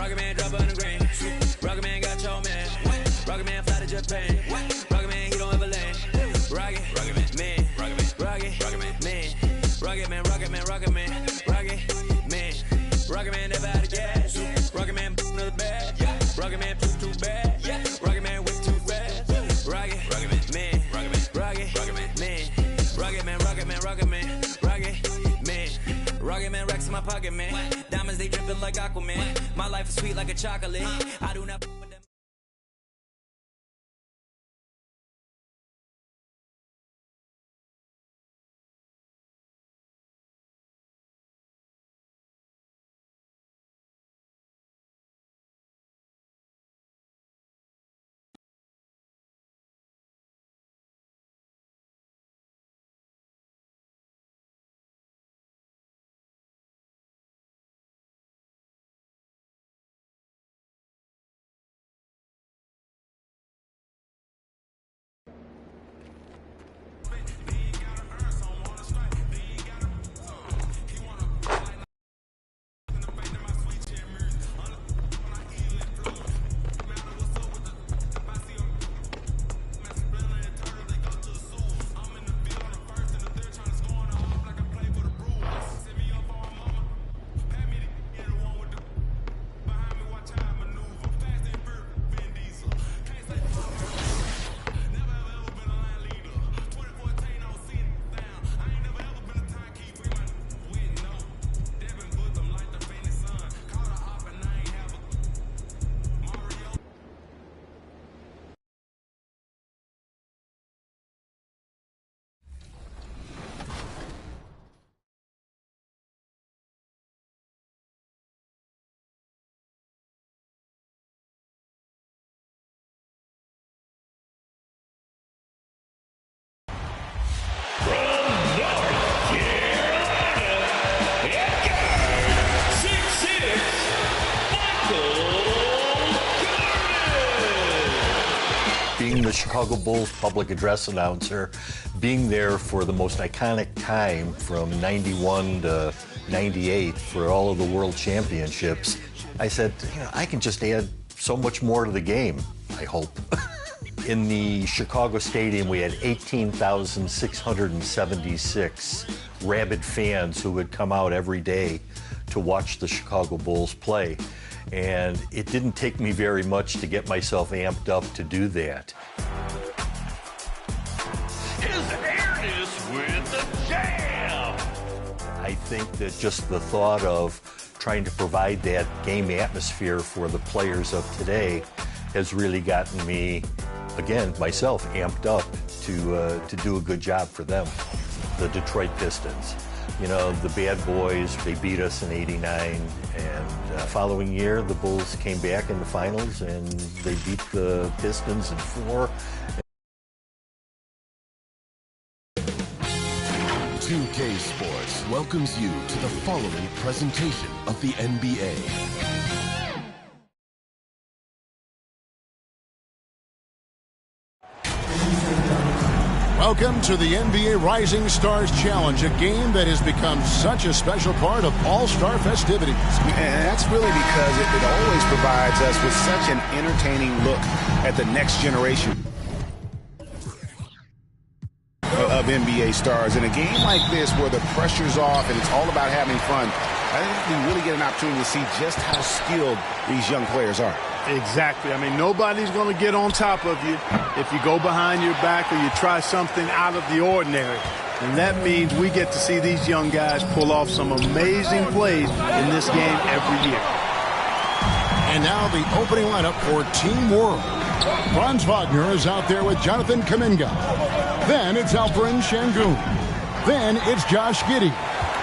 Rocket Man drop on the green. Rocket Man got your man. Rocket Man fly to Japan. Rocket Man, he don't ever land. Rocket Man, Rocket Man. Rocket Man, Rocket Man, Rocket Man. Rocket Man never out of gas. Rocket Man another bag. Rocket Man too bad. Rocket Man way too fast. Rocket Man, Rocket Man racks in my pocket, man. Diamonds, they dripping like Aquaman. My life is sweet like a chocolate. I do not with them. Being the Chicago Bulls public address announcer, being there for the most iconic time from 91 to 98 for all of the world championships, I said, you know, I can just add so much more to the game, I hope. In the Chicago Stadium, we had 18,676 rabid fans who would come out every day to watch the Chicago Bulls play. And it didn't take me very much to get myself amped up to do that. His airness with the jam! I think that just the thought of trying to provide that game atmosphere for the players of today has really gotten me, again, myself, amped up to do a good job for them. The Detroit Pistons. You know, the bad boys, they beat us in '89, and following year, the Bulls came back in the finals, and they beat the Pistons in 4. 2K Sports welcomes you to the following presentation of the NBA. Welcome to the NBA Rising Stars Challenge, a game that has become such a special part of all-star festivities. And that's really because it always provides us with such an entertaining look at the next generation of NBA stars. In a game like this where the pressure's off and it's all about having fun, I think we really get an opportunity to see just how skilled these young players are. Exactly. I mean, nobody's going to get on top of you if you go behind your back or you try something out of the ordinary. And that means we get to see these young guys pull off some amazing plays in this game every year. And now the opening lineup for Team World. Franz Wagner is out there with Jonathan Kuminga. Then it's Alperen Şengün. Then it's Josh Giddey.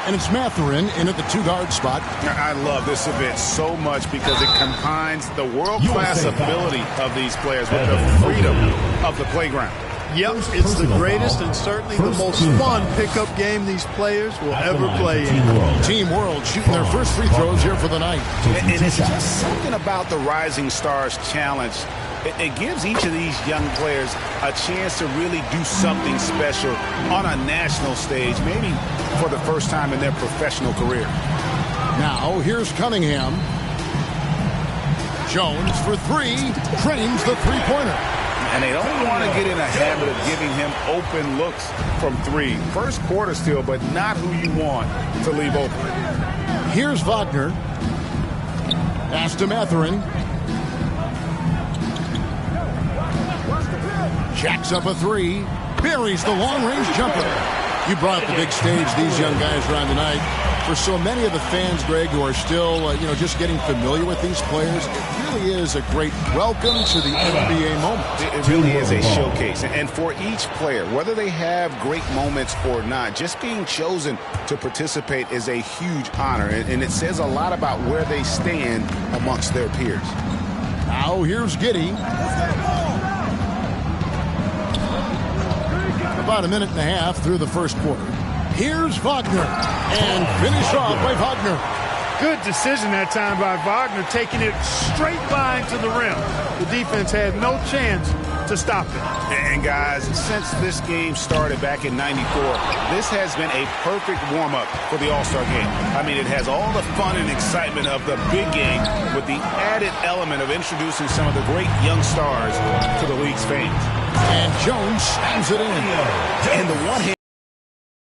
And it's Mathurin in at the 2-guard spot. I love this event so much because it combines the world-class ability of these players with the freedom of the playground. Yep, it's the greatest and certainly the most fun pickup game these players will ever play in. Team World shooting their first free throws here for the night. And it's just something about the Rising Stars Challenge. It gives each of these young players a chance to really do something special on a national stage, maybe for the first time in their professional career. Now, here's Cunningham. Jones for three, drains the three-pointer. And they don't want to get in a habit of giving him open looks from three. First quarter still, but not who you want to leave open. Here's Wagner. Pass to Matherin. Jacks up a three. Buries the long-range jumper. You brought the big stage these young guys are on tonight. For so many of the fans, Greg, who are still, just getting familiar with these players, it really is a great welcome to the NBA moment. It really is a showcase. And for each player, whether they have great moments or not, just being chosen to participate is a huge honor. And it says a lot about where they stand amongst their peers. Now here's Giddey. About a minute and a half through the first quarter. Here's Wagner, and finish off by Wagner. Good decision that time by Wagner, taking it straight line to the rim. The defense had no chance to stop it. And guys, since this game started back in '94, this has been a perfect warm-up for the All-Star game. I mean, it has all the fun and excitement of the big game with the added element of introducing some of the great young stars to the league's fans. And Jones slams it in. And the one hand,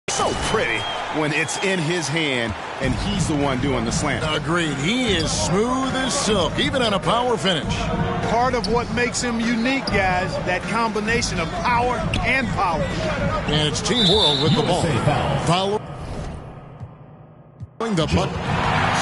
so pretty when it's in his hand and he's the one doing the slam. Agreed. He is smooth as silk, even on a power finish. Part of what makes him unique, guys, that combination of power and power. And it's Team World with the ball. Following the puck.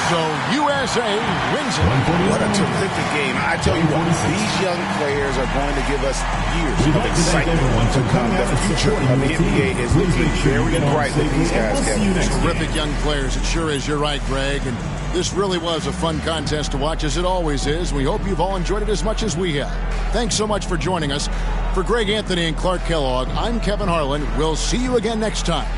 So USA wins it. What a terrific game. I tell you what, these young players are going to give us years of excitement to come. The future of the NBA is looking very brightly. These guys have terrific young players. It sure is. You're right, Greg. And this really was a fun contest to watch, as it always is. We hope you've all enjoyed it as much as we have. Thanks so much for joining us. For Greg Anthony and Clark Kellogg, I'm Kevin Harlan. We'll see you again next time.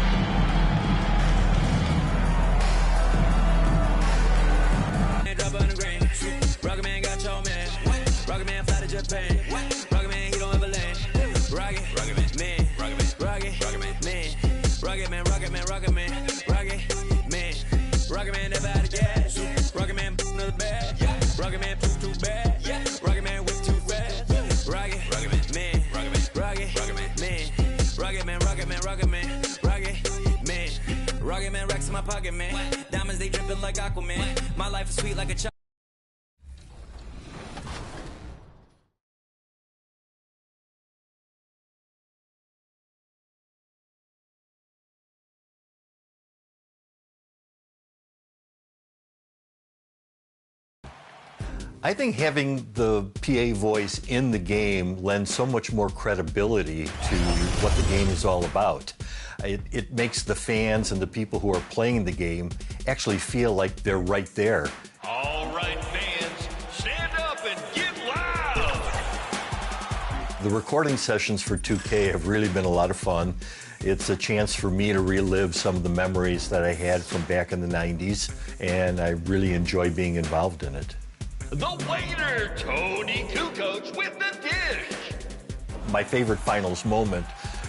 My pocket, man. Diamonds, they dripping like Aquaman. My life is sweet like a child. I think having the PA voice in the game lends so much more credibility to what the game is all about. It makes the fans and the people who are playing the game actually feel like they're right there. All right, fans, stand up and get loud. The recording sessions for 2K have really been a lot of fun. It's a chance for me to relive some of the memories that I had from back in the 90s, and I really enjoy being involved in it. The waiter, Tony23613's with the dish. My favorite finals moment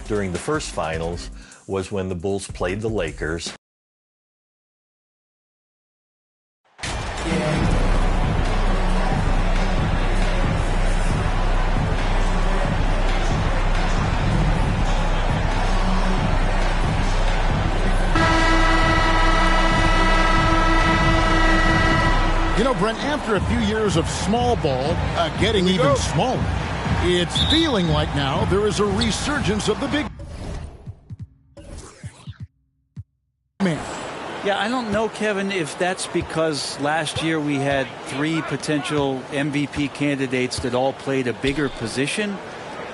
during the first finals was when the Bulls played the Lakers. You know, Brent, after a few years of small ball getting even smaller, it's feeling like now there is a resurgence of the big man. Yeah, I don't know, Kevin, if that's because last year we had 3 potential MVP candidates that all played a bigger position,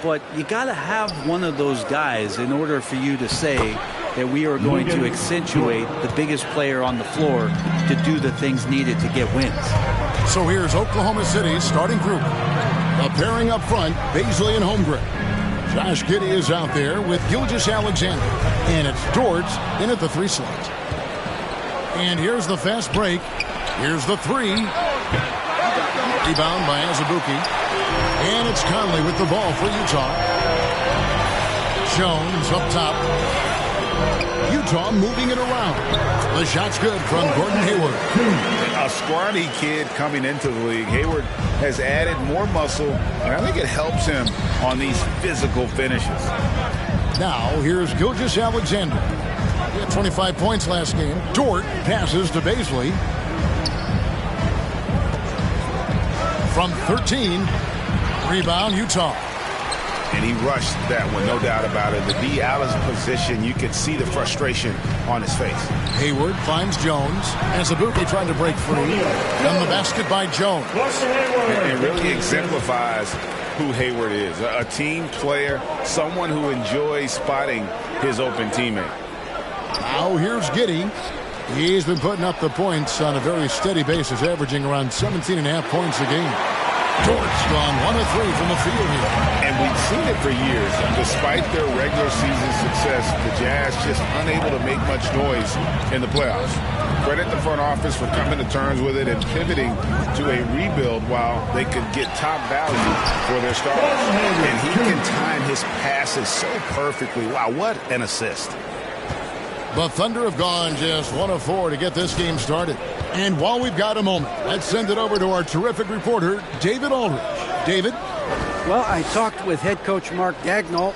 but you got to have one of those guys in order for you to say that we are going to accentuate the biggest player on the floor to do the things needed to get wins. So here's Oklahoma City's starting group. A pairing up front, Baisley and Holmgren. Josh Giddey is out there with Gilgeous-Alexander. And it's Dort in at the 3 slot. And here's the fast break. Here's the 3. Rebound by Azubuike. And it's Conley with the ball for Utah. Jones up top. Utah moving it around. The shot's good from Gordon Hayward. A scrawny kid coming into the league. Hayward has added more muscle, and I think it helps him on these physical finishes. Now, here's Gilgeous-Alexander. He had 25 points last game. Dort passes to Baisley. From 13, rebound Utah. And he rushed that one, no doubt about it. To be out of position, you could see the frustration on his face. Hayward finds Jones. As Azubuike trying to break free. And the basket by Jones. It really exemplifies who Hayward is. A team player, someone who enjoys spotting his open teammate. Now here's Giddey. He's been putting up the points on a very steady basis, averaging around 17.5 points a game. Dort's gone 1 of 3 from the field here. And we've seen it for years. Despite their regular season success, the Jazz just unable to make much noise in the playoffs. Credit the front office for coming to terms with it and pivoting to a rebuild while they could get top value for their stars. And he can time his passes so perfectly. Wow, what an assist. The Thunder have gone just 1 of 4 to get this game started. And while we've got a moment, let's send it over to our terrific reporter, David Aldridge. David? Well, I talked with head coach Mark Dagnall.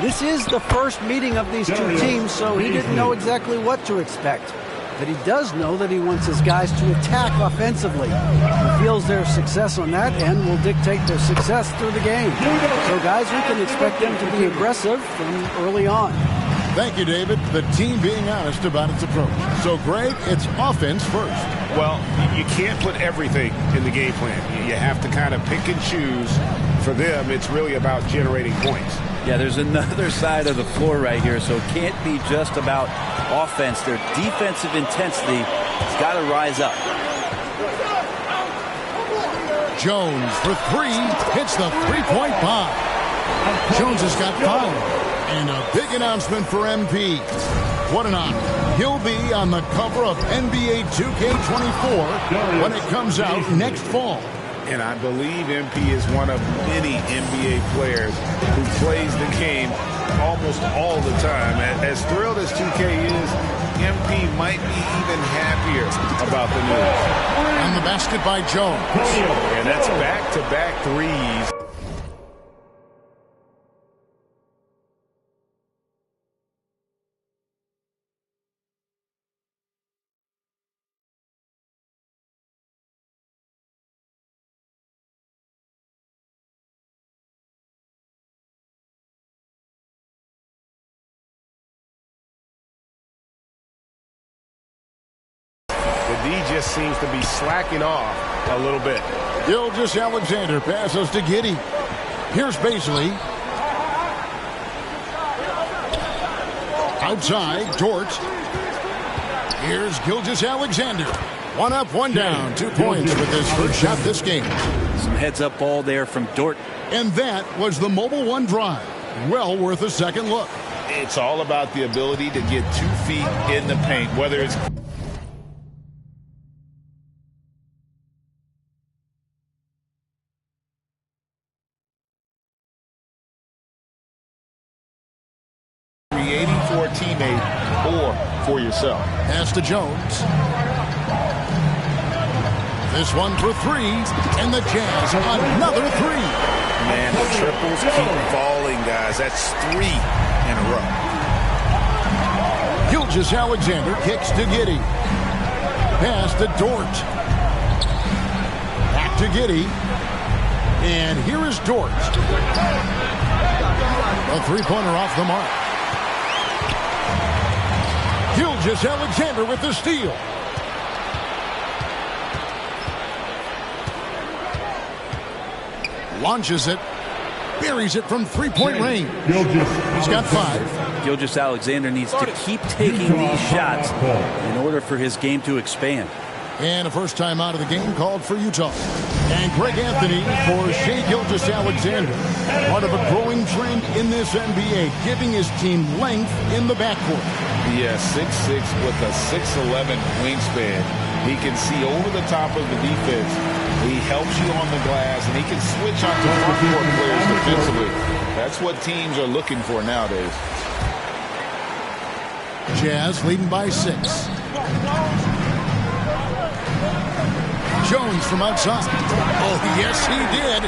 This is the first meeting of these two teams, so he didn't know exactly what to expect. But he does know that he wants his guys to attack offensively. He feels their success on that end will dictate their success through the game. So, guys, we can expect them to be aggressive from early on. Thank you, David. The team being honest about its approach. So, Greg, it's offense first. Well, you can't put everything in the game plan. You have to kind of pick and choose. For them, it's really about generating points. Yeah, there's another side of the floor right here, so it can't be just about offense. Their defensive intensity has got to rise up. Jones for 3, hits the three-point bomb. Jones has got fouled. And a big announcement for MP. What an honor. He'll be on the cover of NBA 2K24 when it comes out next fall. And I believe MP is one of many NBA players who plays the game almost all the time. As thrilled as 2K is, MP might be even happier about the news. And the basket by Jones. And that's back-to-back threes. The D just seems to be slacking off a little bit. Gilgeous-Alexander passes to Giddey. Here's Baisley. Outside, Dort. Here's Gilgeous-Alexander. 1 up, 1 down. 2 points with his first shot this game. Some heads-up ball there from Dort. And that was the Mobile One drive. Well worth a second look. It's all about the ability to get 2 feet in the paint, whether it's creating for a teammate or for yourself. Pass to Jones. This one for 3, and the Jazz another 3. Man, the triples keep falling, guys. That's 3 in a row. Gilgeous-Alexander kicks to Giddey. Pass to Dort. Back to Giddey. And here is Dort. A three-pointer off the mark. Gilgeous-Alexander with the steal. Launches it. Buries it from three-point range. He's got 5. Gilgeous-Alexander needs to keep taking these shots in order for his game to expand. And a first time out of the game called for Utah. And Greg Anthony for Shai Gilgeous-Alexander. Part of a growing trend in this NBA, giving his team length in the backcourt. Yeah, 6'6" with a 6'11" wingspan. He can see over the top of the defense. He helps you on the glass, and he can switch onto front-court players defensively. That's what teams are looking for nowadays. Jazz leading by 6. Jones from outside. Oh, yes, he did.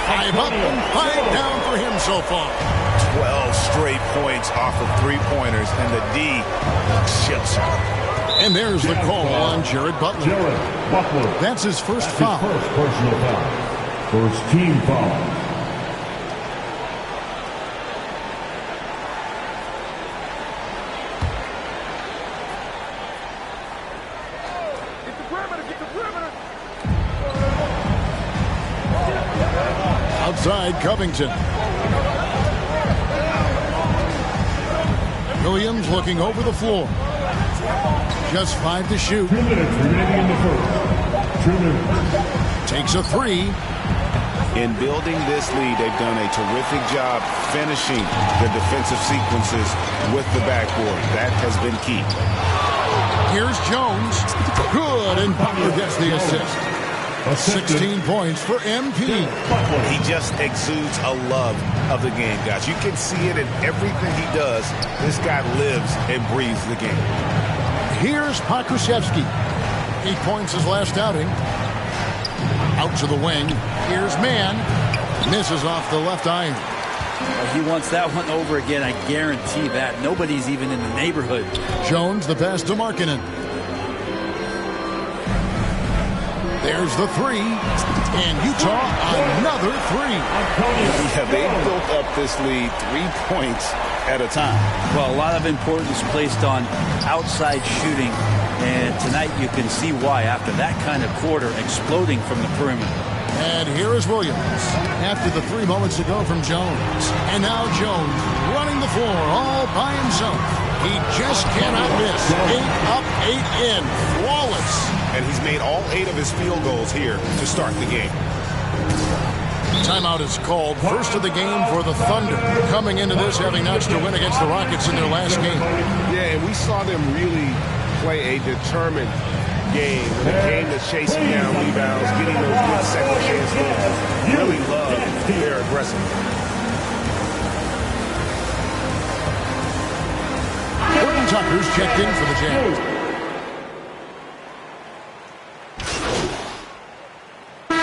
5 up and 5 down for him so far. 12 straight points off of three-pointers, and the D shifts. And there's the call on Jared Butler. That's his first foul. First personal foul. First team foul. Outside Covington. Williams looking over the floor. Just 5 to shoot. 2 minutes remaining in the first. 2 minutes. Takes a 3. In building this lead, they've done a terrific job finishing the defensive sequences with the backboard. That has been key. Here's Jones. Good, and Butler gets the assist. 16 points for MP. He just exudes a love of the game, guys. You can see it in everything he does. This guy lives and breathes the game. Here's Pokusevski. 8 points his last outing. Out to the wing. Here's Mann. Misses off the left iron. He wants that one over again, I guarantee that. Nobody's even in the neighborhood. Jones, the pass to Markkanen. There's the 3. And Utah, another 3. Yeah, they built up this lead 3 points at a time. Well, a lot of importance placed on outside shooting. And tonight you can see why after that kind of quarter exploding from the perimeter. And here is Williams after the 3 moments ago from Jones. And now Jones running the floor all by himself. He just cannot miss. 8 up, 8 in. Flawless. And he's made all 8 of his field goals here to start the game. Timeout is called. First of the game for the Thunder. Coming into this having notched a win against the Rockets in their last game. Yeah, and we saw them really play a determined game when it came to chasing down rebounds, getting those good second chance goals. Really love their aggressiveness. Gordon Tucker's checked in for the Jazz.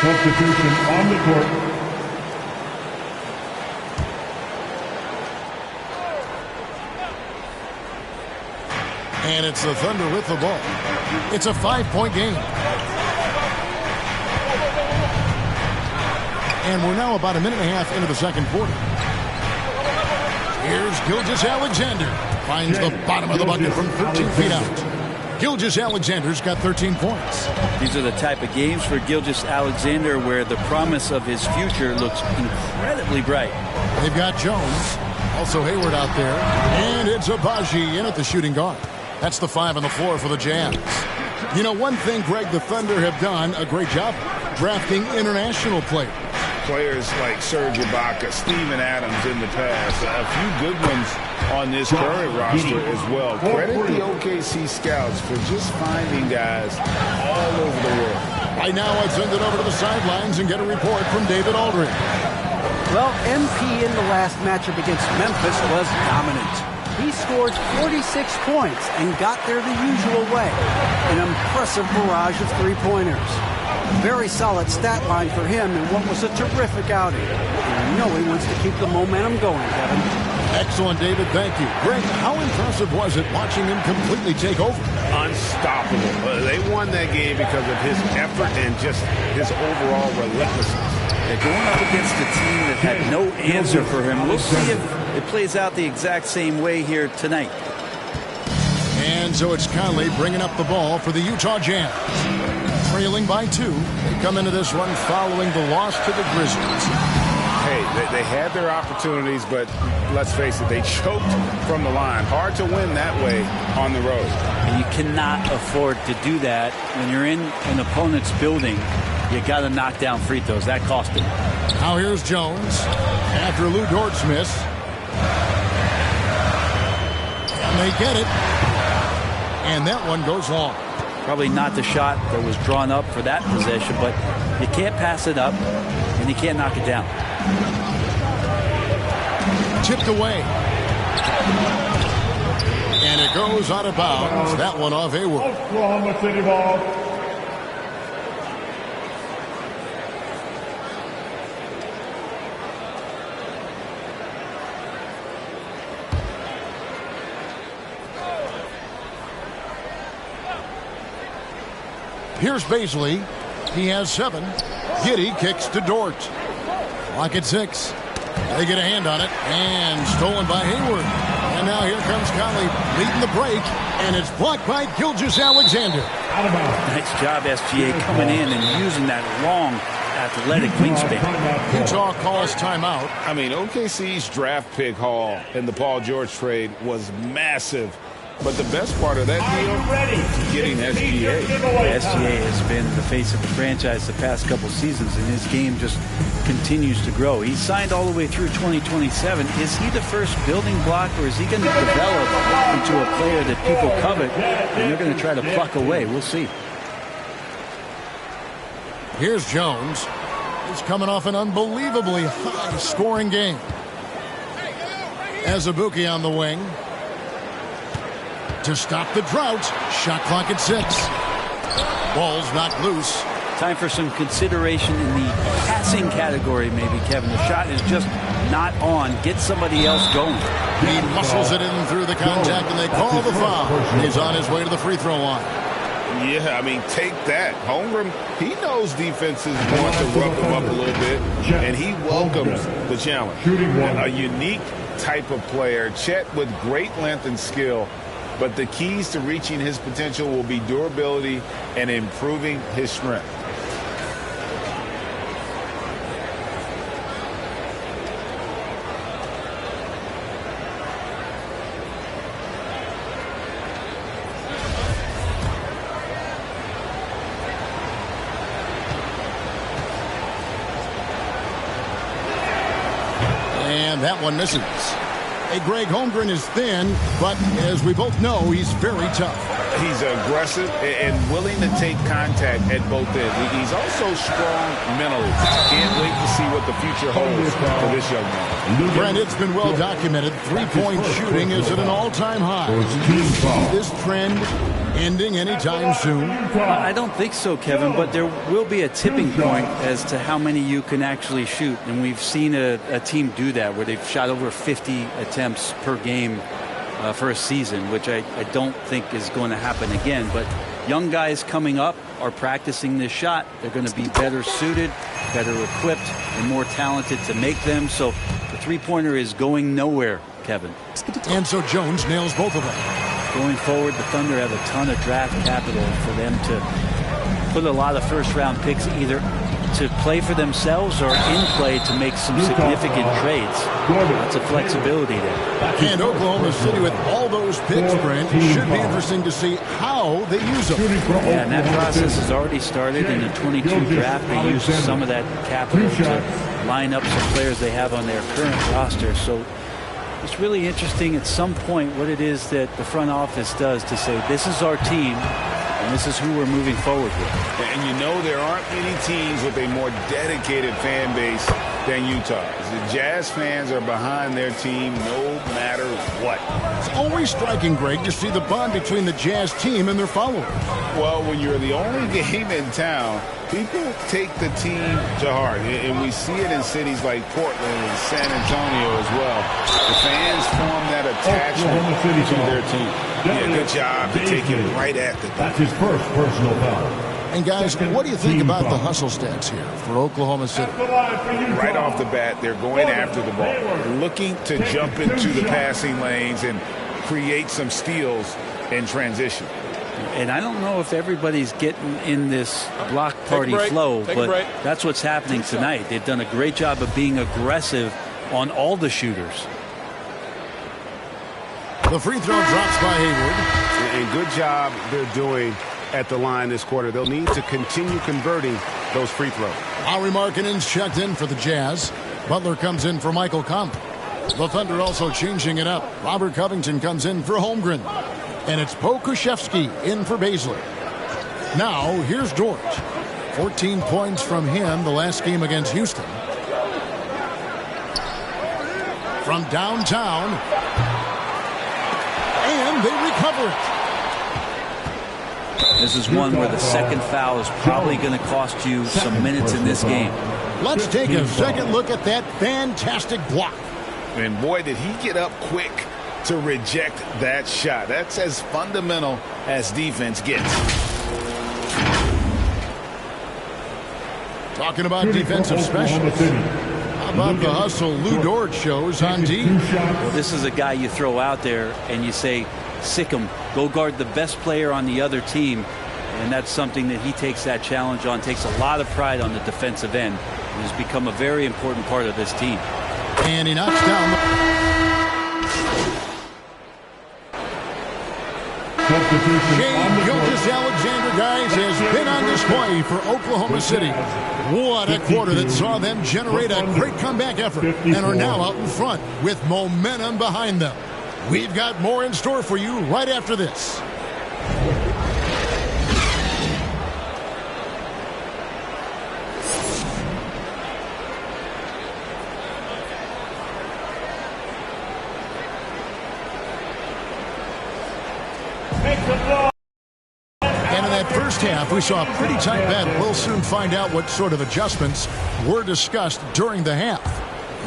Substitution on the court. And it's the Thunder with the ball. It's a 5-point game. And we're now about a minute and a half into the second quarter. Here's Gilgeous-Alexander. Finds the bottom of the bucket from 13 feet out. Gilgeous-Alexander's got 13 points. These are the type of games for Gilgeous-Alexander where the promise of his future looks incredibly bright. They've got Jones, also Hayward out there, and it's Abaji in at the shooting guard. That's the 5 on the floor for the Jazz. You know, one thing, Greg, the Thunder have done a great job drafting international players. Players like Serge Ibaka, Steven Adams in the past, a few good ones on this current roster as well. Credit the OKC scouts for just finding guys all over the world. Right now, I'd send it over to the sidelines and get a report from David Aldridge. Well, MP in the last matchup against Memphis was dominant. He scored 46 points and got there the usual way. An impressive barrage of three-pointers. Very solid stat line for him in what was a terrific outing. And you know he wants to keep the momentum going, Kevin. Excellent, David. Thank you. Greg, how impressive was it watching him completely take over? Unstoppable. They won that game because of his effort and just his overall relentlessness. They're going up against a team that had no answer for him. We'll see if it plays out the exact same way here tonight. And so it's Conley bringing up the ball for the Utah Jazz. Trailing by 2. They come into this one following the loss to the Grizzlies. Hey, they had their opportunities, but let's face it, they choked from the line. Hard to win that way on the road. And you cannot afford to do that when you're in an opponent's building. You got to knock down free throws. That cost him. Now here's Jones after Lou Dort's miss. And they get it. And that one goes long. Probably not the shot that was drawn up for that possession, but you can't pass it up and you can't knock it down. Tipped away. And it goes out of bounds. That one off Hayward. Oklahoma City ball. Here's Baisley. He has 7. Giddy kicks to Dort. Clock at 6. They get a hand on it, and stolen by Hayward. And now here comes Conley leading the break, and it's blocked by Gilgeous-Alexander. Nice job, SGA, coming in and using that long athletic wingspan. Utah calls timeout. I mean, OKC's draft pick haul in the Paul George trade was massive. But the best part of that deal, getting SGA. SGA has been the face of the franchise the past couple seasons, and his game just continues to grow. He's signed all the way through 2027. Is he the first building block, or is he going to develop into a player that people covet and they're going to try to pluck away? We'll see. Here's Jones. He's coming off an unbelievably high-scoring game. Azubuike on the wing. To stop the drought. Shot clock at 6. Ball's knocked loose. Time for some consideration in the passing category, maybe, Kevin. The shot is just not on. Get somebody else going. He muscles it in through the contact, and they call the foul. He's on his way to the free throw line. Yeah, I mean, take that. Holmgren, he knows defenses want to rough him up a little bit, and he welcomes the challenge. A unique type of player. Chet with great length and skill. But the keys to reaching his potential will be durability and improving his strength. And that one misses. Greg Holmgren is thin, but as we both know, he's very tough. He's aggressive and willing to take contact at both ends. He's also strong mentally. Can't wait to see what the future holds for this young man. Brent, it's been well documented. Three-point shooting is at an all-time high. Do you see this trend ending anytime soon? I don't think so, Kevin, but there will be a tipping point as to how many you can actually shoot. And we've seen a team do that where they've shot over 50 attempts per game for a season, which I don't think is going to happen again. But young guys coming up are practicing this shot. They're going to be better suited, better equipped, and more talented to make them. So the three-pointer is going nowhere, Kevin. And so Jones nails both of them. Going forward, the Thunder have a ton of draft capital for them to put a lot of first-round picks either to play for themselves or in play to make some significant trades. Lots of flexibility there. And Oklahoma City with all those picks, Brent, should be interesting to see how they use them. Yeah, and that process has already started in the 22 draft. They use some of that capital to line up some players they have on their current roster. So it's really interesting at some point what it is that the front office does to say, this is our team, and this is who we're moving forward with. And you know there aren't many teams with a more dedicated fan base than Utah. The Jazz fans are behind their team no matter what. It's always striking, Greg, to see the bond between the Jazz team and their followers. Well, when you're the only game in town, people take the team to heart. And we see it in cities like Portland and San Antonio as well. The fans form that attachment to their team. Yeah, good job to take it right at the That's his first personal foul. And guys, what do you think about the hustle stats here for Oklahoma City? Right off the bat, they're going after the ball, looking to jump into the passing lanes and create some steals in transition. And I don't know if everybody's getting in this block party flow, but that's what's happening tonight. They've done a great job of being aggressive on all the shooters. The free throw drops by Hayward. And good job they're doing at the line this quarter. They'll need to continue converting those free throws. Lauri Markkanen's checked in for the Jazz. Butler comes in for Michael Conley. The Thunder also changing it up. Robert Covington comes in for Holmgren. And it's Pokusevski in for Baisley. Now, here's Dort. 14 points from him the last game against Houston. From downtown. and they recover it. This is one where the second foul is probably going to cost you some minutes in this game. Let's take a second look at that fantastic block. And boy, did he get up quick to reject that shot. That's as fundamental as defense gets. Talking about defensive specialists. How about the hustle Lou Dort shows on D? Well, this is a guy you throw out there and you say, sick him, go guard the best player on the other team. And that's something that he takes that challenge on, takes a lot of pride on the defensive end. It has become a very important part of this team. And he knocks down. Shane Gilgeous-Alexander, guys, has been on display for Oklahoma City. What a quarter that saw them generate a great comeback effort and are now out in front with momentum behind them. We've got more in store for you right after this. And in that first half, we saw a pretty tight battle. We'll soon find out what sort of adjustments were discussed during the half.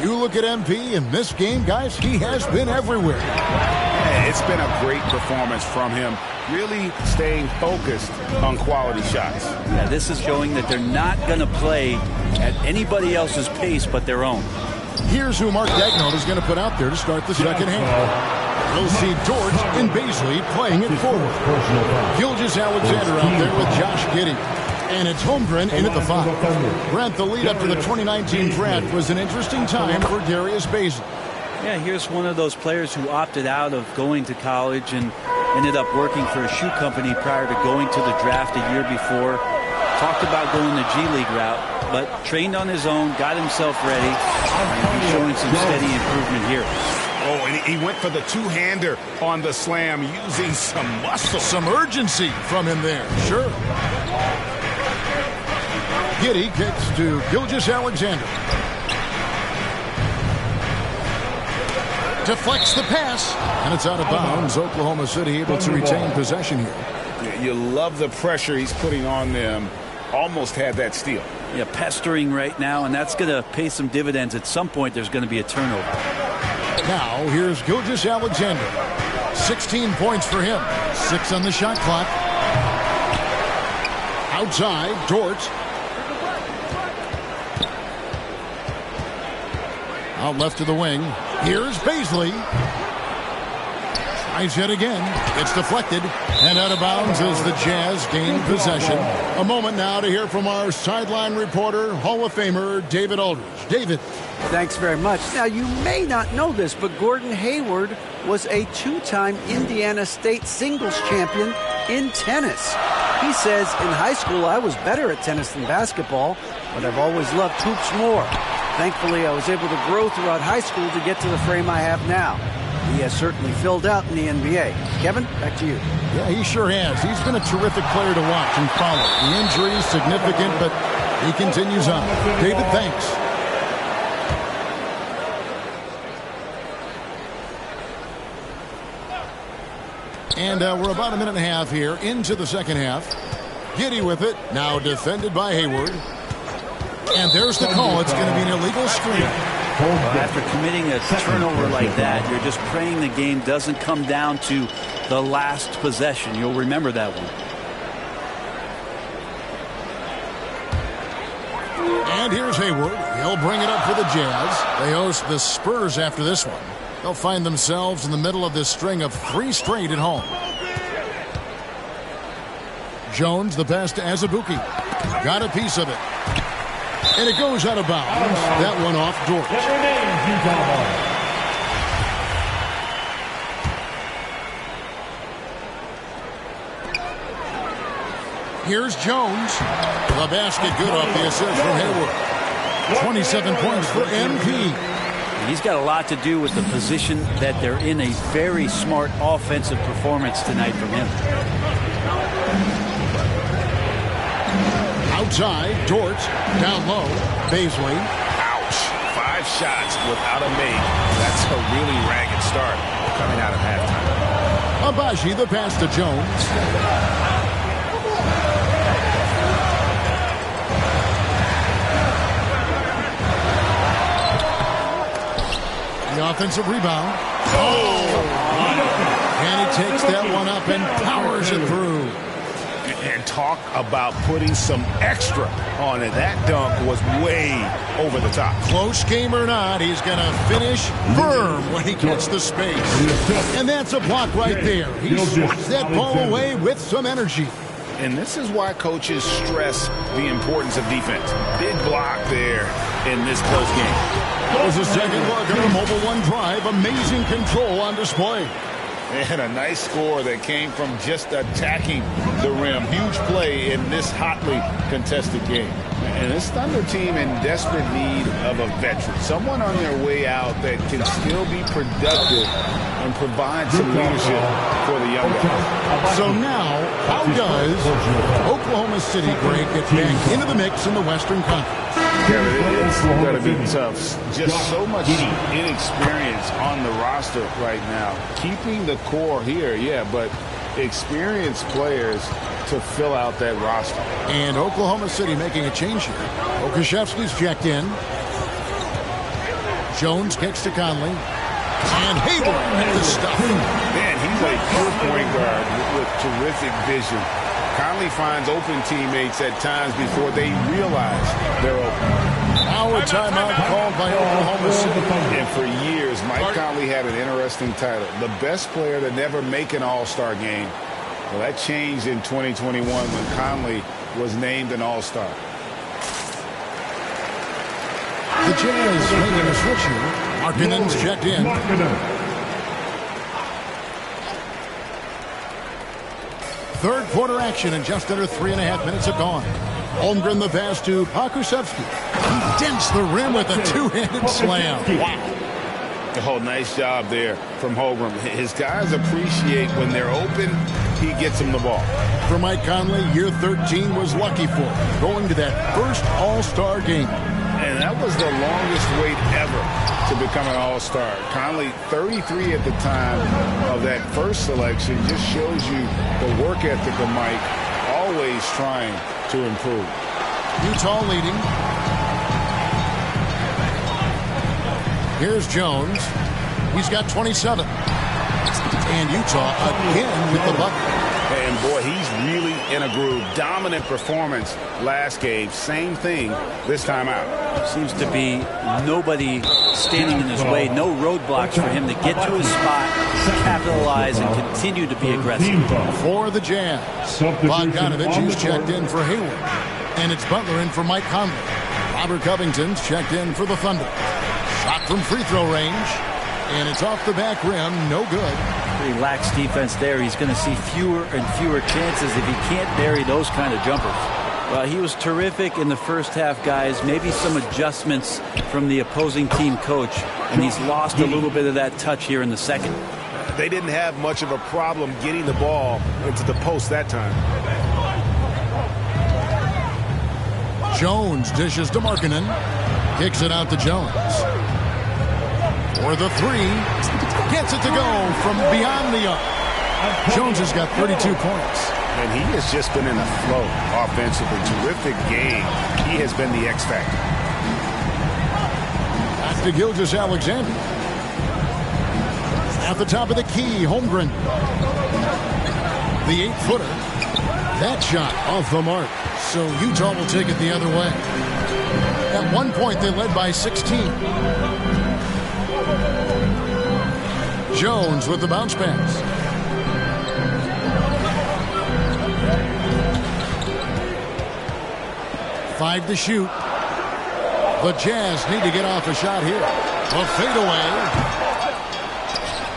You look at MP in this game, guys, he has been everywhere. Yeah, it's been a great performance from him, really staying focused on quality shots. Yeah, this is showing that they're not going to play at anybody else's pace but their own. Here's who Mark Daigneault is going to put out there to start the second half. We'll see George and Baisley playing it forward. Gilgeous-Alexander out there with Josh Giddey. And it's Holmgren in at the 5. Brent, the lead up to the 2019 draft was an interesting time for Darius Baisley. Yeah, here's one of those players who opted out of going to college and ended up working for a shoe company prior to going to the draft a year before. Talked about going the G League route, but trained on his own, got himself ready, and he's showing some steady improvement here. Oh, and he went for the two-hander on the slam using some muscle. Some urgency from him there, sure. Giddey kicks to Gilgeous-Alexander. Deflects the pass, and it's out of bounds. Oklahoma City able to retain possession here. You love the pressure he's putting on them. Almost had that steal. Yeah, pestering right now, and that's going to pay some dividends. At some point, there's going to be a turnover. Now, here's Gilgeous-Alexander. 16 points for him. 6 on the shot clock. Outside, Dort. Out left to the wing. Here's Baisley. Tries yet again. It's deflected. And out of bounds as the Jazz gain possession. A moment now to hear from our sideline reporter, Hall of Famer David Aldridge. David. Thanks very much. Now, you may not know this, but Gordon Hayward was a 2-time Indiana State singles champion in tennis. He says, in high school, I was better at tennis than basketball, but I've always loved hoops more. Thankfully, I was able to grow throughout high school to get to the frame I have now. He has certainly filled out in the NBA. Kevin, back to you. Yeah, he sure has. He's been a terrific player to watch and follow. The injury is significant, but he continues on. David, thanks. And we're about a minute and a half here into the second half. Giddey with it. Now defended by Hayward. And there's the call. It's going to be an illegal screen. Well, after committing a turnover like that, you're just praying the game doesn't come down to the last possession. You'll remember that one. And here's Hayward. He'll bring it up for the Jazz. They host the Spurs after this one. They'll find themselves in the middle of this string of 3 straight at home. Jones, the pass to Azubuike. Got a piece of it. And it goes out of bounds. That one off Dort. Here's Jones. The basket good off the assist from Hayward. 27 points for MP. He's got a lot to do with the position that they're in. A very smart offensive performance tonight from him. Outside, Dort, down low, Baisley. Ouch. 5 shots without a make. That's a really ragged start coming out of halftime. Abaji the pass to Jones. The offensive rebound. And he takes that one up and powers it through. And talk about putting some extra on it. That dunk was way over the top. Close game or not, he's going to finish firm when he gets the space. And that's a block right there. He swats that ball away with some energy. And this is why coaches stress the importance of defense. Big block there in this close game. That was a second look at a Mobile One drive. Amazing control on display. And a nice score that came from just attacking the rim. Huge play in this hotly contested game. And this Thunder team in desperate need of a veteran. Someone on their way out that can still be productive and provide some leadership for the young guys. So now, how does Oklahoma City, Greg, get back into the mix in the Western Conference? Kevin, it's going to be tough. Just so much inexperience on the roster right now. Keeping the core here, yeah, but experienced players to fill out that roster. And Oklahoma City making a change here. Okashevsky's checked in. Jones kicks to Conley. And Hayward at the stuff. Man, he's a pure point guard with terrific vision. Conley finds open teammates at times before they realize they're open. Now a timeout called by Oklahoma City. And for years, Mike Conley had an interesting title. The best player to never make an All-Star game. Well, that changed in 2021 when Conley was named an All-Star. The Jazz making a switch here. Markkanen's checked in. Third quarter action and just under 3.5 minutes have gone. Holmgren the pass to Pokusevski. He dents the rim with a two-handed slam. Wow. Oh, nice job there from Holmgren. His guys appreciate when they're open, he gets them the ball. For Mike Conley, year 13 was lucky for him, going to that first All-Star game. And that was the longest wait ever to become an All-Star. Conley, 33 at the time of that first selection, just shows you the work ethic of Mike, always trying to improve. Utah leading. Here's Jones. He's got 27. And Utah again with the bucket. And boy, he's really in a groove. Dominant performance last game. Same thing this time out. Seems to be nobody standing in his way. No roadblocks for him to get to his spot, capitalize, and continue to be aggressive. For the Jazz, Bogdanovich is checked in for Hayward. And it's Butler in for Mike Conley. Robert Covington's checked in for the Thunder. Shot from free throw range. And it's off the back rim. No good. Pretty lax defense there. He's going to see fewer and fewer chances if he can't bury those kind of jumpers. Well, he was terrific in the first half, guys. Maybe some adjustments from the opposing team coach. And he's lost a little bit of that touch here in the second. They didn't have much of a problem getting the ball into the post that time. Jones dishes to Markkanen. Kicks it out to Jones. For the three. Gets it to go from beyond the arc. Jones has got 32 points. And he has just been in a flow offensively. Terrific game. He has been the X factor. Back to Gilgeous-Alexander. At the top of the key, Holmgren. The 8-footer. That shot off the mark. So Utah will take it the other way. At one point, they led by 16. Jones with the bounce pass. Five to shoot. The Jazz need to get off a shot here. A fadeaway.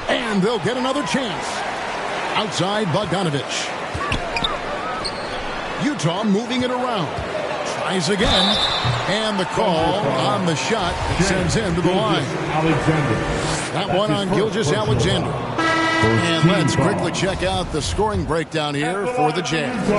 And they'll get another chance. Outside Bogdanovich. Utah moving it around. Tries again. And the call on the shot sends him to the line. That one on Gilgeous-Alexander. And let's quickly check out the scoring breakdown here for the Jazz.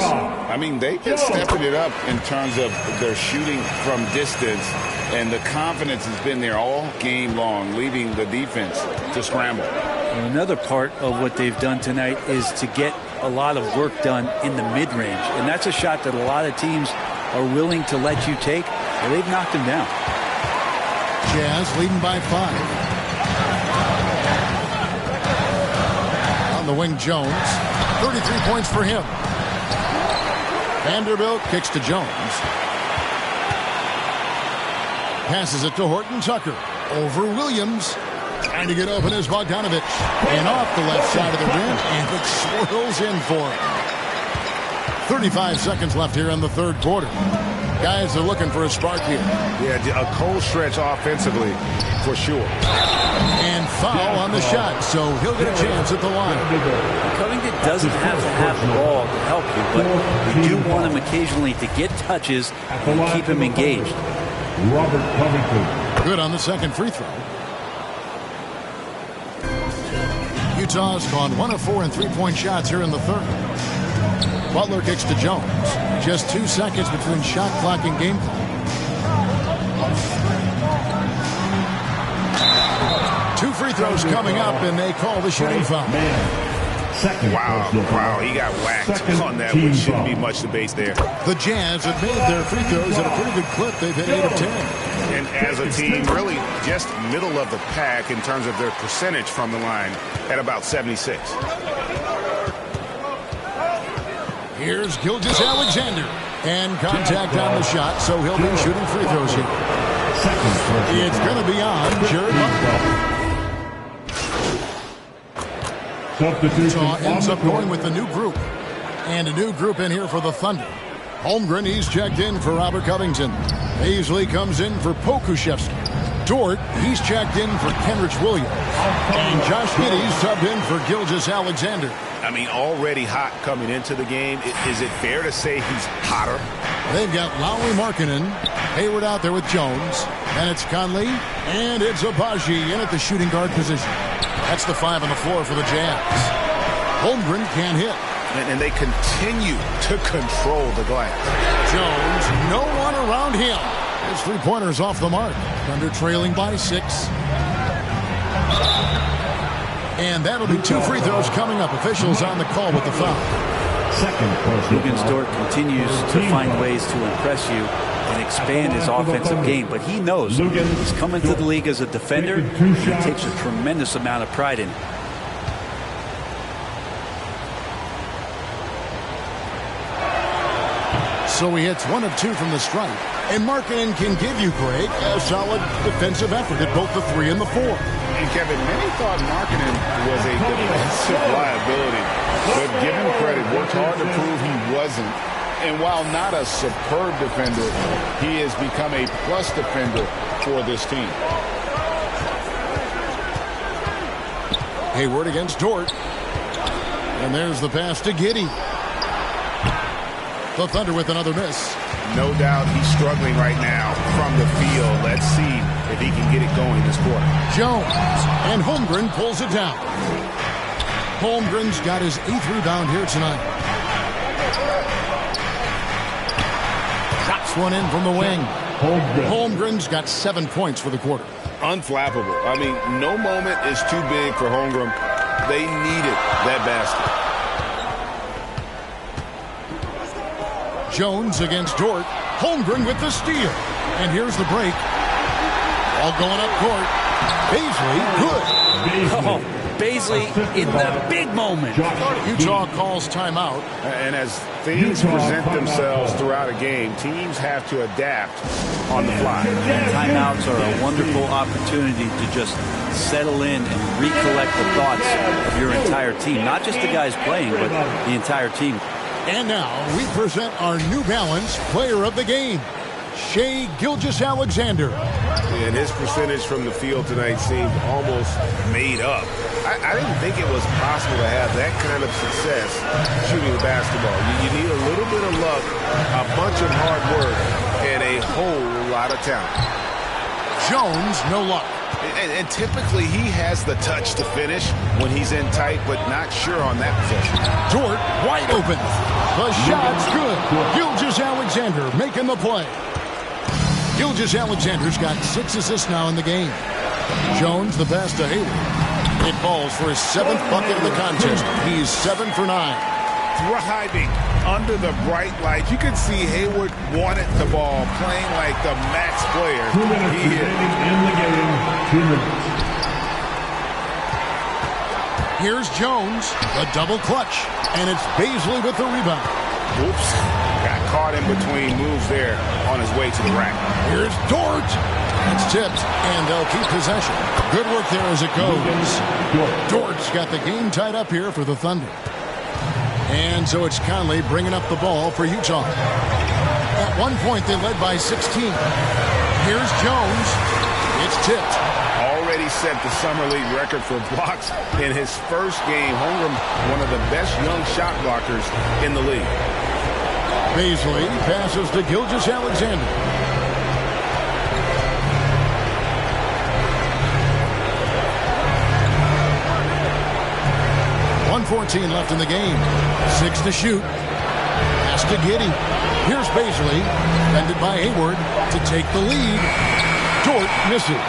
I mean, they've been stepping it up in terms of their shooting from distance, and the confidence has been there all game long, leaving the defense to scramble. Another part of what they've done tonight is to get a lot of work done in the mid-range. And that's a shot that a lot of teams are willing to let you take. Well, they've knocked him down. Jazz leading by 5. On the wing, Jones. 33 points for him. Vanderbilt kicks to Jones. Passes it to Horton Tucker. Over Williams. Trying to get open is Bogdanovich. And off the left side of the rim. And it swirls in for him. 35 seconds left here in the third quarter. Guys are looking for a spark here. Yeah, a cold stretch offensively for sure. And foul on the shot, so he'll get a chance at the line. Covington doesn't have to have the ball to help you, but you do want him occasionally to get touches and keep him engaged. Robert Covington. Good on the second free throw. Utah's gone 1 of 4 in three-point shots here in the third. Butler kicks to Jones. Just 2 seconds between shot clock and game clock. 2 free throws coming up, and they call the shooting foul. Wow, he got whacked on that, which shouldn't be much debate there. The Jazz have made their free throws at a pretty good clip. They've hit 8 of 10. And as a team, really just middle of the pack in terms of their percentage from the line at about 76. Here's Gilgeous-Alexander. And contact on the shot, so he'll be shooting free throws here. It's going to be on Jared Butler. Utah ends up going with a new group. And a new group in here for the Thunder. Holmgren, he's checked in for Robert Covington. Paisley comes in for Pokuševski. Dort, he's checked in for Kenrich Williams. And Josh Giddey's subbed in for Gilgeous-Alexander. I mean, already hot coming into the game. Is it fair to say he's hotter? They've got Lowry Markkanen, Hayward out there with Jones, and it's Conley, and it's Abaji in at the shooting guard position. That's the 5 on the floor for the Jazz. Holmgren can't hit. And they continue to control the glass. Jones, no one around him. His three-pointers off the mark. Thunder trailing by 6. And that'll be 2 free throws coming up. Officials on the call with the foul. Dort continues to find ways to impress you and expand his offensive game, but he knows he's coming to the league as a defender, and he takes a tremendous amount of pride in it. So he hits 1 of 2 from the stripe. And Markkanen can give you, Greg, a solid defensive effort at both the 3 and the 4. And Kevin, many thought Markkanen was a defensive liability, but given credit, worked hard to prove he wasn't. And while not a superb defender, he has become a plus defender for this team. Hayward against Dort. And there's the pass to Giddey. The Thunder with another miss. No doubt he's struggling right now from the field. Let's see if he can get it going this quarter. Jones, and Holmgren pulls it down. Holmgren's got his 8th rebound here tonight. Drops one in from the wing. Holmgren's got 7 points for the quarter. Unflappable. I mean, no moment is too big for Holmgren. They needed that basket. Jones against Dort. Holmgren with the steal. And here's the break. All going up court. Paisley, good. Oh, Paisley in the big moment. Utah calls timeout. And as things present themselves throughout a game, teams have to adapt on the fly. And timeouts are a wonderful opportunity to just settle in and recollect the thoughts of your entire team. Not just the guys playing, but the entire team. And now we present our New Balance Player of the Game, Shai Gilgeous-Alexander. And his percentage from the field tonight seemed almost made up. I didn't think it was possible to have that kind of success shooting the basketball. You need a little bit of luck, a bunch of hard work, and a whole lot of talent. Jones, no luck. And typically he has the touch to finish when he's in tight, but not sure on that possession. Dort wide open. The shot's good. Gilgeous-Alexander making the play. Gilgeous-Alexander's got 6 assists now in the game. Jones the pass to Hayward. It falls for his 7th bucket of the contest. He's 7 for 9. Thriving under the bright lights. You can see Hayward wanted the ball, playing like the max player 2 minutes he is. in the game. 2 minutes. Here's Jones, a double clutch, and it's Baisley with the rebound. Oops, got caught in between moves there on his way to the rack. Here's Dort. It's tipped, and they'll keep possession. Good work there as it goes. Dort's got the game tied up here for the Thunder. And so it's Conley bringing up the ball for Utah. At one point, they led by 16. Here's Jones. It's tipped. Already set the Summer League record for blocks in his first game. Holmgren, one of the best young shot blockers in the league. Baisley passes to Gilgeous-Alexander. .114 left in the game. 6 to shoot. Pass to Giddey. Here's Baisley, defended by Hayward to take the lead. Dort misses.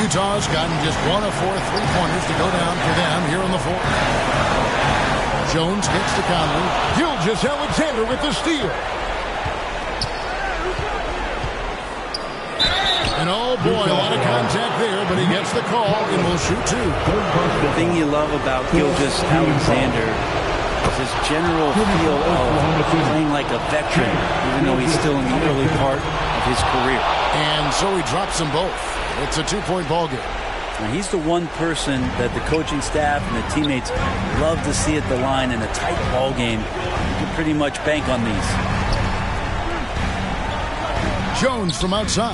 Utah's gotten just 1 of 4 3-pointers to go down for them here in the fourth. Jones gets to Conley. Gilgeous-Alexander with the steal. And oh boy, a lot of contact there, but he gets the call and will shoot 2. The thing you love about Gilgeous-Alexander is his general feel of playing like a veteran, even though he's still in the early part of his career. And so he drops them both. It's a 2-point ball game. Now, he's the one person that the coaching staff and the teammates love to see at the line in a tight ball game. You can pretty much bank on these. Jones from outside.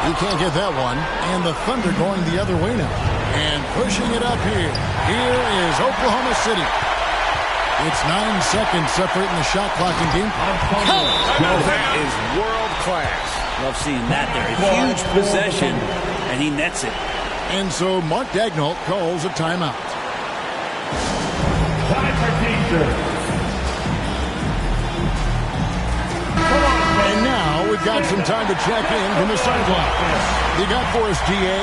He can't get that one. And the Thunder going the other way now. And pushing it up here. Here is Oklahoma City. It's 9 seconds separating the shot clock and game. That is world class. Love seeing that there. A huge possession, and he nets it. And so Mark Daigneault calls a timeout. Time for teacher. And now we've got some time to check in from the sideline. You got for us, DA?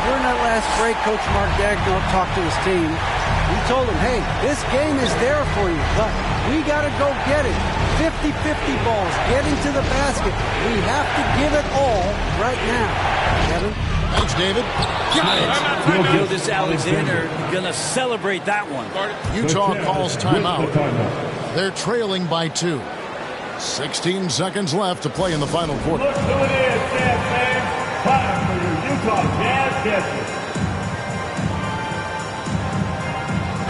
During that last break, Coach Mark Daigneault talked to his team. He told them, hey, this game is there for you, but we got to go get it. 50-50 balls, getting to the basket. We have to give it all right now. Kevin? Thanks, David. Gilgeous-Alexander going to celebrate that one. Utah calls timeout. They're trailing by 2. 16 seconds left to play in the final quarter. Look who it is, Jazz fans. Time for your Utah Jazz Guesses.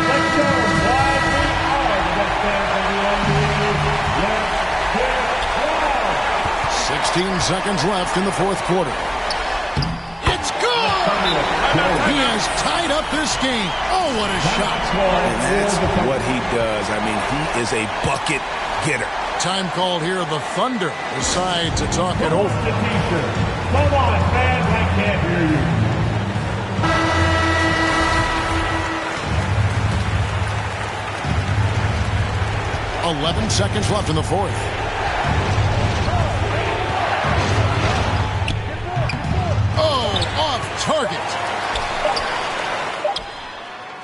Let's go. Live we are the best fans in the NBA. Let's get wild. 16 seconds left in the fourth quarter. It's good! He has tied up this game. Oh, what a shot. And that's what he does. I mean, he is a bucket getter. Time called here. The Thunder decide to talk it over. Come on, fans. I can't hear you. 11 seconds left in the fourth. Oh, off target.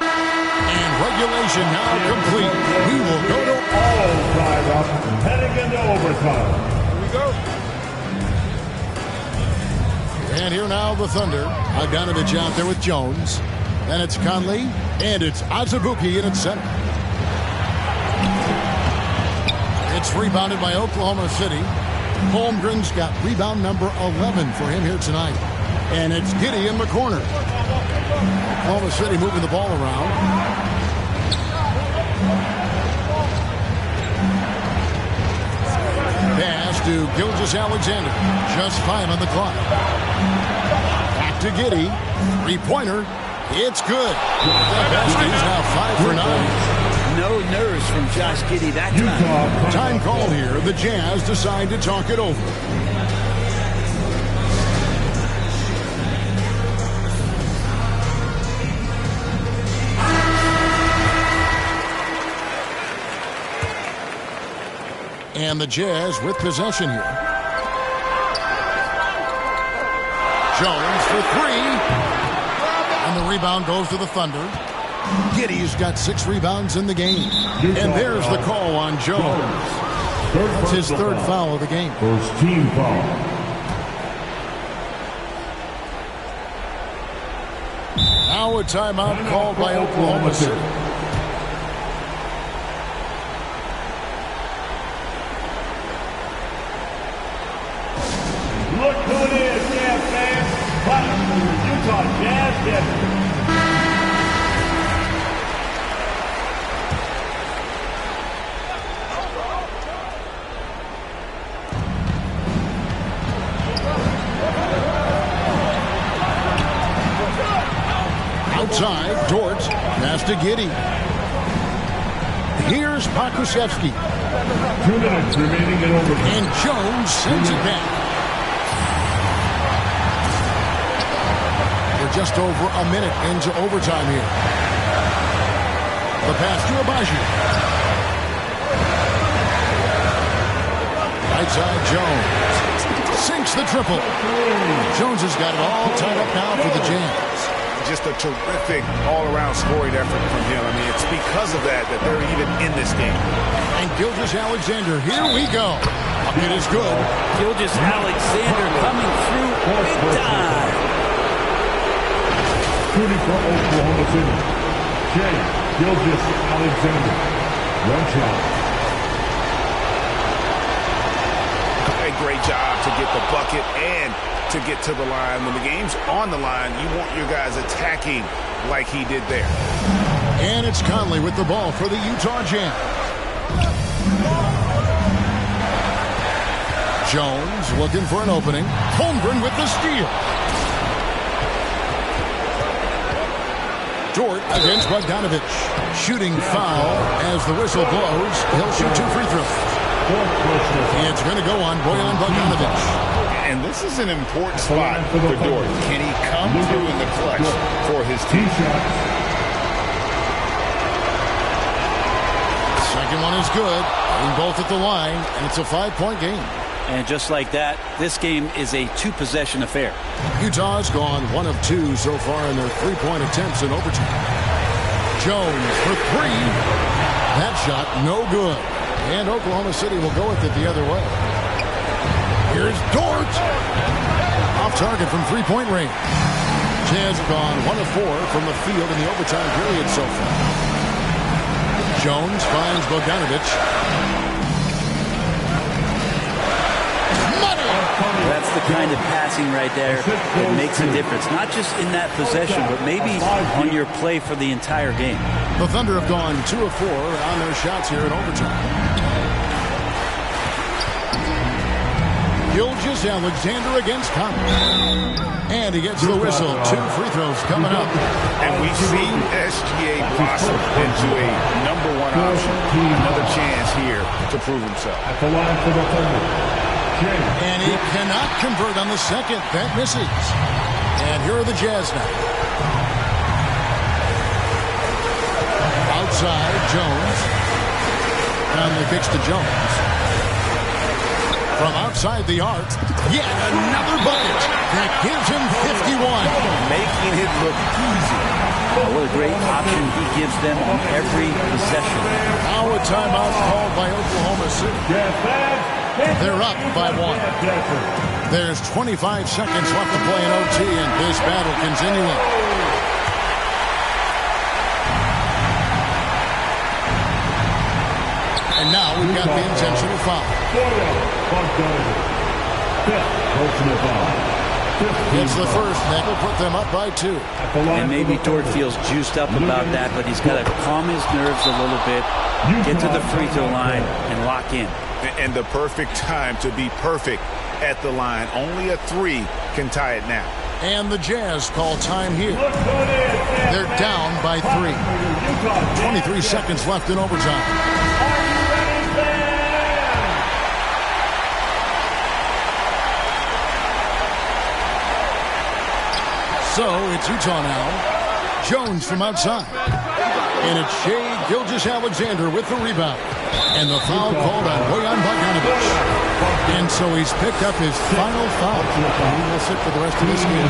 And regulation now complete. We will go to all tied up, heading into overtime. Here we go. And here now the Thunder. Bogdanovich out there with Jones. Then it's Conley, and it's Azubuike in its center. It's rebounded by Oklahoma City. Holmgren's got rebound number 11 for him here tonight. And it's Giddey in the corner. Oklahoma City moving the ball around. Pass to Gilgeous-Alexander. Just 5 on the clock. Back to Giddey. 3-pointer. It's good. The best is now 5 for 9. No nerves from Josh Giddey that time. Time called here. The Jazz decide to talk it over. And the Jazz with possession here. Jones for 3. And the rebound goes to the Thunder. Giddey's got 6 rebounds in the game. And there's the call on Jones. That's his 3rd foul of the game. First team foul. Now a timeout called by Oklahoma City. Look who it is, Jazz fans. Utah Jazz Denver. Outside, Dort, pass to Giddey. Here's Pokusevski. 2 minutes remaining in overtime. And Jones sends it back. We're just over a minute into overtime here. The pass to Abaji. Right side, Jones. Sinks the triple. Jones has got it all tied up now for the Jazz. Just a terrific all-around scoring effort from him. I mean, it's because of that they're even in this game. And Gilgeous-Alexander, here we go. It is good. Gilgeous-Alexander coming through big time. Shooting for Oklahoma City. Gilgeous-Alexander. 1 shot. A great job to get the bucket and to get to the line. When the game's on the line, you want your guys attacking like he did there. And it's Conley with the ball for the Utah Jazz. Jones looking for an opening. Holmgren with the steal. Dort against Bogdanovich. Shooting foul as the whistle blows. He'll shoot 2 free throws. It's going to go on Bojan Bogdanovich. And this is an important spot for Dort. Can he come through in the clutch for his team? Second one is good. Getting both at the line, and it's a 5-point game. And just like that, this game is a 2-possession affair. Utah's gone 1 of 2 so far in their 3-point attempts in overtime. Jones for 3. That shot no good. And Oklahoma City will go with it the other way. Here's Dort. Off target from 3-point range. Jazz gone 1 of 4 from the field in the overtime period so far. Jones finds Bogdanovich. Money! That's the kind of passing right there that makes a difference. Not just in that possession, but maybe on your play for the entire game. The Thunder have gone 2 of 4 on their shots here in overtime. Gilgeous-Alexander against Conley. And he gets the whistle. 2 free throws coming up. And we see SGA blossom into a #1 option. Another chance here to prove himself. At the line for the Thunder. And he cannot convert on the second. That misses. And here are the Jazz now. Outside, Jones. Conley kicks to Jones. From outside the arc, yet another bucket that gives him 51. Making it look easy. Oh, what a great option he gives them on every possession. Now a timeout called by Oklahoma City. They're up by 1. There's 25 seconds left to play in OT, and this battle continuing. And now we've got the intentional foul. It's the first that will put them up by 2. And maybe Dort feels juiced up about that, but he's got to calm his nerves a little bit, get to the free throw line, and lock in. And the perfect time to be perfect at the line. Only a 3 can tie it now. And the Jazz call time here. They're down by 3. 23 seconds left in overtime. So it's Utah now. Jones from outside. And it's Shai Gilgeous-Alexander with the rebound. And the foul called on Bojan Bogdanovich. And so he's picked up his final foul. He will sit for the rest of this game.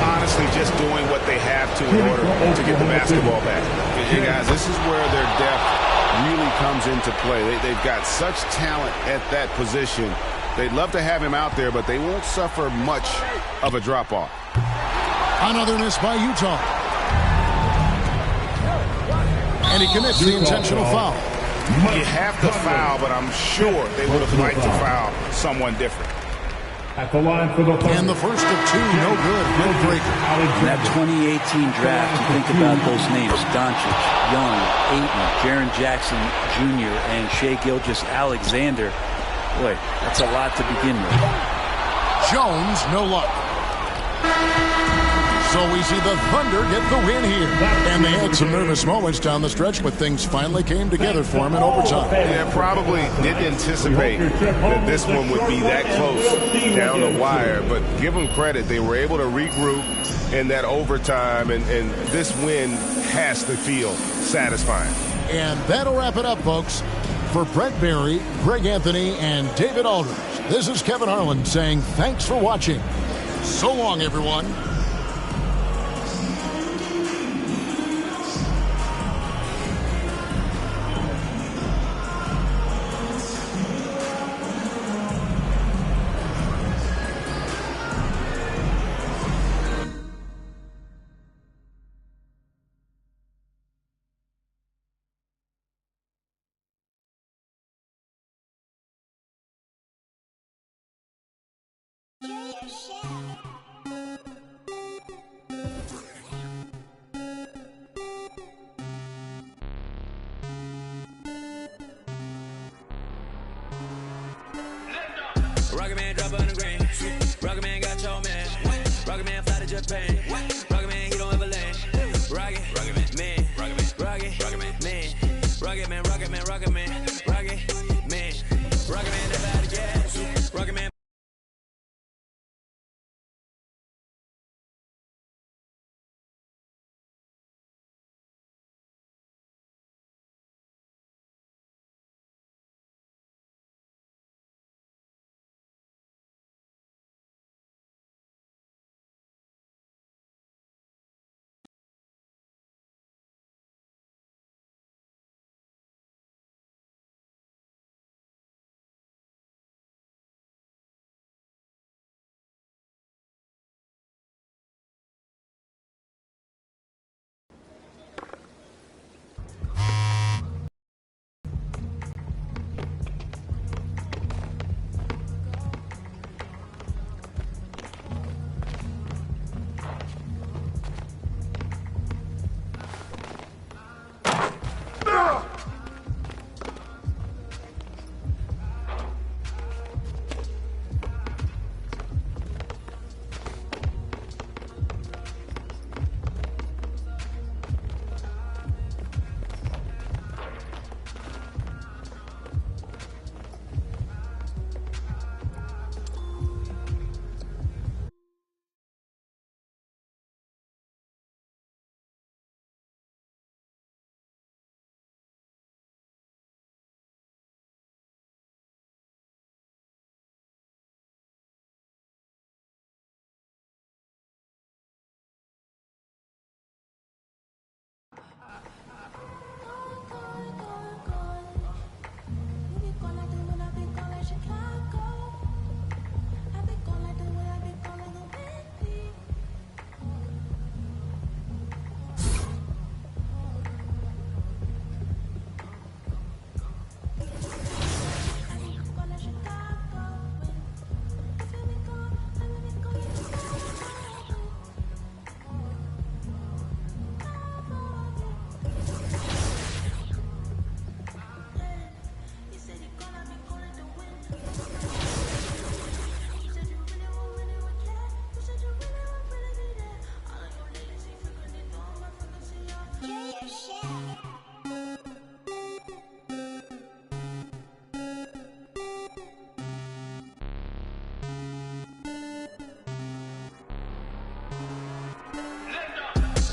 Honestly, just doing what they have to in order to get the basketball back. Hey, guys, this is where their depth really comes into play. They've got such talent at that position. They'd love to have him out there, but they won't suffer much of a drop-off. Another miss by Utah. And he commits the intentional foul. You have to foul, but I'm sure they would have liked to foul someone different. At the line for the and the first of two, no good. In that 2018 draft, you think about those names: Doncic, Young, Ayton, Jaren Jackson Jr., and Shai Gilgeous-Alexander. Boy, that's a lot to begin with. Jones, no luck. So we see the Thunder get the win here. And they had some nervous moments down the stretch, but things finally came together for them in overtime. Yeah, probably didn't anticipate that this one would be that close down the wire, but give them credit. They were able to regroup in that overtime, and this win has to feel satisfying. And that'll wrap it up, folks. For Brett Barry, Greg Anthony, and David Aldridge, this is Kevin Harlan saying thanks for watching. So long, everyone. Rocket Man drop on the green. Rocket Man got your man. Rocket Man fly to Japan. Rocket Man, he don't ever land. Rocket Man, Rocket Man, Rocket Man, Rocket Man, Rocket Man, Rocket Man, Rocket Man never out of gas. Rocket Man.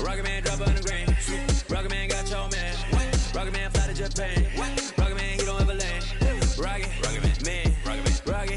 Rocket Man drop on the green. Rocket Man got your man. Rocket Man fly to Japan. Rocket Man, he don't ever land. Rocket Man, Rocket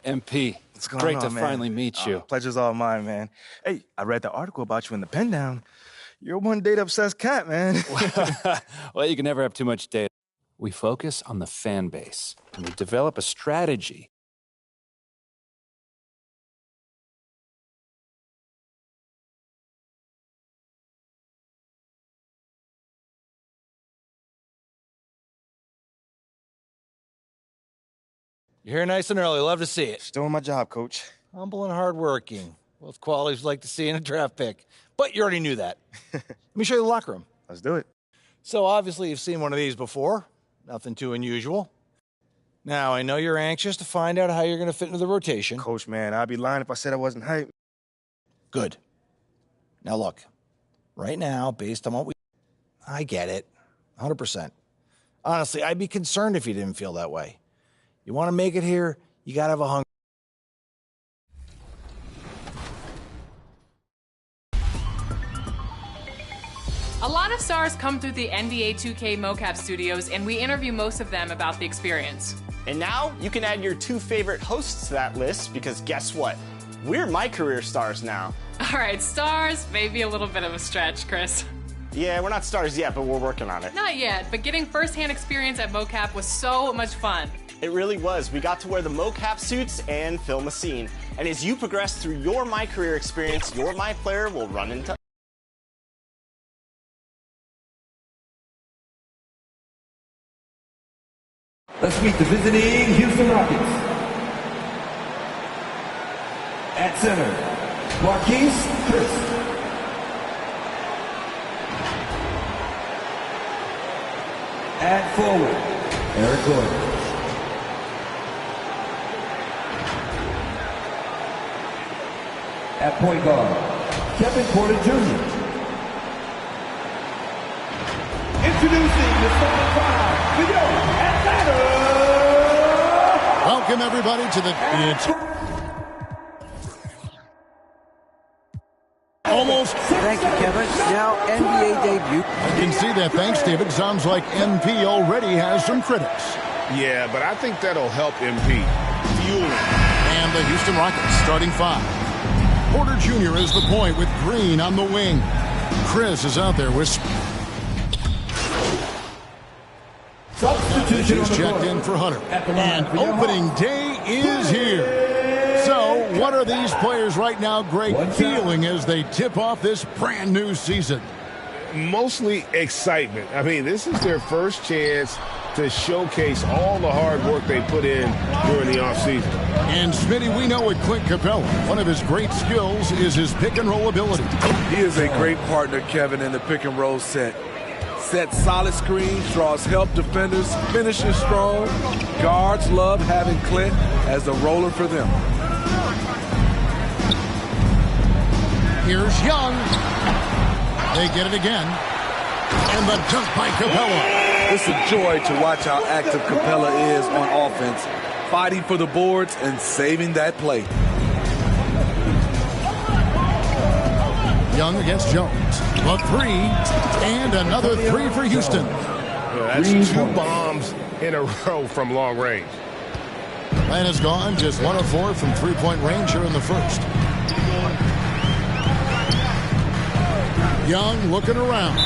MP, it's great to finally meet you. Pleasure's all mine, man. Hey, I read the article about you in the Pen Down. You're one data-obsessed cat, man. Well, you can never have too much data. We focus on the fan base, and we develop a strategy. You're here nice and early. Love to see it. Just doing my job, Coach. Humble and hardworking. Both qualities we'd like to see in a draft pick. But you already knew that. Let me show you the locker room. Let's do it. So obviously you've seen one of these before. Nothing too unusual. Now, I know you're anxious to find out how you're going to fit into the rotation. Coach, man, I'd be lying if I said I wasn't hyped. Good. Now look, right now, based on what I get it, 100%. Honestly, I'd be concerned if you didn't feel that way. You want to make it here, you got to have a hunger. A lot of stars come through the NBA 2K mocap studios, and we interview most of them about the experience. And now you can add your 2 favorite hosts to that list, because guess what? We're My Career stars now. All right, stars, maybe a little bit of a stretch, Chris. Yeah, we're not stars yet, but we're working on it. Not yet, but getting first-hand experience at mocap was so much fun. It really was. We got to wear the mocap suits and film a scene. And as you progress through your My Career experience, your My Player will run into... Let's meet the visiting Houston Rockets. At center, Marquise Chris. At forward, Eric Gordon. At point guard, Kevin Porter Jr. Introducing the starting five, the young Atlanta. Welcome, everybody, to the... Almost. Thank you, Kevin. Now, NBA debut. I can see that. Thanks, David. Sounds like MP already has some critics. Yeah, but I think that'll help MP. Fueling. And the Houston Rockets starting 5. Porter Jr. is the point with Green on the wing. Chris is out there with... Substitution He's checked in for Hunter. And opening day is here. So, what are these players right now, Greg, feeling as they tip off this brand new season? Mostly excitement. I mean, this is their first chance to showcase all the hard work they put in during the offseason. And, Smitty, we know with Clint Capella, one of his great skills is his pick-and-roll ability. He is a great partner, Kevin, in the pick-and-roll set. Sets solid screens, draws help defenders, finishes strong. Guards love having Clint as the roller for them. Here's Young. They get it again. And the dunk by Capella. It's a joy to watch how active Capella is on offense, fighting for the boards and saving that play. Young against Jones. A 3. And another 3 for Houston. Yeah, that's 2 bombs in a row from long range. Man is gone. Just 1 of 4 from three-point range here in the first. Young looking around.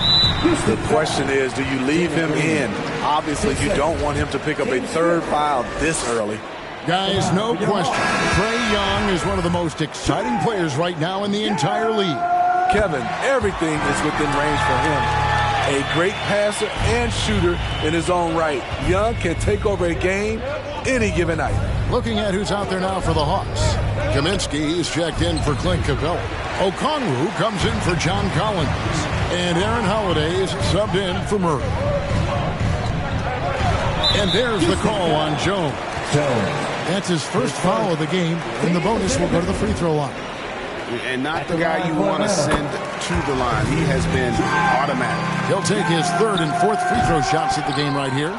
The question is, do you leave him in? Obviously, you don't want him to pick up a 3rd foul this early. Guys, no question. Trae Young is one of the most exciting players right now in the entire league. Kevin, everything is within range for him. A great passer and shooter in his own right. Young can take over a game any given night. Looking at who's out there now for the Hawks. Kaminsky is checked in for Clint Capella. Okongwu comes in for John Collins. And Aaron Holiday is subbed in for Murray. And there's the call on Jones. That's his first foul of the game, and the bonus will go to the free throw line. And not the guy you want to send to the line. He has been automatic. He'll take his 3rd and 4th free throw shots at the game right here.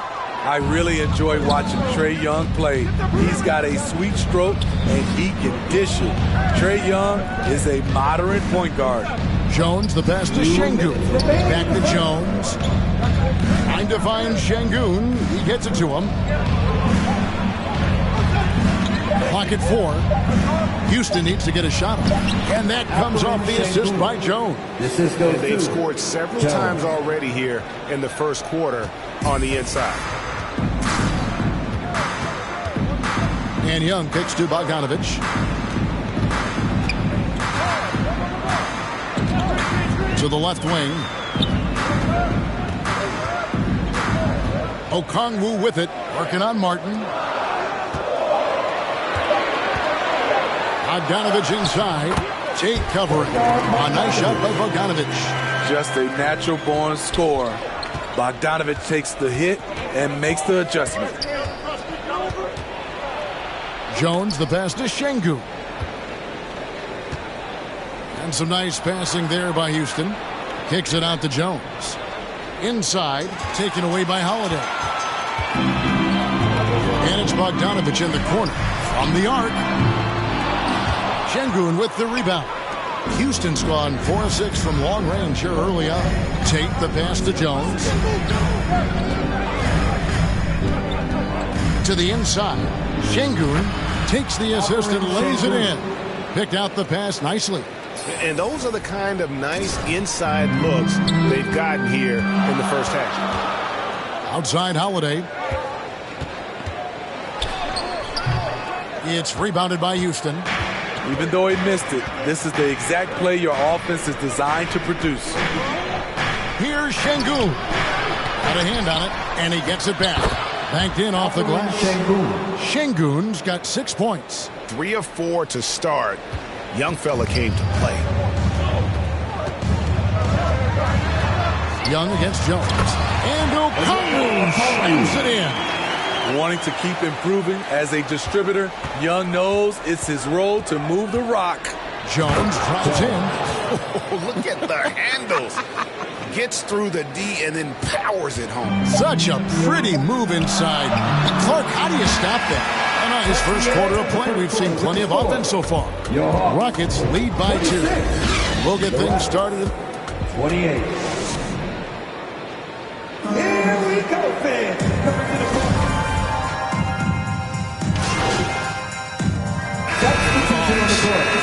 I really enjoy watching Trae Young play. He's got a sweet stroke, and he can dish it. Trae Young is a moderate point guard. Jones, the pass to Şengün. Back to Jones. Trying to find Şengün. He gets it to him. Clock at 4. Houston needs to get a shot. And that comes off the assist by Jones. They've scored several times already here in the first quarter on the inside. And Young kicks to Bogdanovich. To the left wing. Okongwu with it, working on Martin. Bogdanovich inside. Tate covering. A nice shot by Bogdanovich. Just a natural-born scorer. Bogdanovich takes the hit and makes the adjustment. Jones, the pass to Şengün. And some nice passing there by Houston. Kicks it out to Jones. Inside, taken away by Holiday. And it's Bogdanovich in the corner. From the arc. Şengün with the rebound. Houston's gone 4 of 6 from long range here early on. Tate the pass to Jones. To the inside. Şengün takes the assist and lays it in. Picked out the pass nicely. And those are the kind of nice inside looks they've gotten here in the first half. Outside Holiday. It's rebounded by Houston. Even though he missed it, this is the exact play your offense is designed to produce. Here's Şengün. Got a hand on it, and he gets it back. Banked in off the glass. Şengün's got 6 points. 3 of 4 to start. Young fella came to play. Young against Jones. And Okongwu slams it in. Wanting to keep improving as a distributor, Young knows it's his role to move the rock. Jones drives in. Oh, look at the handles. Gets through the D and then powers it home. Such a pretty move inside. Clark, how do you stop that? And on his first quarter of play, we've seen plenty of offense so far. Rockets lead by 2. We'll get things started. 28. Here we go, fans.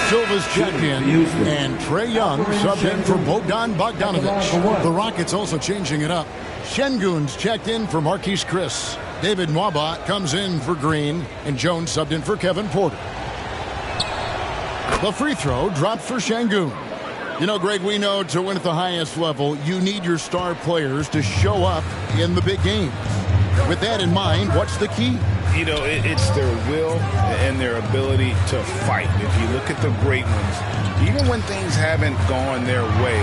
Silva's checked in, and Trae Young subbed in for Bogdanovich. The Rockets also changing it up. Şengün's checked in for Marquise Chris. David Nwaba comes in for Green, and Jones subbed in for Kevin Porter. The free throw dropped for Şengün. You know, Greg, we know to win at the highest level, you need your star players to show up in the big games. With that in mind, what's the key? You know, it's their will and their ability to fight. If you look at the great ones, even when things haven't gone their way,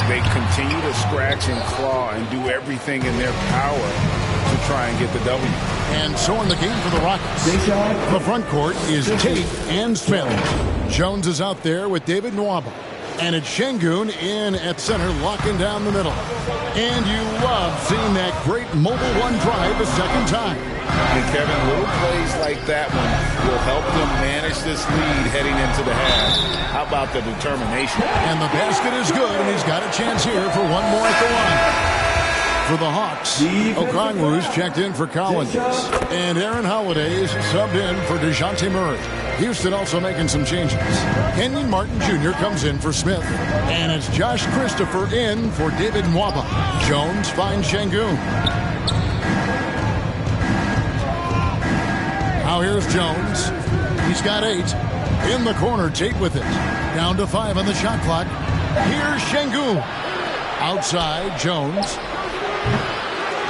they continue to scratch and claw and do everything in their power to try and get the W. And so in the game for the Rockets, the front court is Tate and Smith. Jones is out there with David Nwaba. And it's Şengün in at center, locking down the middle. And you love seeing that great mobile one drive a second time. And Kevin, little plays like that one will help them manage this lead heading into the half. How about the determination? And the basket is good, and he's got a chance here for one more at the line. For the Hawks, Okongwu's checked in for Collins. And Aaron Holiday's subbed in for DeJounte Murray. Houston also making some changes. Kenyon Martin Jr. comes in for Smith. And it's Josh Christopher in for David Nwaba. Jones finds Şengün. Now here's Jones. He's got 8. In the corner, Tate with it. Down to 5 on the shot clock. Here's Şengün. Outside, Jones.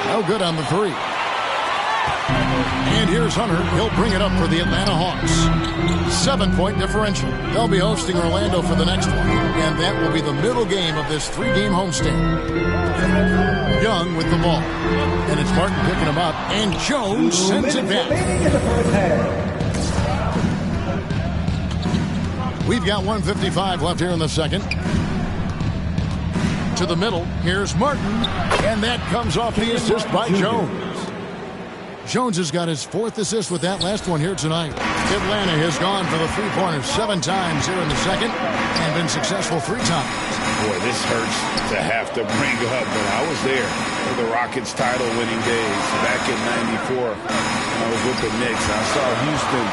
No good on the 3. And here's Hunter. He'll bring it up for the Atlanta Hawks. 7-point differential. They'll be hosting Orlando for the next one. And that will be the middle game of this 3-game homestand. Young with the ball. And it's Martin picking him up. And Jones sends it back. We've got 1:55 left here in the second. To the middle. Here's Martin. And that comes off the assist by Jones. Jones has got his 4th assist with that last one here tonight. Atlanta has gone for the three-pointers 7 times here in the second and been successful 3 times. Boy, this hurts to have to bring up, but I was there for the Rockets title-winning days back in '94. I was with the Knicks. I saw Houston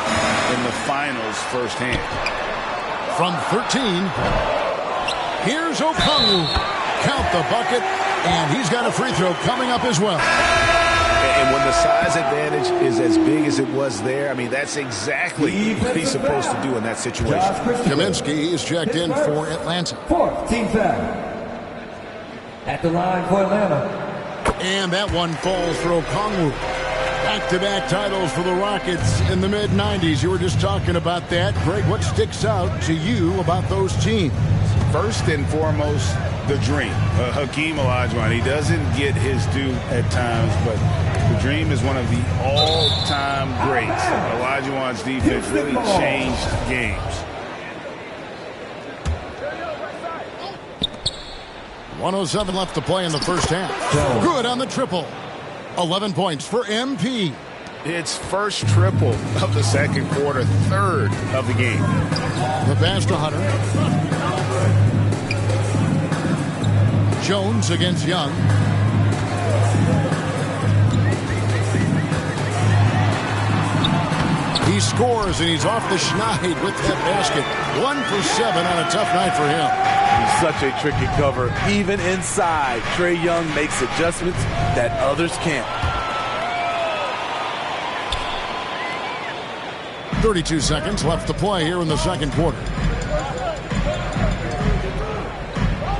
in the finals firsthand. From 13, here's Okongwu. Count the bucket, and he's got a free throw coming up as well. And when the size advantage is as big as it was there, I mean, that's exactly what he's supposed to do in that situation. Kaminsky is checked in for Atlanta. 4th team foul. At the line for Atlanta. And that one falls for Okongwu. Back-to-back titles for the Rockets in the mid-'90s. You were just talking about that. Greg, what sticks out to you about those teams? First and foremost, the dream. Hakeem Olajuwon, he doesn't get his due at times, but the dream is one of the all-time greats. Olajuwon's defense really changed games. 1:07 left to play in the first half. Good on the triple. 11 points for MP. It's first triple of the second quarter, 3rd of the game. The pass to Hunter. Jones against Young. He scores, and he's off the schneid with that basket. 1 for 7 on a tough night for him. He's such a tricky cover. Even inside, Trae Young makes adjustments that others can't. 32 seconds left to play here in the second quarter.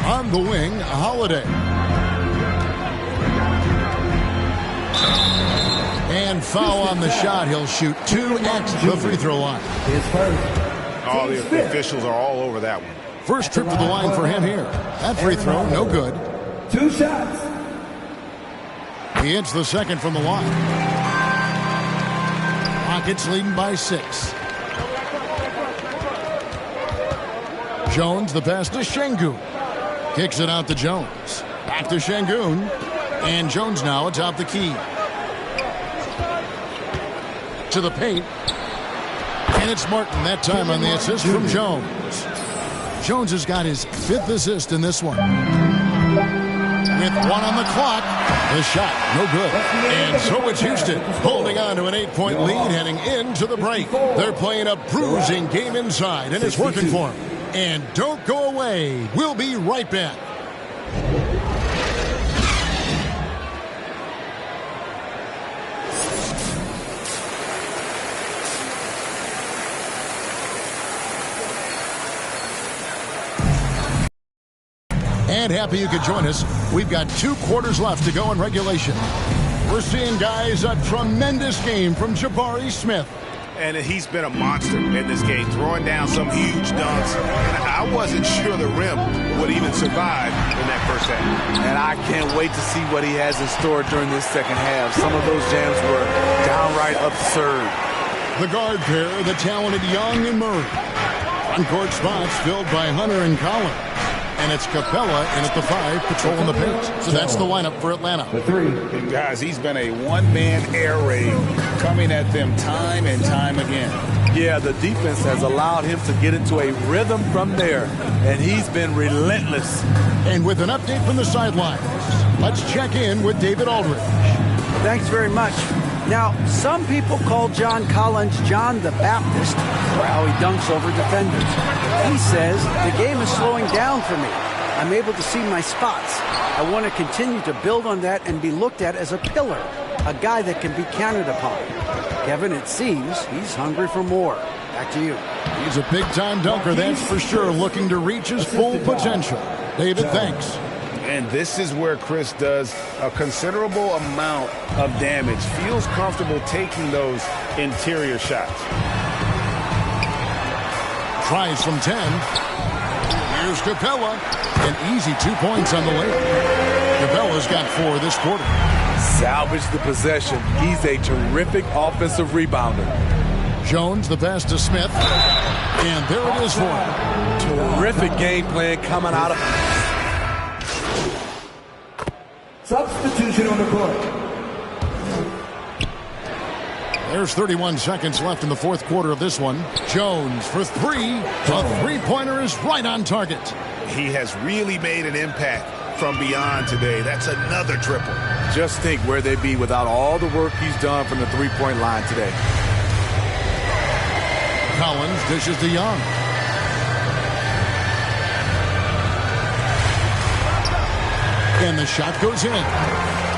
On the wing, Holiday. And foul on the shot. He'll shoot 2 at the free throw line. All the officials are all over that one. First trip to the line for him here. That free throw, no good. 2 shots. He hits the second from the line. Rockets leading by 6. Jones, the pass to Şengün. Kicks it out to Jones. Back to Şengün. And Jones now atop the key. To the paint. And it's Martin that time on the assist from Jones. Jones has got his 5th assist in this one. With 1 on the clock, the shot, no good. And so it's Houston holding on to an 8-point lead heading into the break. They're playing a bruising game inside, and it's working for them. And don't go away. We'll be right back. And happy you could join us. We've got 2 quarters left to go in regulation. We're seeing, guys, a tremendous game from Jabari Smith. And he's been a monster in this game, throwing down some huge dunks. And I wasn't sure the rim would even survive in that first half. And I can't wait to see what he has in store during this second half. Some of those jams were downright absurd. The guard pair, the talented Young and Murray. Front-court spots filled by Hunter and Collins. And it's Capella in at the 5, patrolling the paint. So that's the lineup for Atlanta. The 3. And guys, he's been a one-man air raid coming at them time and time again. Yeah, the defense has allowed him to get into a rhythm from there, and he's been relentless. And with an update from the sidelines, let's check in with David Aldridge. Thanks very much. Now, some people call John Collins John the Baptist for how he dunks over defenders. He says, the game is slowing down for me. I'm able to see my spots. I want to continue to build on that and be looked at as a pillar, a guy that can be counted upon. Kevin, it seems he's hungry for more. Back to you. He's a big-time dunker, that's for sure, looking to reach his full potential. David, thanks. And this is where Chris does a considerable amount of damage. Feels comfortable taking those interior shots. Tries from 10. Here's Capella. An easy 2 points on the lane. Capella's got 4 this quarter. Salvage the possession. He's a terrific offensive rebounder. Jones, the pass to Smith. And there it is for him. Terrific game plan coming out of... Substitution on the court. There's 31 seconds left in the fourth quarter of this one. Jones for three. The three-pointer is right on target. He has really made an impact from beyond today. That's another triple. Just think where they'd be without all the work he's done from the three-point line today. Collins dishes to Young. And the shot goes in.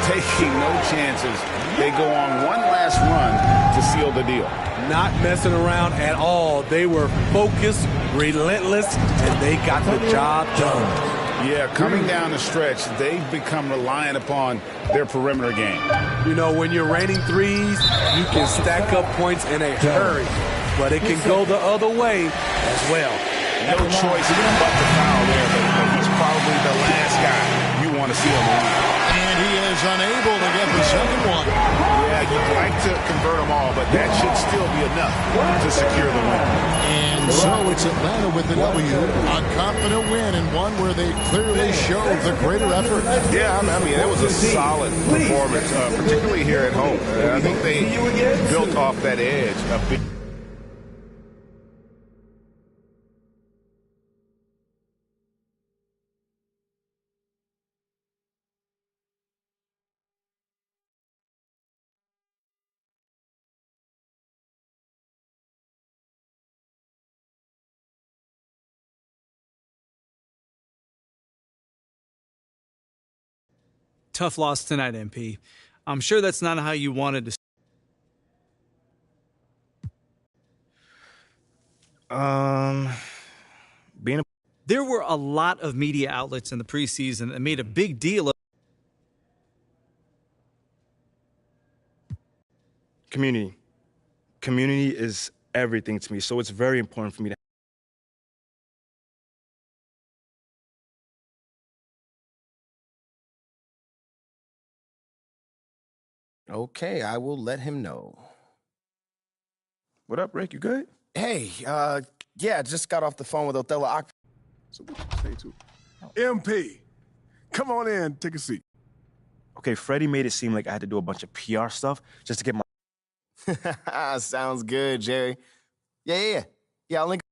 Taking no chances. They go on one last run to seal the deal. Not messing around at all. They were focused, relentless, and they got the job done. Yeah, coming down the stretch, they've become reliant upon their perimeter game. You know, when you're raining threes, you can stack up points in a hurry, but it can go the other way as well. No choice but to foul there, but he's probably the last guy you want to see on the line. And he is unable to get the second one. Yeah, you'd like to convert them all, but that should still be enough to secure the win. And so it's Atlanta with the W. A confident win and one where they clearly showed the greater effort. Yeah, I mean, it was a solid performance, particularly here at home. I think they built off that edge a bit. Tough loss tonight, MP. I'm sure that's not how you wanted to. There were a lot of media outlets in the preseason that made a big deal of community. Community is everything to me, so it's very important for me to. Okay, I will let him know. What up, Rick? You good? Hey, yeah, just got off the phone with Othello. So what you say to MP, come on in, take a seat. Okay, Freddie made it seem like I had to do a bunch of PR stuff just to get my... Sounds good, Jerry. Yeah, I'll link.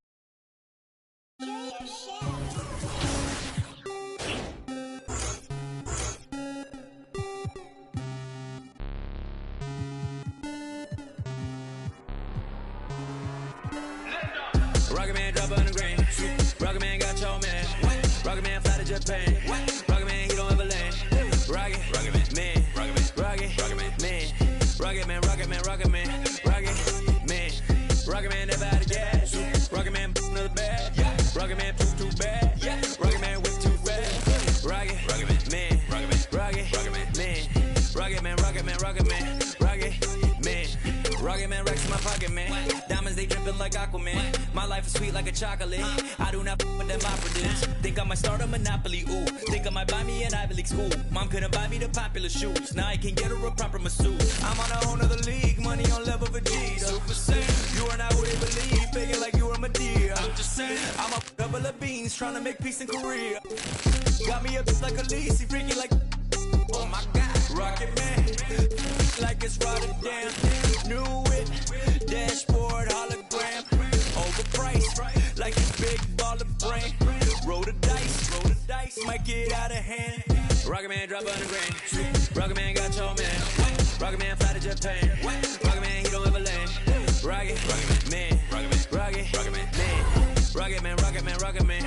Rocket Man drop on the green. Rocket Man got your man. Rocket Man fly to Japan. Rocket Man, he don't ever land. Rocket Man, Rocket Man, Rocket Man, Rocket Man, Rocket Man, Rocket Man, Rocket Man never out of gas. Rocket Man another bag. Rocket Man too bad. Rocket Man whip too fast. Rocket Man, Rocket Man, Rocket Man, Rocket Man, Rocket Man racks in my pocket, man. Diamonds, they dripping like Aquaman. My life is sweet like a chocolate. I do not with them operatives. Think I might start a monopoly, ooh. Think I might buy me an Ivy League school. Mom couldn't buy me the popular shoes. Now I can get her a proper masseuse. I'm on a whole nother league. Money on level Vegeta. Super Saiyan. You are not who they believe. Faking like you are Medea. I'm just saying. I'm a couple of beans trying to make peace in Korea. Got me a bitch like Khaleesi. Freaky like... Oh my God. Rocket Man. Like it's Rotterdam. New it. Dashboard hologram. Overpriced. Like a big baller brain. Roll the dice. Might get out of hand. Rocket Man drop on the grain. Rocket Man got your man. Rocket Man fly to Japan. Rocket Man, he don't ever land. Rocket Man. Rocket Man, Rocket Man, Rocket Man, Rocket Man.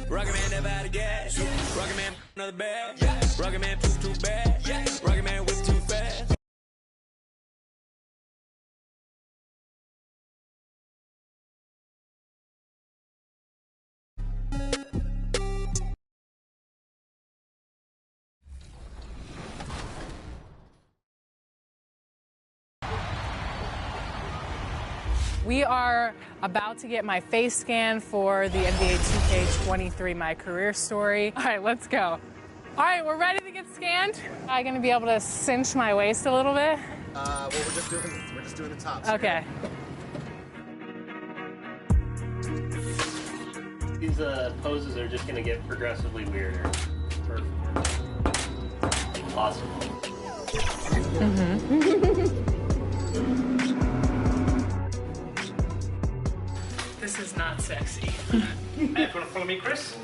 Rocket Man never out of gas. Rocket Man another bag. Rocket Man too bad. Rocket Man whip too fast. We are about to get my face scan for the NBA 2K23 My Career Story. All right, let's go. All right, we're ready to get scanned. Am I gonna be able to cinch my waist a little bit? Well, we're just doing the tops. Okay. These poses are just gonna get progressively weirder. Impossible. Mm-hmm. This is not sexy. Hey, put in front of me, Chris.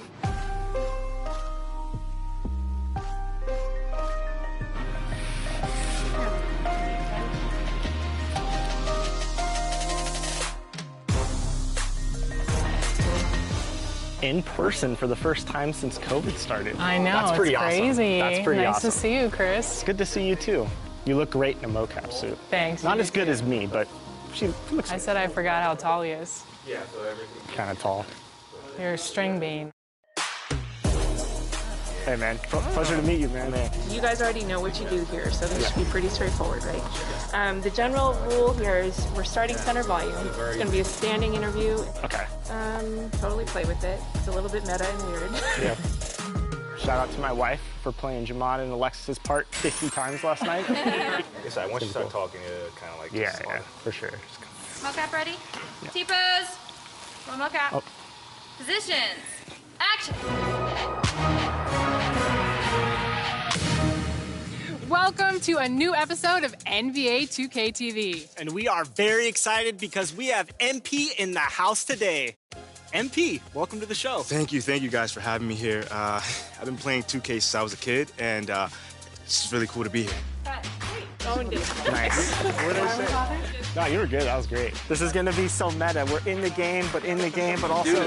In person for the first time since COVID started. I know, That's pretty it's crazy. Awesome. That's pretty nice awesome. to see you, Chris. It's good to see you too. You look great in a mocap suit. Thanks. Not you as good as me, but she looks I said I forgot how tall he is. yeah, so everything. Kind of tall. You're a string bean. Hey man, pleasure to meet you, man. You guys already know what you do here, so this should be pretty straightforward, right? The general rule here is we're starting center volume. It's going to be a standing interview. Okay. Totally play with it. It's a little bit meta and weird. Yeah. Shout out to my wife for playing Jamad and Alexis's part 50 times last night. Yes, once you start talking, it kind of like yeah, for sure. Mocap ready? Yeah. T-pose. Roll mocap. Oh. Positions. Action. Welcome to a new episode of NBA 2K TV. And we are very excited because we have MP in the house today. MP, welcome to the show. Thank you guys for having me here. I've been playing 2K since I was a kid, and it's just really cool to be here. Nice. What did I say? No, you were good. That was great. This is going to be so meta. We're in the game, but also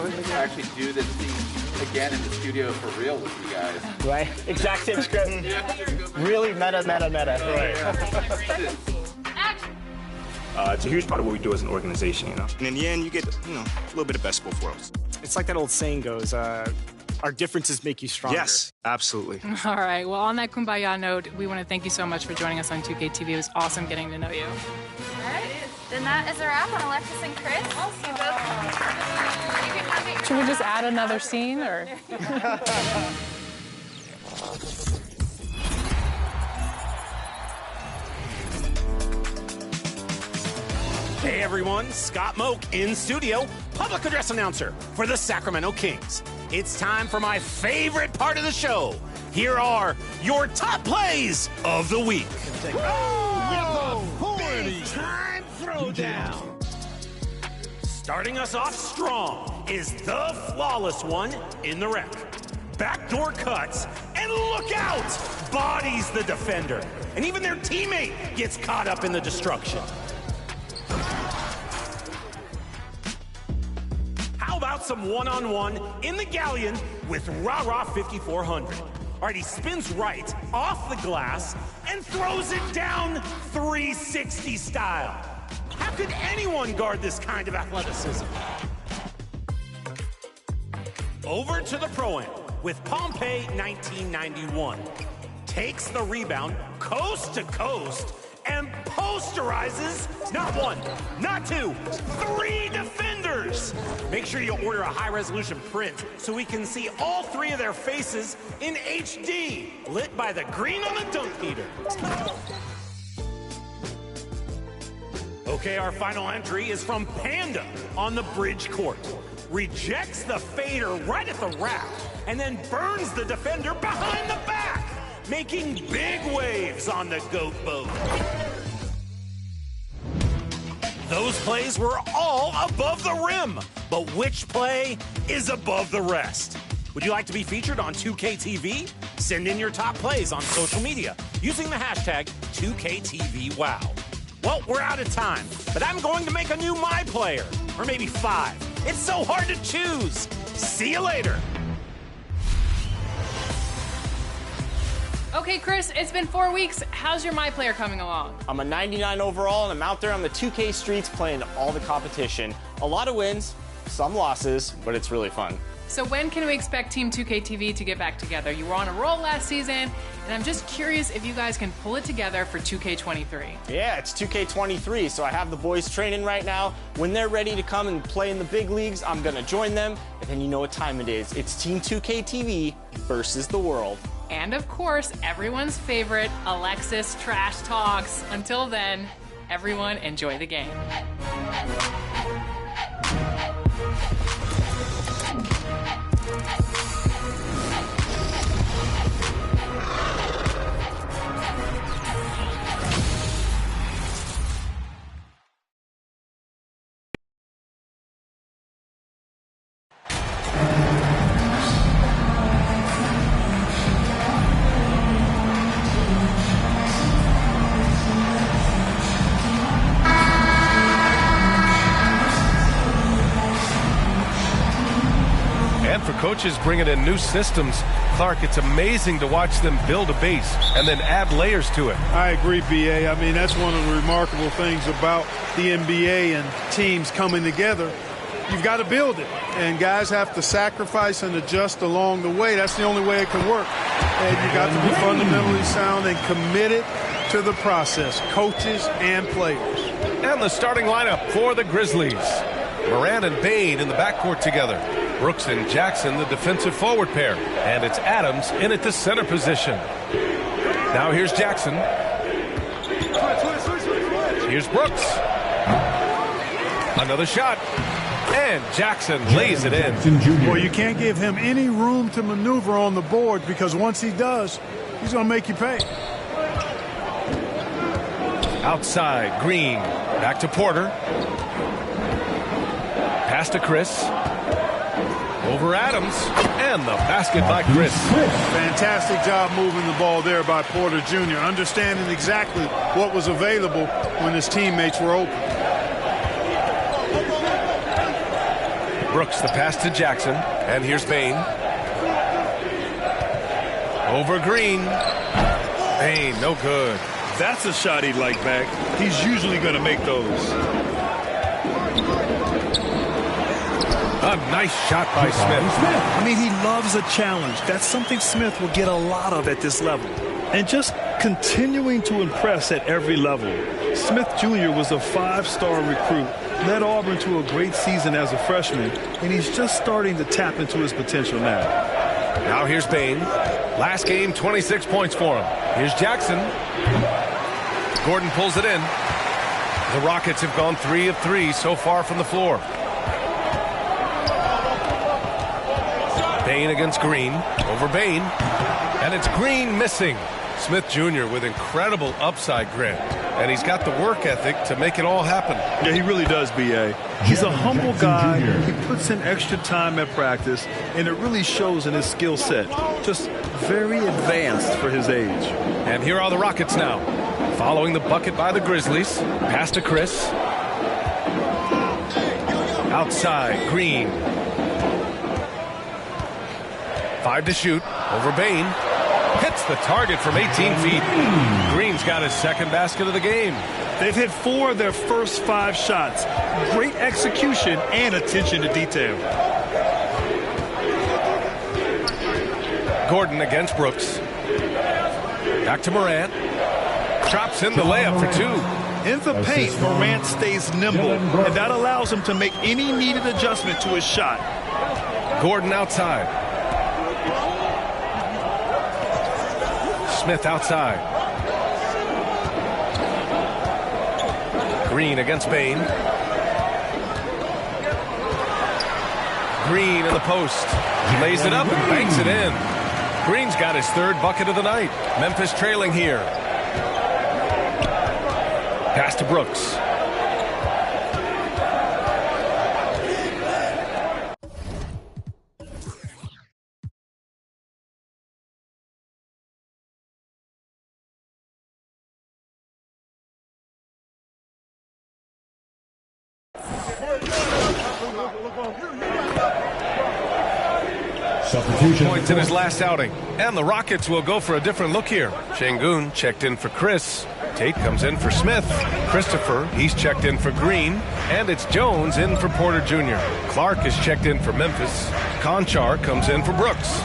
in the game. Actually do this thing again in the studio for real with you guys. Right? Exact same script. Really meta. Right. It's a huge part of what we do as an organization, you know. And in the end, you get, a little bit of best of both worlds. It's like that old saying goes, our differences make you stronger. Yes, absolutely. All right. Well, on that kumbaya note, we want to thank you so much for joining us on 2K TV. It was awesome getting to know you. All right. Then that is a wrap on Alexis and Chris. You can have it. Should we just add another scene, or? Hey everyone, Scott Moak in studio, public address announcer for the Sacramento Kings. It's time for my favorite part of the show. Here are your top plays of the week. Big time throwdown. Starting us off strong is the flawless one in the wreck. Backdoor cuts, and look out! Bodies the defender, and even their teammate gets caught up in the destruction. How about some one-on-one in the galleon with Rah-Rah 5400? All right, he spins right off the glass and throws it down 360 style. How could anyone guard this kind of athleticism? Over to the pro-am with Pompeii 1991. Takes the rebound coast to coast and posterizes not one, not two, three defenders. Make sure you order a high-resolution print so we can see all three of their faces in HD, lit by the green on the dunk meter. Okay, our final entry is from Panda on the bridge court. Rejects the fader right at the rack and then burns the defender behind the back, making big waves on the goat boat. Those plays were all above the rim, but which play is above the rest? Would you like to be featured on 2K TV? Send in your top plays on social media using the hashtag 2KTVWow. Well, we're out of time, but I'm going to make a new My Player, or maybe 5. It's so hard to choose. See you later. Okay, Chris, it's been 4 weeks. How's your My Player coming along? I'm a 99 overall, and I'm out there on the 2K streets playing all the competition. A lot of wins, some losses, but it's really fun. So when can we expect Team 2K TV to get back together? You were on a roll last season, and I'm just curious if you guys can pull it together for 2K23. Yeah, it's 2K23, so I have the boys training right now. When they're ready to come and play in the big leagues, I'm gonna join them, and then you know what time it is. It's Team 2K TV versus the world. And of course, everyone's favorite, Alexis Trash Talks. Until then, everyone enjoy the game. coaches bringing in new systems. Clark, it's amazing to watch them build a base and then add layers to it. I agree, B.A. I mean, that's one of the remarkable things about the NBA and teams coming together. You've got to build it, and guys have to sacrifice and adjust along the way. That's the only way it can work. And you got to be fundamentally sound and committed to the process, coaches and players. And the starting lineup for the Grizzlies. Morant and Bain in the backcourt together. Brooks and Jackson, the defensive forward pair. And it's Adams in at the center position. Now here's Jackson. Here's Brooks. Another shot. And Jackson lays it in. Well, you can't give him any room to maneuver on the board, because once he does, he's going to make you pay. Outside, Green. Back to Porter. Pass to Chris. Over Adams. And the basket by Chris. Fantastic job moving the ball there by Porter Jr., understanding exactly what was available when his teammates were open. Brooks, the pass to Jackson. And here's Bain. Over Green. Bain, no good. That's a shot he'd like back. He's usually going to make those. A nice shot by Smith. I mean, he loves a challenge. That's something Smith will get a lot of at this level. And just continuing to impress at every level. Smith Jr. was a 5-star recruit, led Auburn to a great season as a freshman, and he's just starting to tap into his potential now. Now here's Bain. Last game, 26 points for him. Here's Jackson. Gordon pulls it in. The Rockets have gone 3 of 3 so far from the floor. Bain against Green. Over Bain. And it's Green missing. Smith Jr. with incredible upside grit. And he's got the work ethic to make it all happen. Yeah, he really does, B.A. He's a humble guy. He puts in extra time at practice, and it really shows in his skill set. Just very advanced for his age. And here are the Rockets now. Following the bucket by the Grizzlies. Pass to Chris. Outside, Green. 5 to shoot. Over Bain. Hits the target from 18 feet. Green's got his second basket of the game. They've hit 4 of their first 5 shots. Great execution and attention to detail. Gordon against Brooks. Back to Morant. Drops in the layup for 2. In the paint, Morant stays nimble, and that allows him to make any needed adjustment to his shot. Gordon outside. Smith outside. Green against Bain. Green in the post. Lays it up and banks it in. Green's got his 3rd bucket of the night. Memphis trailing here. Pass to Brooks. Points in his last outing. And the Rockets will go for a different look here. Şengün checked in for Chris. Tate comes in for Smith. Christopher, he's checked in for Green. And it's Jones in for Porter Jr. Clark is checked in for Memphis. Conchar comes in for Brooks.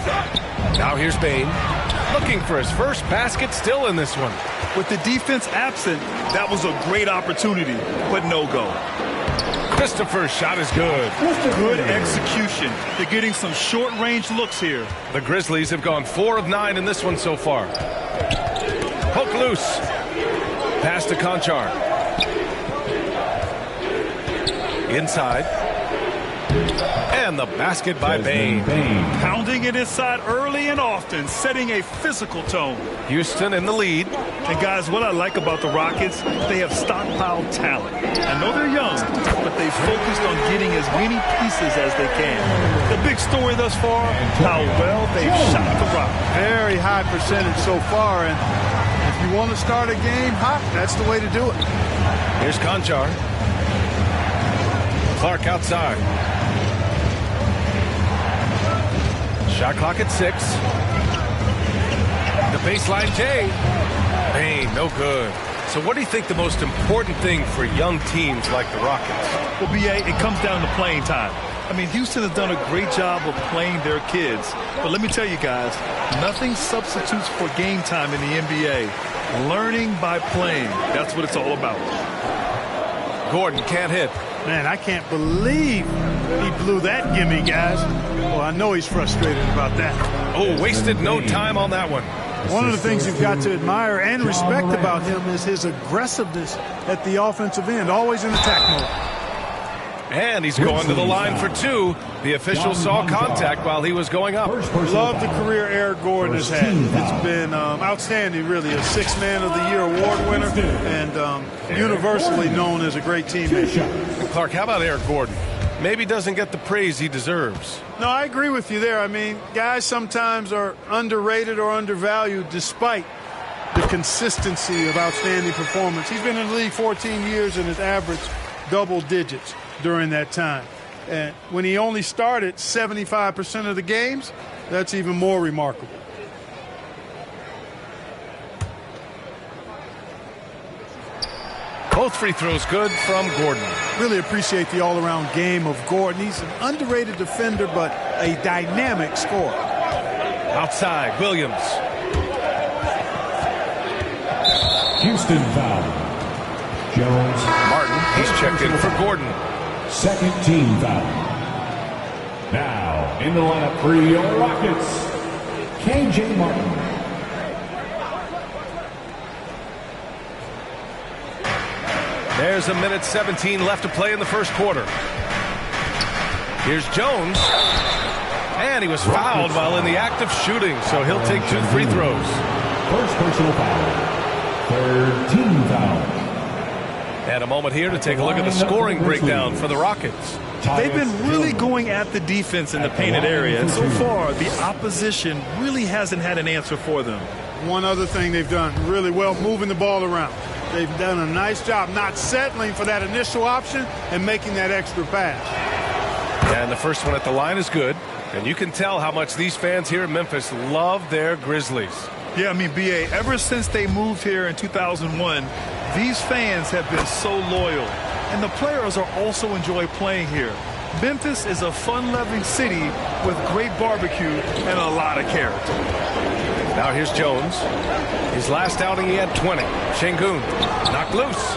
Now here's Bain. Looking for his first basket, still in this one. With the defense absent, that was a great opportunity, but no go. Christopher's shot is good. Good execution. They're getting some short-range looks here. The Grizzlies have gone 4 of 9 in this one so far. Poke loose. Pass to Conchar. Inside. And the basket by Bain. Pounding it inside early and often, setting a physical tone. Houston in the lead. And guys, what I like about the Rockets, they have stockpiled talent. I know they're young, but they focused on getting as many pieces as they can. The big story thus far, how well they've shot the rock. Very high percentage so far, and if you want to start a game hot, that's the way to do it. Here's Conchar. Clark outside. Shot clock at 6. The baseline J. Hey, no good. So what do you think the most important thing for young teams like the Rockets? Well, B.A., it comes down to playing time. I mean, Houston has done a great job of playing their kids. But let me tell you guys, nothing substitutes for game time in the NBA. Learning by playing. That's what it's all about. Gordon can't hit. Man, I can't believe he blew that gimme, guys. Well, I know he's frustrated about that. Oh, wasted no time on that one. One of the things you've got to admire and respect about him is his aggressiveness at the offensive end, always in attack mode. And he's going to the line for 2. The official saw contact while he was going up. Love the career Eric Gordon has had. It's been outstanding, really. A 6th Man of the Year award winner and universally known as a great teammate. And Clark, how about Eric Gordon? Maybe doesn't get the praise he deserves. No, I agree with you there. I mean, guys sometimes are underrated or undervalued despite the consistency of outstanding performance. He's been in the league 14 years and has averaged double digits during that time. And when he only started 75% of the games, that's even more remarkable. Both free throws good from Gordon. Really appreciate the all-around game of Gordon. He's an underrated defender, but a dynamic scorer. Outside, Williams. Houston foul. Jones. Martin, he's checked in for Gordon. Second team foul. Now, in the lineup for your Rockets, KJ Martin. There's a minute 17 left to play in the first quarter. Here's Jones. And he was fouled while in the act of shooting, so he'll take 2 free throws. First personal foul. Third team foul. And a moment here to take a look at the scoring breakdown for the Rockets. They've been really going at the defense in the painted area, and so far the opposition really hasn't had an answer for them. One other thing they've done really well, moving the ball around. They've done a nice job not settling for that initial option and making that extra pass. And the first one at the line is good. And you can tell how much these fans here in Memphis love their Grizzlies. Yeah, I mean, B.A., ever since they moved here in 2001, these fans have been so loyal. And the players are also enjoy playing here. Memphis is a fun-loving city with great barbecue and a lot of character. Now here's Jones. His last outing he had 20. Şengün knocked loose.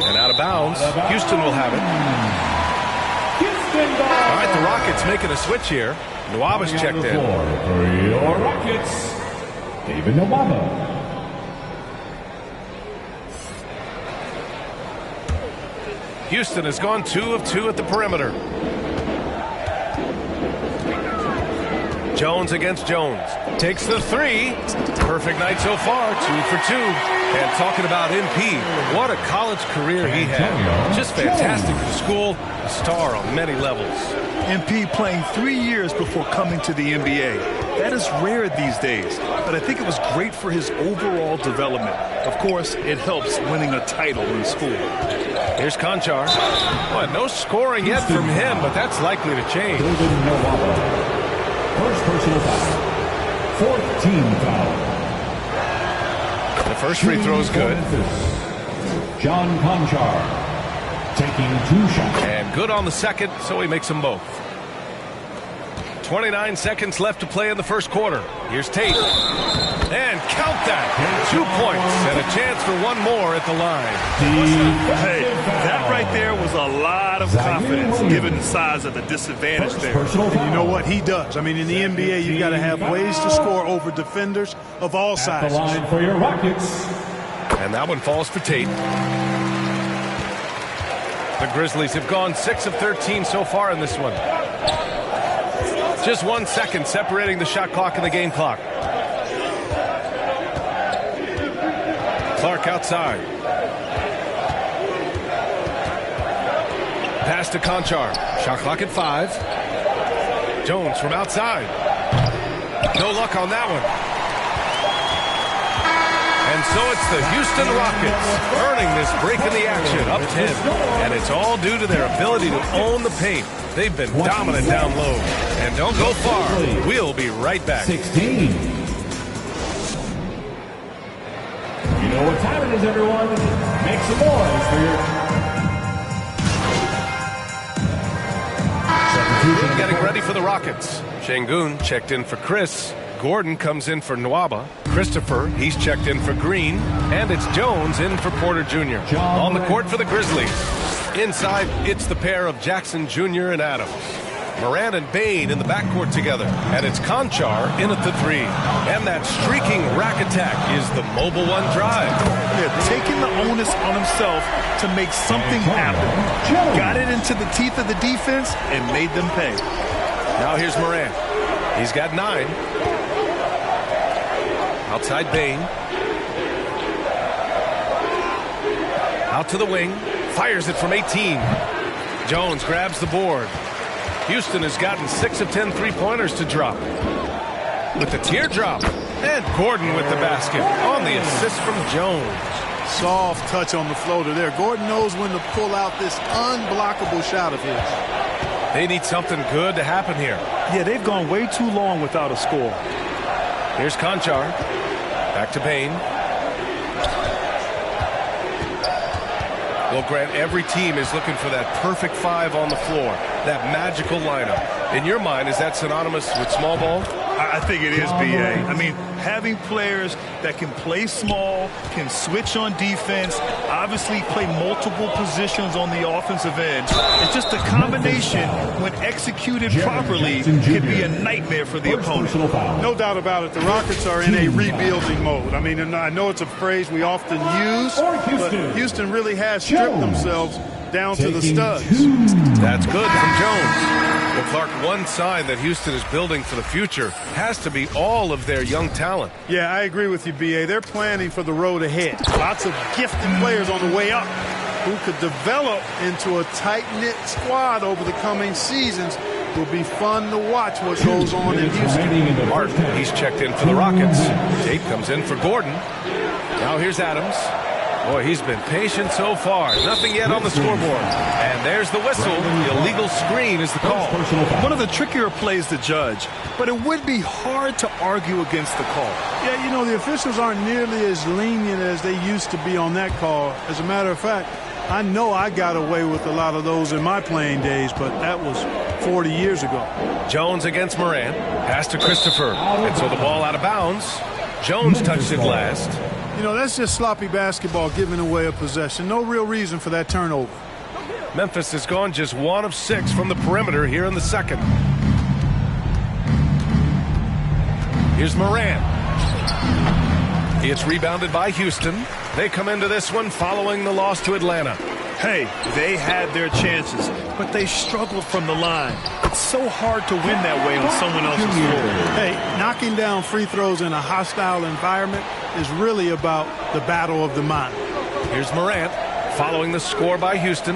And out of bounds. Houston will have it. All right, the Rockets making a switch here. Nwaba's checked in. For your Rockets, David Nwaba. Houston has gone 2 of 2 at the perimeter. Jones against Jones. Takes the 3. Perfect night so far, 2 for 2. And talking about MP, what a college career he had. Just fantastic for school, a star on many levels. MP playing 3 years before coming to the NBA. That is rare these days, but I think it was great for his overall development. Of course, it helps winning a title in school. Here's Conchar. Well, no scoring yet from him, but that's likely to change. First personal foul. Fourth team foul. The first free throw is good. John Conchar taking 2 shots. And good on the second, so he makes them both. 29 seconds left to play in the first quarter. Here's Tate. And count that. 2 points and a chance for one more at the line. Hey, that right there was a lot of confidence given the size of the disadvantage there. And you know what? He does. I mean, in the NBA, you've got to have ways to score over defenders of all sizes. The line for your Rockets. And that one falls for Tate. The Grizzlies have gone 6 of 13 so far in this one. Just 1 second separating the shot clock and the game clock. Clark outside. Pass to Conchar. Shot clock at 5. Jones from outside. No luck on that one. And so it's the Houston Rockets earning this break in the action, up 10. And it's all due to their ability to own the paint. They've been dominant down low. And don't go far. We'll be right back. 16. You know what time it is, everyone. Make some noise for your... Getting ready for the Rockets. Şengün checked in for Chris. Gordon comes in for Nwaba. Christopher, he's checked in for Green. And it's Jones in for Porter Jr. On the court for the Grizzlies. Inside, it's the pair of Jackson Jr. and Adams. Moran and Bain in the backcourt together. And it's Conchar in at the 3. And that streaking rack attack is the Mobile One drive. Yeah, taking the onus on himself to make something happen. Got it into the teeth of the defense and made them pay. Now here's Moran. He's got 9. Outside Bain. Out to the wing. Fires it from 18. Jones grabs the board. Houston has gotten 6 of 10 three-pointers to drop. With the teardrop. And Gordon with the basket on the assist from Jones. Soft touch on the floater there. Gordon knows when to pull out this unblockable shot of his. They need something good to happen here. Yeah, they've gone way too long without a score. Here's Conchar. Back to Bain. Well, Grant, every team is looking for that perfect 5 on the floor, that magical lineup. In your mind, is that synonymous with small ball? I think it is, B.A. I mean, having players that can play small, can switch on defense, obviously play multiple positions on the offensive end. It's just a combination, when executed properly, can be a nightmare for the opponent. No doubt about it. The Rockets are in a rebuilding mode. I mean, and I know it's a phrase we often use, but Houston really has stripped themselves down to the studs. That's good from Jones. Well, Clark, one sign that Houston is building for the future has to be all of their young talent. Yeah, I agree with you, B.A. They're planning for the road ahead. Lots of gifted players on the way up who could develop into a tight-knit squad over the coming seasons. It will be fun to watch what goes on in Houston. Martin, he's checked in for the Rockets. Tate comes in for Gordon. Now here's Adams. Boy, he's been patient so far. Nothing yet on the scoreboard. And there's the whistle. The illegal screen is the call. One of the trickier plays to judge, but it would be hard to argue against the call. Yeah, you know, the officials aren't nearly as lenient as they used to be on that call. As a matter of fact, I know I got away with a lot of those in my playing days, but that was 40 years ago. Jones against Moran. Pass to Christopher. And so the ball out of bounds. Jones touched it last. You know, that's just sloppy basketball, giving away a possession. No real reason for that turnover. Memphis has gone just 1 of 6 from the perimeter here in the second. Here's Moran. It's rebounded by Houston. They come into this one following the loss to Atlanta. Hey, they had their chances, but they struggled from the line. It's so hard to win that way on someone else's floor. Hey, knocking down free throws in a hostile environment is really about the battle of the mind. Here's Morant following the score by Houston.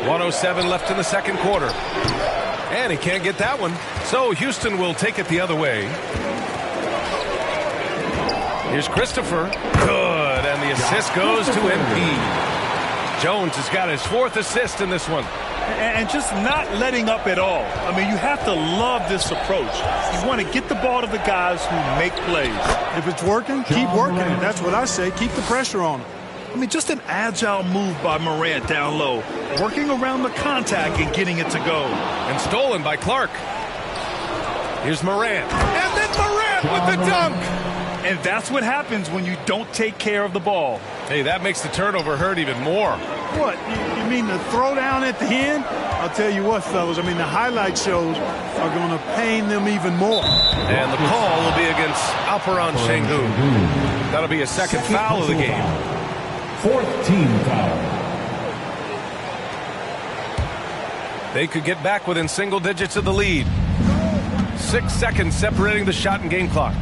.107 left in the second quarter. And he can't get that one. So Houston will take it the other way. Here's Christopher. Good. And the assist goes to MP. Jones has got his 4th assist in this one. And just not letting up at all. I mean, you have to love this approach. You want to get the ball to the guys who make plays. If it's working, keep working it. That's what I say. Keep the pressure on them. I mean, just an agile move by Morant down low, working around the contact and getting it to go. And stolen by Clark. Here's Morant. And then Morant with the dunk. And that's what happens when you don't take care of the ball. Hey, that makes the turnover hurt even more. What? You mean the throwdown at the end? I'll tell you what, fellas. I mean, the highlight shows are going to pain them even more. And the call will be against Alperen Şengün. That'll be a second foul of the game. 4th team foul. They could get back within single digits of the lead. 6 seconds separating the shot and game clocks.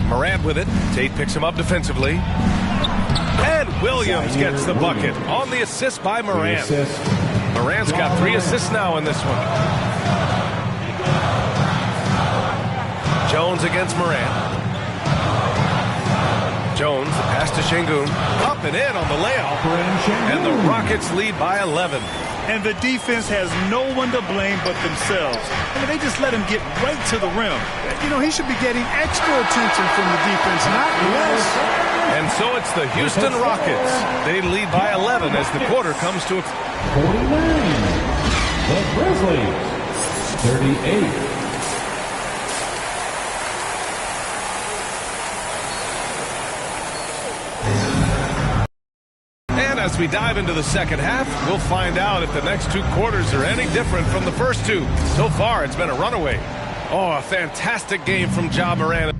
Morant with it. Tate picks him up defensively. And Williams gets the bucket on the assist by Morant. Moran's got 3 assists now in this one. Jones against Moran. Jones, the pass to Şengün. Up and in on the layup. And the Rockets lead by 11. And the defense has no one to blame but themselves. I mean, they just let him get right to the rim. You know, he should be getting extra attention from the defense, not less. And so it's the Houston Rockets. They lead by 11 as the quarter comes to a... 49. The Grizzlies, 38. As we dive into the second half, we'll find out if the next 2 quarters are any different from the first 2. So far, it's been a runaway. Oh, a fantastic game from Ja Morant.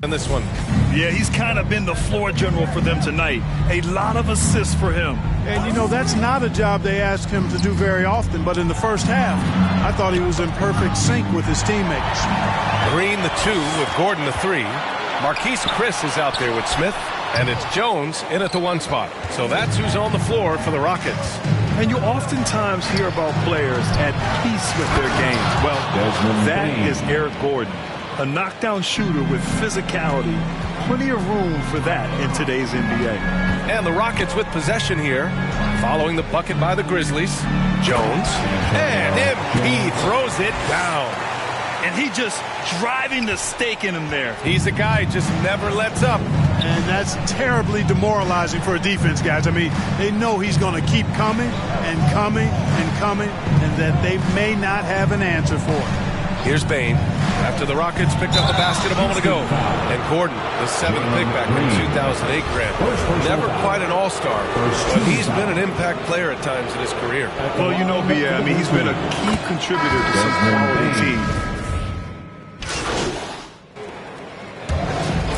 In this one. Yeah, he's kind of been the floor general for them tonight. A lot of assists for him. And, you know, that's not a job they ask him to do very often, but in the first half, I thought he was in perfect sync with his teammates. Green the 2 with Gordon the 3. Marquise Chris is out there with Smith, and it's Jones in at the 1 spot. So that's who's on the floor for the Rockets. And you oftentimes hear about players at peace with their game. Well, that is Eric Gordon. A knockdown shooter with physicality. Plenty of room for that in today's NBA. And the Rockets with possession here. Following the bucket by the Grizzlies. Jones. And MP throws it down. And he just driving the stake in him there. He's a guy who just never lets up. And that's terribly demoralizing for a defense, guys. I mean, they know he's going to keep coming and coming and coming, and that they may not have an answer for it. Here's Bane. After the Rockets picked up the basket a moment ago. And Gordon, the 7th pick back in 2008 grant. Never quite an all-star, but he's been an impact player at times in his career. Well, you know, I mean, he's been a key contributor to some quality team.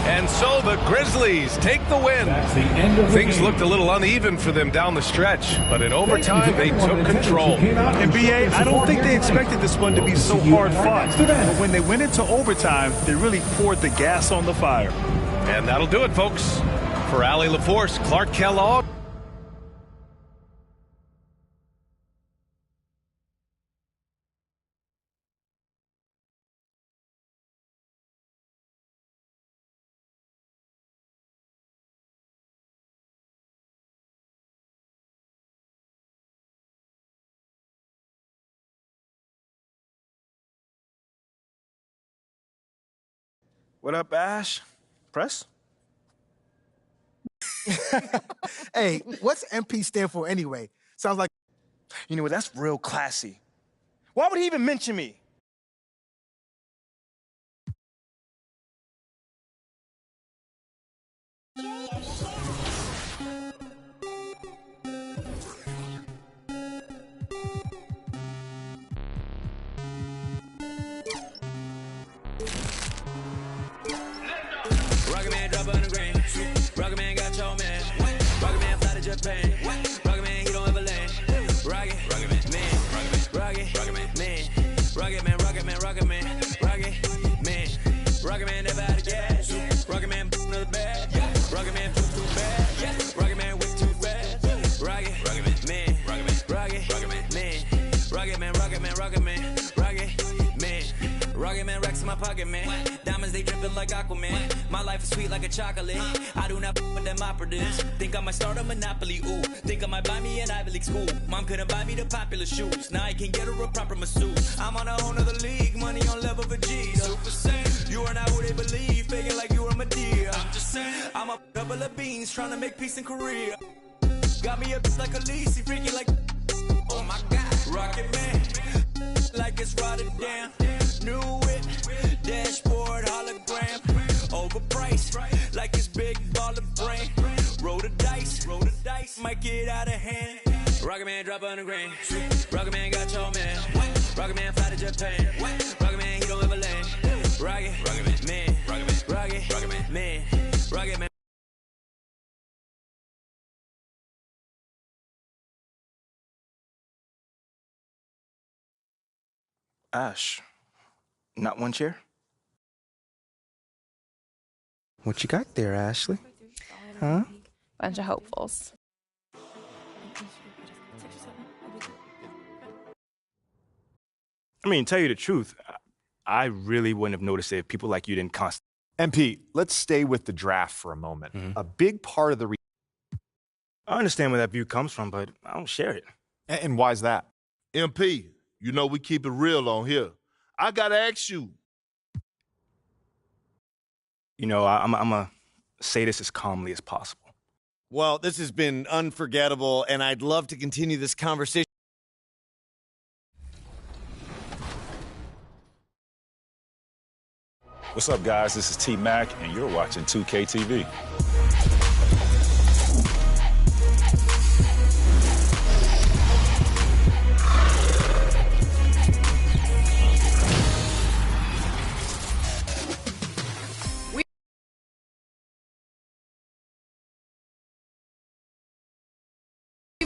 And so the Grizzlies take the win. Things looked a little uneven for them down the stretch, but in overtime they took control. And BA, I don't think they expected this one to be so hard fought. But when they went into overtime, they really poured the gas on the fire. And that'll do it, folks. For Allie LaForce, Clark Kellogg. What up, Ash? Press? Hey, what's MP stand for anyway? Sounds like... You know what, that's real classy. Why would he even mention me? Rocket Man drop on the grain. Rocket Man got your man. Rocket Man fly to Japan. Rocket Man, he don't ever land. Rocket Man, Rocket Man, Rocket Man, Rocket Man, Rocket Man, Rocket Man, Rocket Man never out of gas. Rocket Man another bag. Rocket Man too bad. Rocket Man way too fast. Rocket Man, Rocket Man, Rocket Man. Rocket Man racks in my pocket, man. Diamonds, they dripping like Aquaman. My life is sweet like a chocolate. I do not with them operatives. Think I might start a monopoly, ooh. Think I might buy me an Ivy League school. Mom couldn't buy me the popular shoes. Now I can get her a proper masseuse. I'm on a whole nother league. Money on level for G's. Super Saiyan. You are not who they believe. Faking like you are my dear. I'm just saying. I'm a couple of beans trying to make peace in Korea. Got me a bitch like Khaleesi. Freaky like... Oh my God. Rocket Man. Like it's Rotterdam. New it, dashboard hologram, overpriced, like it's big baller brain. Roll the dice, might get out of hand. Rocket Man drop on the grain. Rocket Man got your man. Rocket Man fly to Japan. Rocket Man, he don't ever land. Rocket Man, Rocket Man. Ash, not one chair? What you got there, Ashley? Huh? Bunch of hopefuls. I mean, tell you the truth, I really wouldn't have noticed it if people like you didn't constantly. MP, let's stay with the draft for a moment. A big part of the I understand where that view comes from, but I don't share it. And why's that? MP, you know we keep it real on here. I gotta ask you. You know, I'm going to say this as calmly as possible. Well, this has been unforgettable, and I'd love to continue this conversation. What's up, guys? This is T-Mac, and you're watching 2K TV. We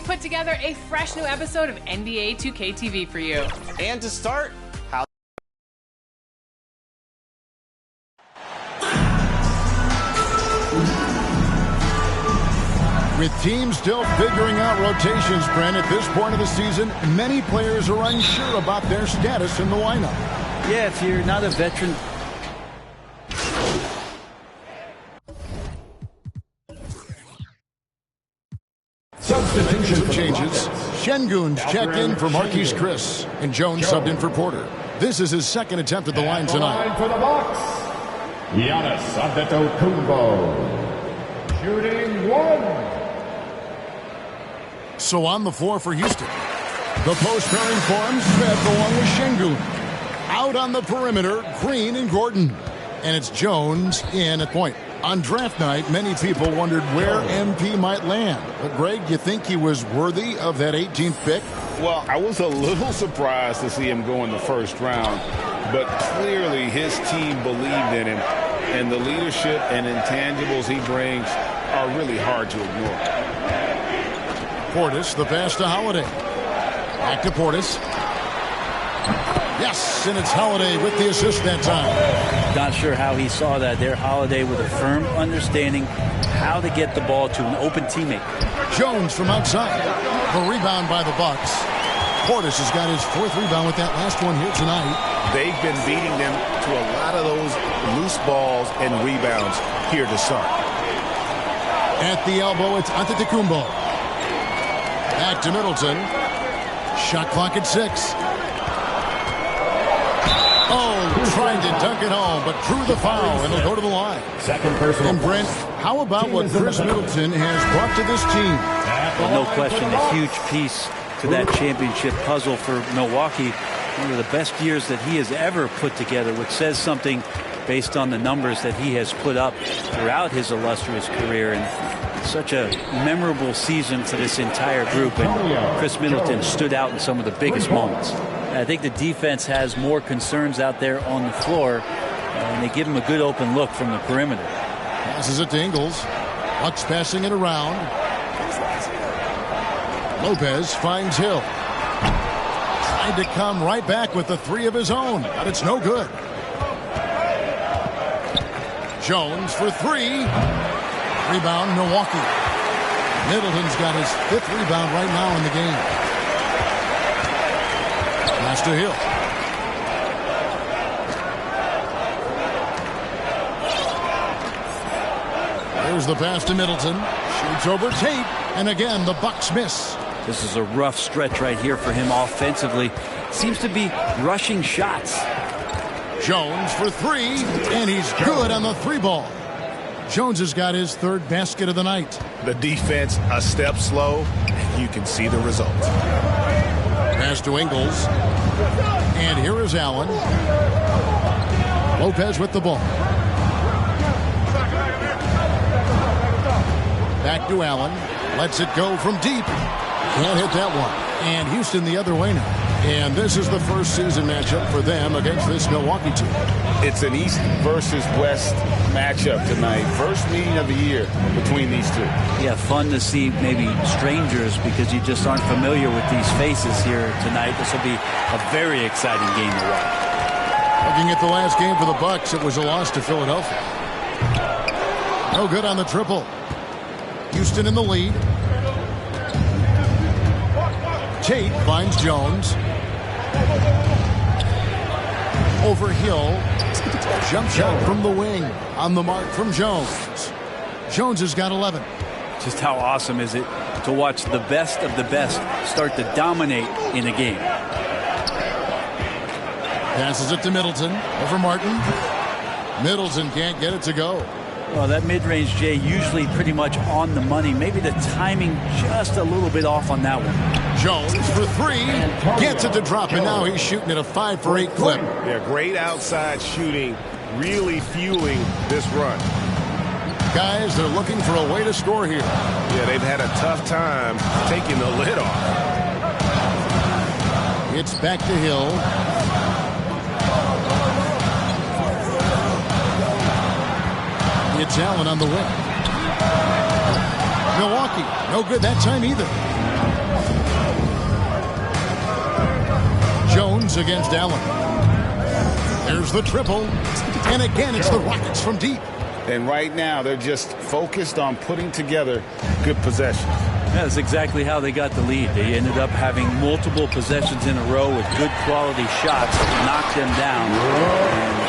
put together a fresh new episode of NBA 2K TV for you. And to start, how With teams still figuring out rotations, Brent, at this point of the season, many players are unsure about their status in the lineup. Yeah, if you're not a veteran. Substitution changes. Şengün's checked in for Marquise Chris, and Jones subbed in for Porter. This is his second attempt at the line tonight. Line for the Bucks, Giannis Antetokounmpo, shooting one. So on the floor for Houston. The post pairing forms Smith along with Şengün. Out on the perimeter, Green and Gordon. And it's Jones in at point. On draft night, many people wondered where MP might land. But Greg, you think he was worthy of that 18th pick? Well, I was a little surprised to see him go in the first round, but clearly his team believed in him, and the leadership and intangibles he brings are really hard to ignore. Portis, the pass to Holiday. Back to Portis. Yes, and it's Holiday with the assist that time. Not sure how he saw that there. Holiday with a firm understanding how to get the ball to an open teammate. Jones from outside. The rebound by the Bucks. Portis has got his fourth rebound with that last one here tonight. They've been beating them to a lot of those loose balls and rebounds here to start. At the elbow, it's Antetokounmpo. Back to Middleton. Shot clock at 6. Oh, trying to dunk it home, but drew the foul, and he'll go to the line. Second personal. And Brent, how about what Chris Middleton has brought to this team? Well, no question, a huge piece to that championship puzzle for Milwaukee. One of the best years that he has ever put together, which says something based on the numbers that he has put up throughout his illustrious career. And such a memorable season for this entire group. And Chris Middleton stood out in some of the biggest moments. I think the defense has more concerns out there on the floor, and they give him a good open look from the perimeter. Passes it to Ingles. Bucks passing it around. Lopez finds Hill. Tried to come right back with the three of his own, but it's no good. Jones for three. Rebound, Milwaukee. Middleton's got his fifth rebound right now in the game. Pass to Hill. There's the pass to Middleton. Shoots over Tate, and again the Bucks miss. This is a rough stretch right here for him offensively. Seems to be rushing shots. Jones for three, and he's good on the three ball. Jones has got his third basket of the night. The defense a step slow, and you can see the result. Pass to Ingles. And here is Allen. Lopez with the ball. Back to Allen. Lets it go from deep. Can't hit that one. And Houston the other way now. And this is the first season matchup for them against this Milwaukee team. It's an East versus West matchup tonight. First meeting of the year between these two. Yeah, fun to see maybe strangers because you just aren't familiar with these faces here tonight. This will be a very exciting game to watch. Looking at the last game for the Bucks, it was a loss to Philadelphia. No good on the triple. Houston in the lead. Tate finds Jones. Over Hill. Jump shot from the wing. On the mark from Jones. Jones has got 11. Just how awesome is it to watch the best of the best start to dominate in a game. Passes it to Middleton. Over Martin. Middleton can't get it to go. Well, that mid-range, Jay, usually pretty much on the money. Maybe the timing just a little bit off on that one. Jones for three. Gets it to drop, and now he's shooting at a 5-for-8 clip. Yeah, great outside shooting, really fueling this run. Guys, they're looking for a way to score here. Yeah, they've had a tough time taking the lid off. It's back to Hill. It's Allen on the wing. Milwaukee, no good that time either. Jones against Allen. There's the triple. And again, it's the Rockets from deep. And right now, they're just focused on putting together good possessions. Yeah, that's exactly how they got the lead. They ended up having multiple possessions in a row with good quality shots that knocked them down.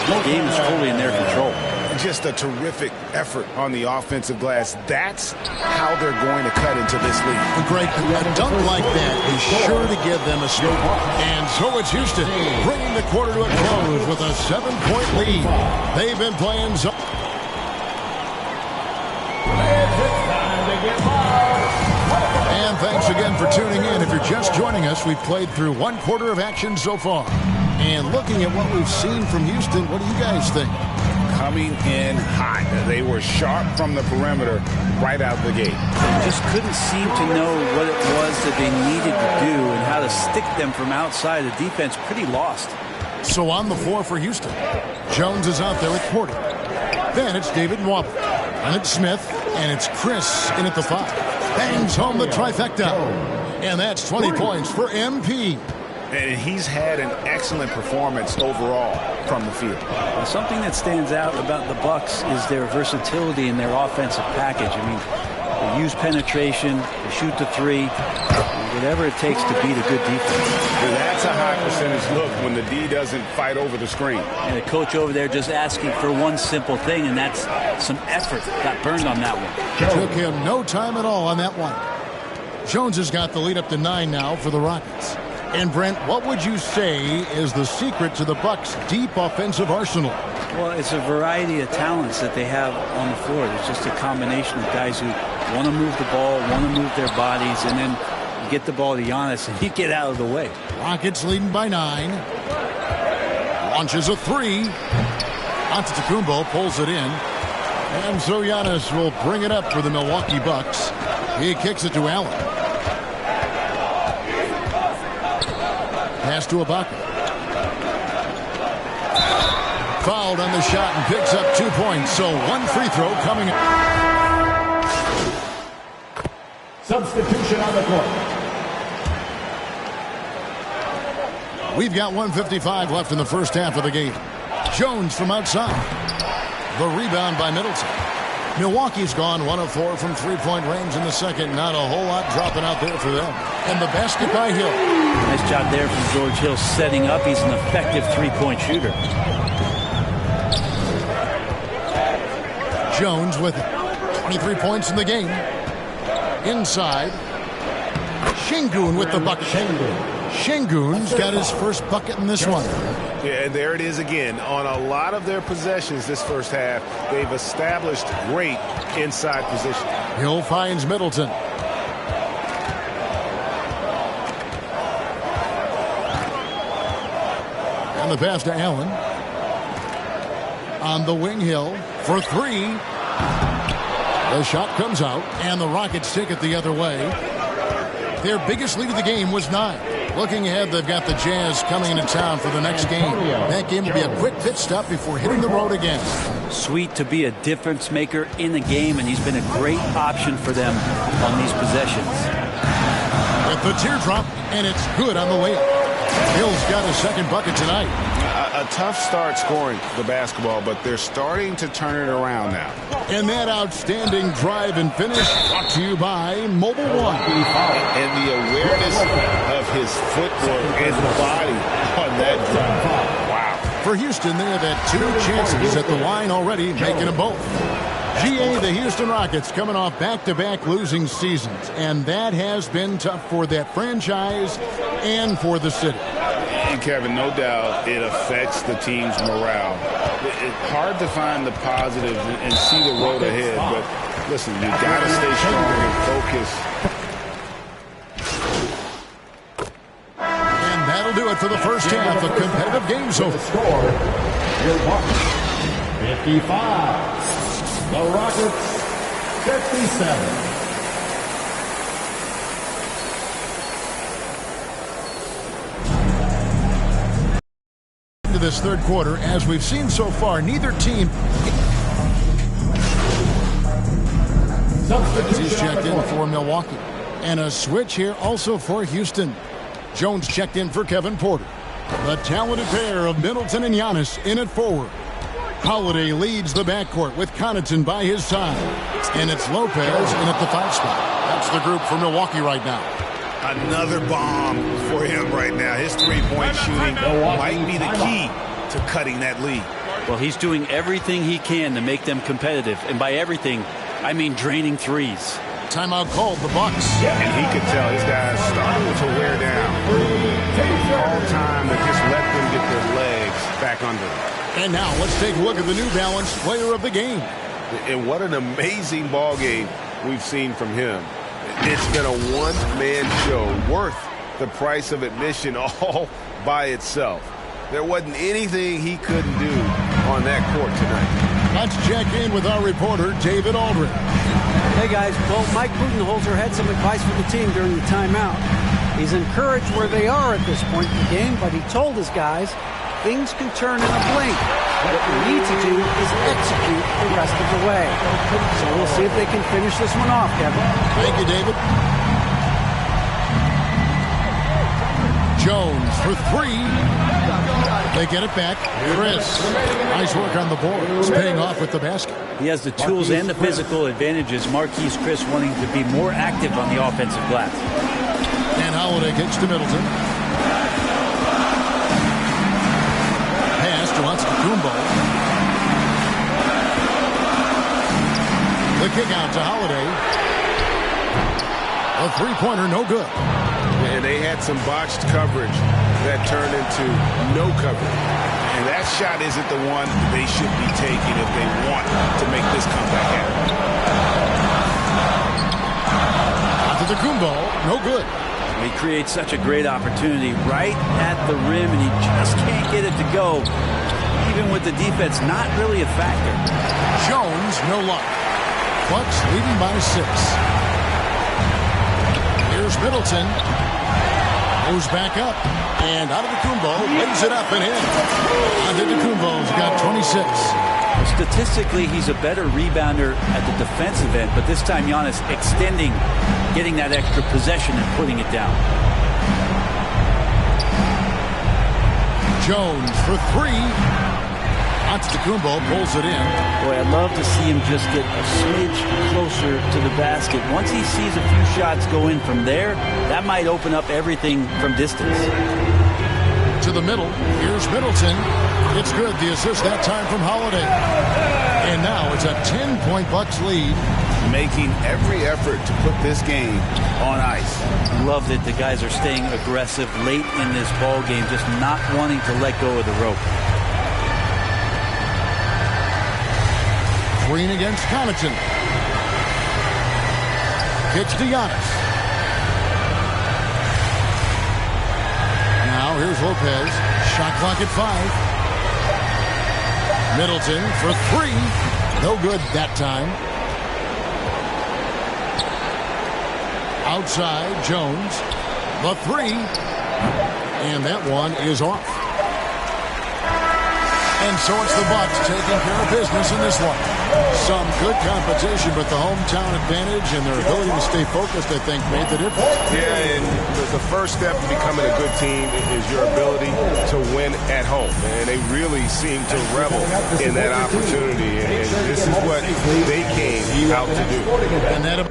And the game is fully in their control. Just a terrific effort on the offensive glass. That's how they're going to cut into this league. Greg, a dunk like that is sure to give them a scoop. And so it's Houston bringing the quarter to a close with a 7-point lead. They've been playing zone. And thanks again for tuning in. If you're just joining us, we've played through one quarter of action so far. And looking at what we've seen from Houston, what do you guys think? Coming in hot. They were sharp from the perimeter right out the gate. They just couldn't seem to know what it was that they needed to do and how to stick them from outside. The defense pretty lost. So on the floor for Houston, Jones is out there at Porter. Then it's David Nwaba. And it's Smith. And it's Chris in at the 5. Bangs home the trifecta. And that's 20 points for MP. And he's had an excellent performance overall from the field. Well, something that stands out about the Bucks is their versatility in their offensive package. I mean, they use penetration, they shoot the three, whatever it takes to beat a good defense. That's a high percentage look when the D doesn't fight over the screen. And the coach over there just asking for one simple thing, and that's some effort. Got burned on that one. Took him no time at all on that one. Jones has got the lead up to 9 now for the Rockets. And Brent, what would you say is the secret to the Bucks' deep offensive arsenal? Well, it's a variety of talents that they have on the floor. It's just a combination of guys who want to move the ball, want to move their bodies, and then you get the ball to Giannis and you get out of the way. Rockets leading by 9. Launches a 3. Antetokounmpo pulls it in. And so Giannis will bring it up for the Milwaukee Bucks. He kicks it to Allen. Pass to Ibaka. Fouled on the shot and picks up 2 points. So one free throw coming up. Substitution on the court. We've got 1:55 left in the first half of the game. Jones from outside. The rebound by Middleton. Milwaukee's gone 1 of 4 from three-point range in the second. Not a whole lot dropping out there for them. And the basket by Hill. Nice job there from George Hill setting up. He's an effective three-point shooter. Jones with 23 points in the game. Inside. Şengün with the bucket. Şengün's got his first bucket in this one. Yeah, and there it is again. On a lot of their possessions this first half, they've established great inside position. Hill finds Middleton. And the pass to Allen. On the wing, Hill for 3. The shot comes out, and the Rockets take it the other way. Their biggest lead of the game was 9. Looking ahead, they've got the Jazz coming into town for the next game. That game will be a quick pit stop before hitting the road again. Sweet to be a difference maker in the game, and he's been a great option for them on these possessions. With the teardrop, and it's good on the layup. Hill's got his second bucket tonight. A tough start scoring the basketball, but they're starting to turn it around now. And that outstanding drive and finish brought to you by Mobile One. And the awareness of his footwork and body on that drive. Wow. For Houston, they have had 2 chances at the line already, making them both. GA, the Houston Rockets, coming off back-to-back losing seasons, and that has been tough for that franchise and for the city. And Kevin, no doubt it affects the team's morale. It's hard to find the positives and see the road ahead, but listen, you got to stay strong and focus. And that'll do it for the first half of competitive games. The score, Milwaukee 55. The Rockets 57. Into this third quarter, as we've seen so far, neither team. He's checked in for Milwaukee. And a switch here also for Houston. Jones checked in for Kevin Porter. The talented pair of Middleton and Giannis in at forward. Holiday leads the backcourt with Connaughton by his side. And it's Lopez in at the 5 spot. That's the group for Milwaukee right now. Another bomb for him right now. His three-point shooting might be the key to cutting that lead. Well, he's doing everything he can to make them competitive. And by everything, I mean draining threes. Timeout called, the Bucks. Yeah, and he could tell his guys starting to wear down. All time to just let them get their legs back under them. And now let's take a look at the New Balance player of the game. And what an amazing ball game we've seen from him. It's been a one-man show worth the price of admission all by itself. There wasn't anything he couldn't do on that court tonight. Let's check in with our reporter, David Aldridge. Hey, guys. Well, Mike Budenholzer had some advice for the team during the timeout. He's encouraged where they are at this point in the game, but he told his guys things can turn in a blink. What we need to do is execute the rest of the way. So we'll see if they can finish this one off, Kevin. Thank you, David. Jones for 3. They get it back. Chris, nice work on the board. It's paying off with the basket. He has the tools and the physical advantages. Marquise Chris wanting to be more active on the offensive glass. And Holiday kicks to Middleton. Pass to Antetokounmpo. The kick out to Holiday. A three-pointer, no good. And they had some botched coverage that turned into no coverage. And that shot isn't the one they should be taking if they want to make this comeback happen. Antetokounmpo, no good. He creates such a great opportunity right at the rim, and he just can't get it to go. Even with the defense not really a factor. Jones, no luck. Bucks leading by 6. Here's Middleton. Goes back up. And Antetokounmpo lays it up and in. Antetokounmpo's got 26. Statistically, he's a better rebounder at the defensive end, but this time Giannis extending, getting that extra possession and putting it down. Jones for 3. Antetokounmpo pulls it in. Boy, I'd love to see him just get a smidge closer to the basket. Once he sees a few shots go in from there, that might open up everything from distance. To the middle. Here's Middleton. It's good. The assist that time from Holiday. And now it's a 10-point Bucks lead. Making every effort to put this game on ice. Love that the guys are staying aggressive late in this ball game, just not wanting to let go of the rope. Green against Connaughton. Kicks to Giannis. Now here's Lopez. Shot clock at 5. Middleton for 3. No good that time. Outside, Jones. The 3. And that one is off. And so it's the Bucs taking care of business in this one. Some good competition, but the hometown advantage and their ability to stay focused, I think, made the difference. Yeah, and the first step to becoming a good team is your ability to win at home. And they really seem to revel in that opportunity. And this is what they came out to do. And that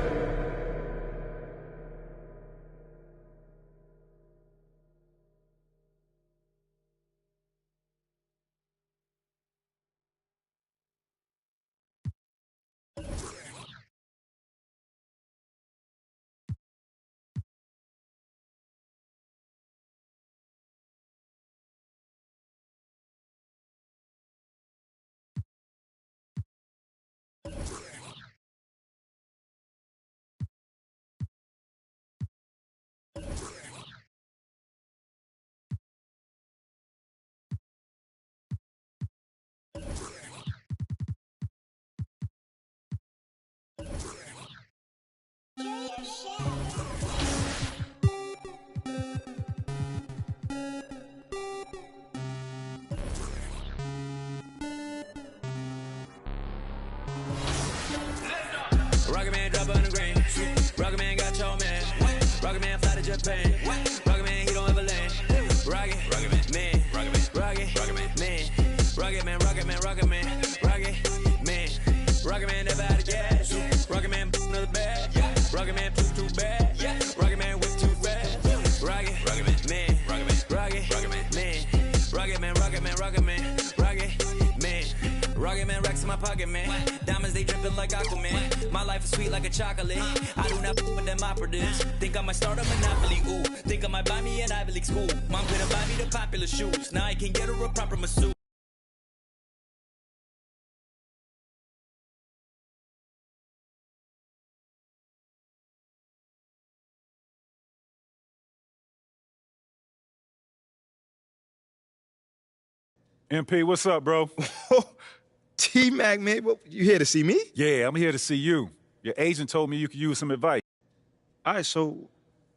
Rocket Man drop on the green. Rocket Man got your man. Rocket Man fly to Japan. Rocket Man, he don't ever land. Rocket Man, Rocket Man, Rocket Man, Rocket Man, Rocket Man, Rocket Man, Rocket Man never out of gas. Rocket Man another bag. Rocket Man too bad. Rocket Man whip too fast. Rocket Man, Rocket Man, Rocket Man, Rocket Man, Rocket Man, Rocket Man racks in my pocket, man. Diamonds, they dripping like Aquaman. My life is sweet like a chocolate. I do not with them operatives. Think I might start a monopoly, ooh. Think I might buy me an Ivy League school. Mom gonna buy me the popular shoes. Now I can get her a proper masseuse. MP, what's up, bro? T-Mac, man, you here to see me? Yeah, I'm here to see you. Your agent told me you could use some advice. All right, so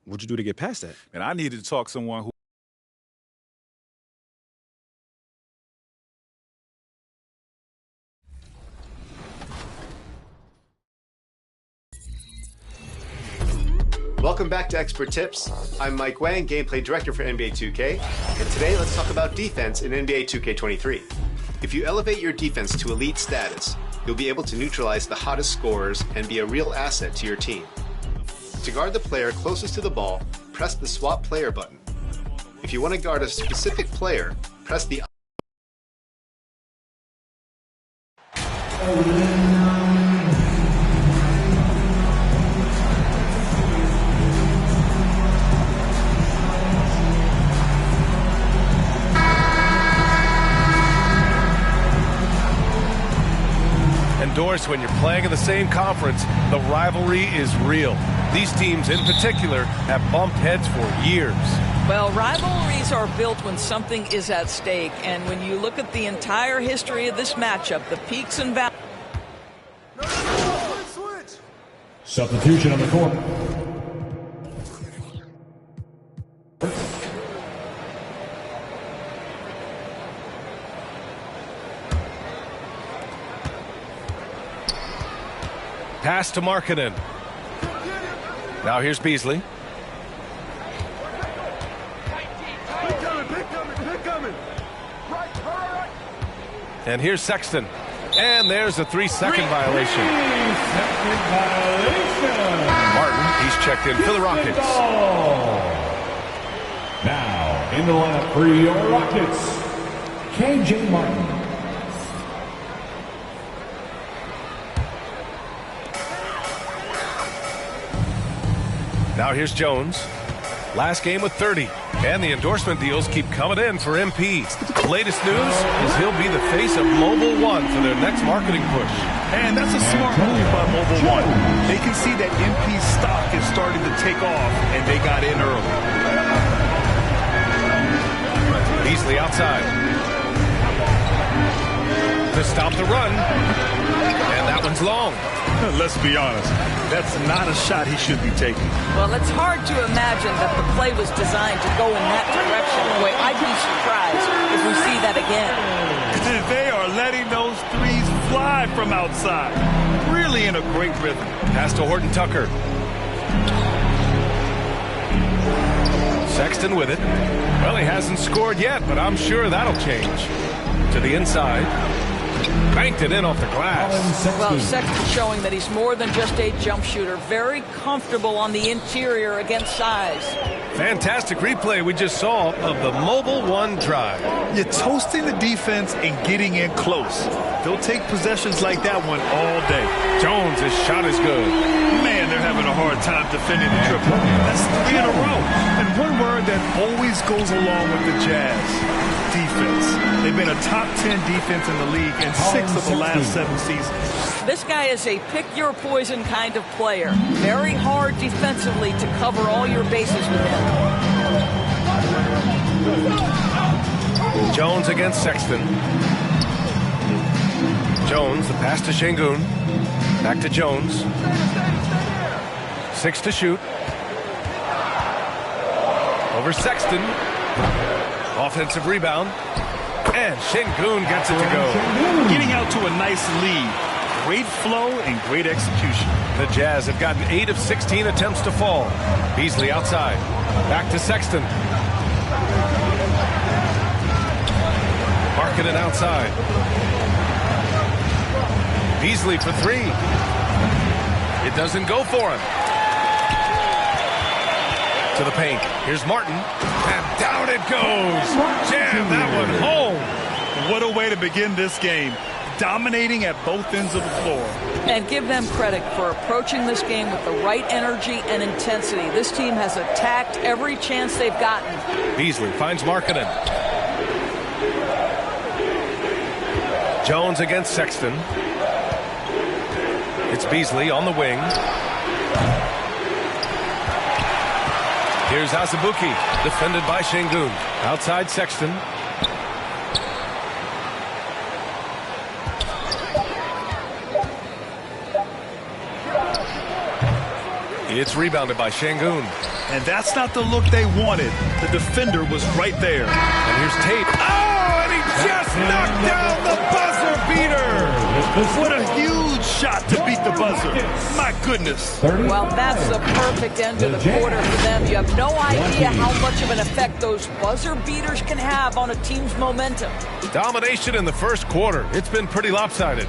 what'd you do to get past that? And I needed to talk to someone who... Welcome back to Expert Tips. I'm Mike Wang, Gameplay Director for NBA 2K, and today let's talk about defense in NBA 2K23. If you elevate your defense to elite status, you'll be able to neutralize the hottest scorers and be a real asset to your team. To guard the player closest to the ball, press the Swap Player button. If you want to guard a specific player, press the Endorsed when you're playing in the same conference, the rivalry is real. These teams in particular have bumped heads for years. Well, rivalries are built when something is at stake, and when you look at the entire history of this matchup, the peaks and valleys. Substitution on the court. Pass to Markkanen. Now here's Beasley. And here's Sexton. And there's a 3-second violation. Martin, he's checked in for the Rockets. Now, in the lineup for your Rockets, KJ Martin. Now here's Jones. Last game with 30. And the endorsement deals keep coming in for MP. The latest news is he'll be the face of Mobile One for their next marketing push. And that's a smart move by Mobile One. They can see that MP's stock is starting to take off, and they got in early. Beasley outside. To stop the run. And that one's long. Let's be honest. That's not a shot he should be taking. Well, it's hard to imagine that the play was designed to go in that direction. Boy, I'd be surprised if we see that again. They are letting those threes fly from outside. Really in a great rhythm. Pass to Horton Tucker. Sexton with it. Well, he hasn't scored yet, but I'm sure that'll change. To the inside. Banked it in off the glass. Well, Sexton showing that he's more than just a jump shooter. Very comfortable on the interior against size. Fantastic replay we just saw of the mobile one drive. You're toasting the defense and getting in close. They'll take possessions like that one all day. Jones, his shot is good. Man, they're having a hard time defending the triple. That's 3 in a row. And one word that always goes along with the Jazz: defense. They've been a top 10 defense in the league in 6 of the last 7 seasons. This guy is a pick-your-poison kind of player. Very hard defensively to cover all your bases with him. Jones against Sexton. Jones, the pass to Şengün. Back to Jones. 6 to shoot. Over Sexton. Offensive rebound. And Şengün gets it to go. Getting out to a nice lead. Great flow and great execution. The Jazz have gotten 8 of 16 attempts to fall. Beasley outside. Back to Sexton. Markkanen outside. Beasley for 3. It doesn't go for him. To the paint. Here's Martin. And down it goes. Jam that one home. What a way to begin this game. Dominating at both ends of the floor. And give them credit for approaching this game with the right energy and intensity. This team has attacked every chance they've gotten. Beasley finds Markkanen. Jones against Sexton. It's Beasley on the wing. Here's Azubuike, defended by Şengün. Outside Sexton. It's rebounded by Şengün. And that's not the look they wanted. The defender was right there. And here's Tate. Oh, and he just knocked down the buzzer beater. What a huge shot to beat the buzzer. My goodness. Well, that's the perfect end to the quarter for them. You have no idea how much of an effect those buzzer beaters can have on a team's momentum. Domination in the first quarter. It's been pretty lopsided.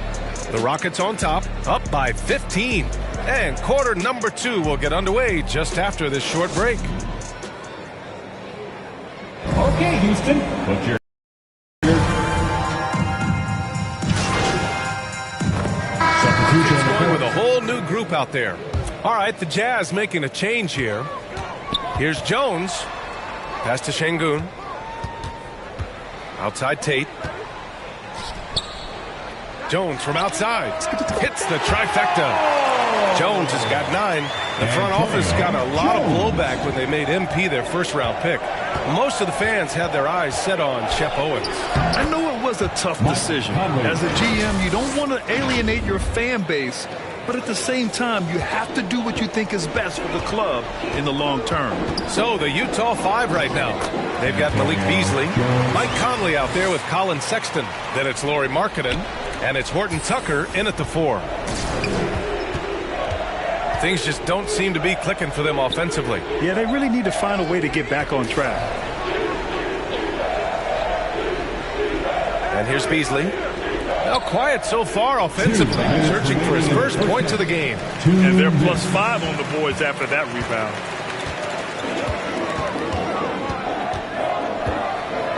The Rockets on top, up by 15. And quarter number 2 will get underway just after this short break. Okay, Houston, put your It's going with a whole new group out there. All right, the Jazz making a change here. Here's Jones. Pass to Şengün. Outside Tate. Jones from outside. Hits the trifecta. Jones has got 9. The front office got a lot of blowback when they made MP their first-round pick. Most of the fans had their eyes set on Shep Owens. I know it was a tough decision. As a GM, you don't want to alienate your fan base, but at the same time, you have to do what you think is best for the club in the long term. So the Utah 5 right now. They've got Malik Beasley, Mike Conley out there with Colin Sexton. Then it's Lauri Markkanen, and it's Horton Tucker in at the 4. Things just don't seem to be clicking for them offensively. Yeah, they really need to find a way to get back on track. And here's Beasley. Well, quiet so far offensively. Searching for his first points of the game. And they're +5 on the boards after that rebound.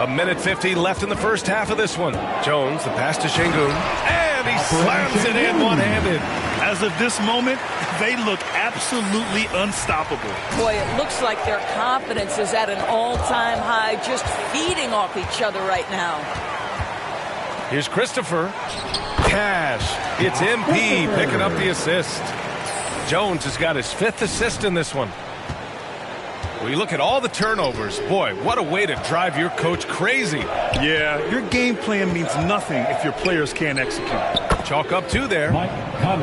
A minute 50 left in the first half of this one. Jones, the pass to Şengün. And he slams it in one-handed. As of this moment, they look absolutely unstoppable. Boy, it looks like their confidence is at an all-time high, just feeding off each other right now. Here's Christopher. Cash. It's MP picking up the assist. Jones has got his 5th assist in this one. Well, you look at all the turnovers. Boy, what a way to drive your coach crazy. Yeah, your game plan means nothing if your players can't execute. Chalk up 2 there.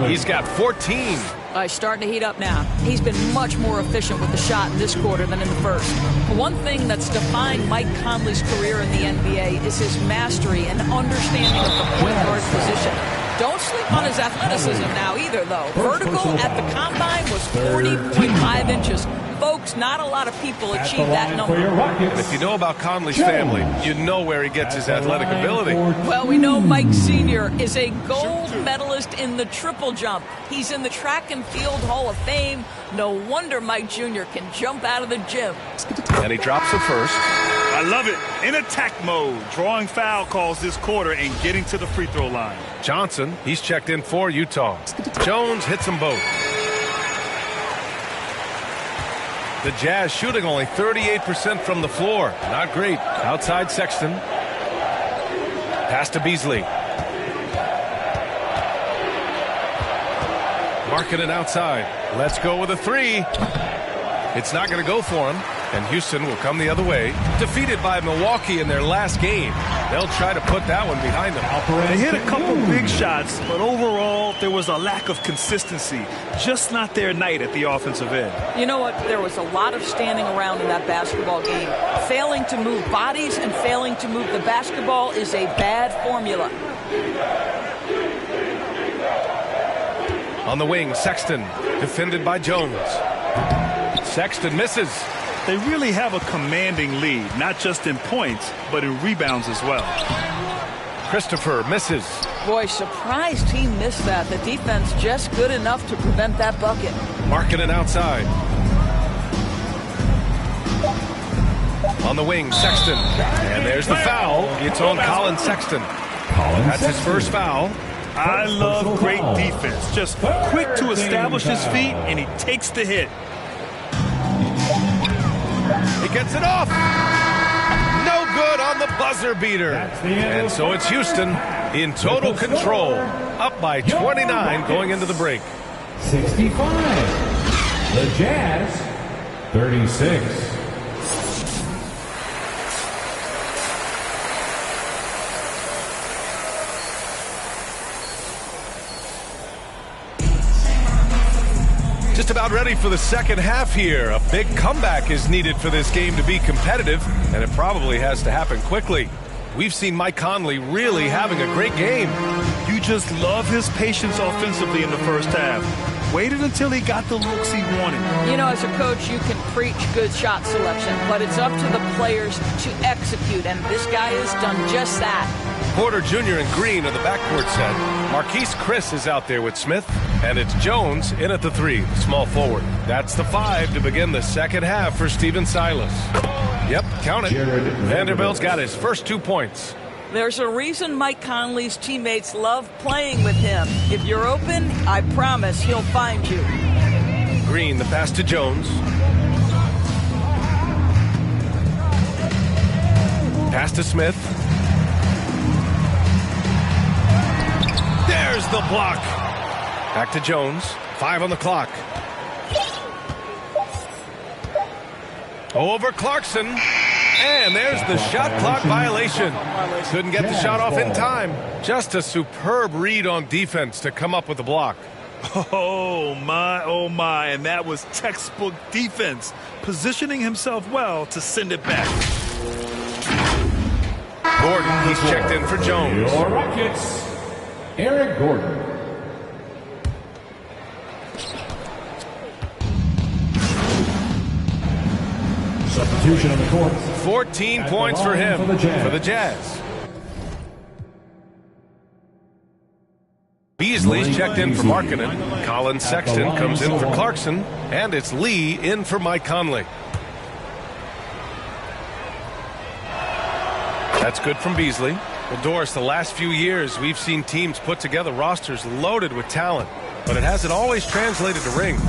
He's got 14. He's starting to heat up now. He's been much more efficient with the shot in this quarter than in the first. One thing that's defined Mike Conley's career in the NBA is his mastery and understanding of the point guard position. Don't sleep on his athleticism now either, though. Vertical at the combine was 40.5 inches. Folks, not a lot of people achieve that number. And if you know about Conley's family, you know where he gets his athletic ability. Well, we know Mike Sr. is a gold medalist in the triple jump. He's in the Track and Field Hall of Fame. No wonder Mike Jr. can jump out of the gym. And he drops the first. I love it. In attack mode, drawing foul calls this quarter and getting to the free throw line. Johnson, he's checked in for Utah. Jones hits them both. The Jazz shooting only 38% from the floor. Not great. Outside Sexton. Pass to Beasley. Marking it outside. Let's go with a 3. It's not going to go for him. And Houston will come the other way. Defeated by Milwaukee in their last game. They'll try to put that one behind them. They hit a couple big shots, but overall, there was a lack of consistency. Just not their night at the offensive end. You know what? There was a lot of standing around in that basketball game. Failing to move bodies and failing to move the basketball is a bad formula. On the wing, Sexton, defended by Jones. Sexton misses. They really have a commanding lead, not just in points, but in rebounds as well. Christopher misses. Boy, surprised he missed that. The defense just good enough to prevent that bucket. Marking it outside. On the wing, Sexton. And there's the foul. It's on Colin Sexton. That's his first foul. I love great defense. Just quick to establish his feet, and he takes the hit. He gets it off. No good on the buzzer beater. And so it's Houston in total control. Up by 29 going into the break. 65. The Jazz, 36. Just about ready for the second half here. A big comeback is needed for this game to be competitive, and it probably has to happen quickly. We've seen Mike Conley really having a great game. You just love his patience offensively in the first half. Waited until he got the looks he wanted. You know, as a coach, you can preach good shot selection, but it's up to the players to execute, and this guy has done just that. Porter Jr. and Green are the backcourt set. Marquise Chris is out there with Smith, and it's Jones in at the 3, the small forward. That's the 5 to begin the second half for Stephen Silas. Yep, count it. Vanderbilt's got his first 2 points. There's a reason Mike Conley's teammates love playing with him. If you're open, I promise he'll find you. Green, the pass to Jones. Pass to Smith. There's the block. Back to Jones. 5 on the clock. Over Clarkson. And there's the shot clock violation. Couldn't get the shot off in time. Just a superb read on defense to come up with the block. Oh, my. And that was textbook defense. Positioning himself well to send it back. Gordon, he's checked in for Jones. Your Rockets, Eric Gordon. Substitution on the court. 14 points for him for the Jazz. Beasley's checked in for Markkanen. Colin Sexton comes in for Clarkson. And it's Lee in for Mike Conley. That's good from Beasley. Well, Doris, the last few years, we've seen teams put together rosters loaded with talent, but it hasn't always translated to rings.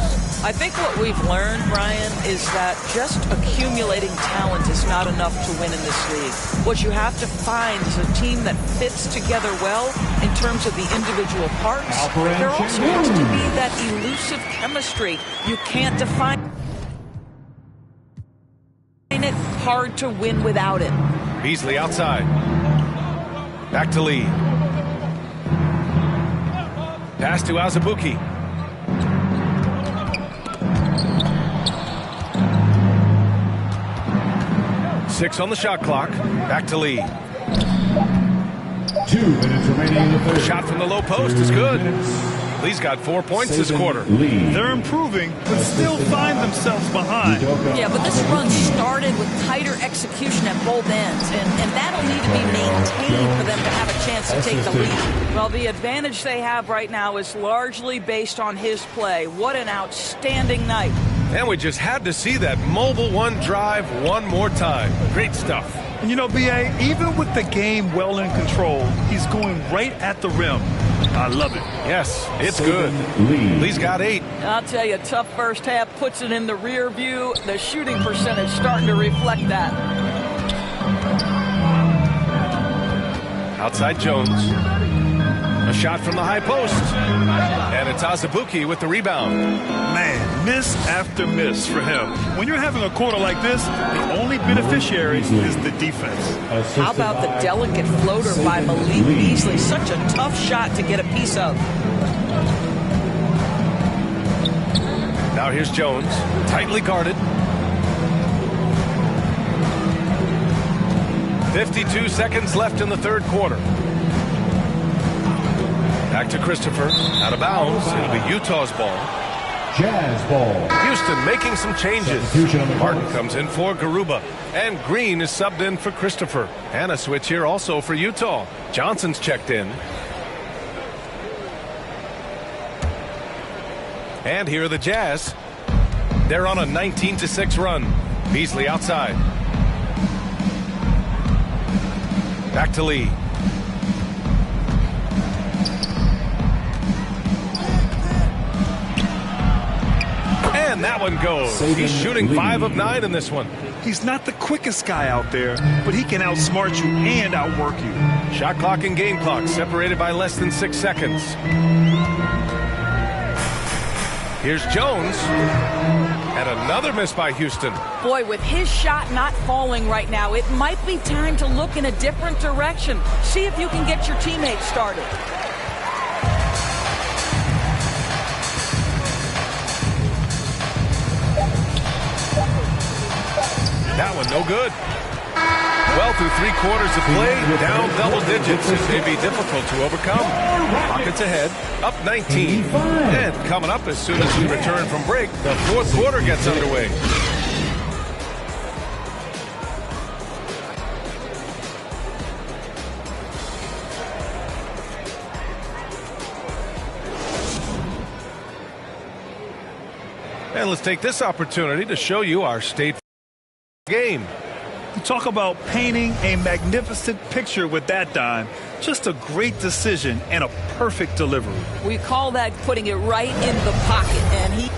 I think what we've learned, Brian, is that just accumulating talent is not enough to win in this league. What you have to find is a team that fits together well in terms of the individual parts. There also has to be that elusive chemistry. You can't define. hard to win without it. Beasley outside. Back to Lee. Pass to Azubuike. Six on the shot clock. Back to Lee. 2 minutes remaining in the third. Shot from the low post is good. Lee's got 4 points this quarter. They're improving, but still find themselves behind. Yeah, but this run started with tighter execution at both ends, and that'll need to be maintained for them to have a chance to take the lead. Well, the advantage they have right now is largely based on his play. What an outstanding night. And we just had to see that mobile one drive one more time. Great stuff. And you know, B.A., even with the game well in control, he's going right at the rim. I love it. Yes, it's good. Lee's got 8. I'll tell you, tough first half puts it in the rear view. The shooting percentage starting to reflect that. Outside Jones. A shot from the high post. And it's Azubuike with the rebound. Man, miss after miss for him. When you're having a quarter like this, the only beneficiary is the defense. How about the delicate floater by Malik Beasley? Such a tough shot to get a piece of. Now here's Jones, tightly guarded. 52 seconds left in the third quarter. Back to Christopher, out of bounds. It'll be Utah's ball. Jazz ball. Houston making some changes. Martin comes in for Garuba. And Green is subbed in for Christopher. And a switch here also for Utah. Johnson's checked in. And here are the Jazz. They're on a 19-6 run. Beasley outside. Back to Lee. And that one goes. He's shooting 5 of 9 in this one. He's not the quickest guy out there, but he can outsmart you and outwork you. Shot clock and game clock separated by less than 6 seconds. Here's Jones. And another miss by Houston. Boy, with his shot not falling right now, it might be time to look in a different direction. See if you can get your teammates started. That one no good. Well, through 3 quarters of play, down double digits. It may be difficult to overcome. Rockets ahead, up 19. And coming up as soon as we return from break, the fourth quarter gets underway. And let's take this opportunity to show you our state game. You talk about painting a magnificent picture with that dime. Just a great decision and a perfect delivery. We call that putting it right in the pocket, and he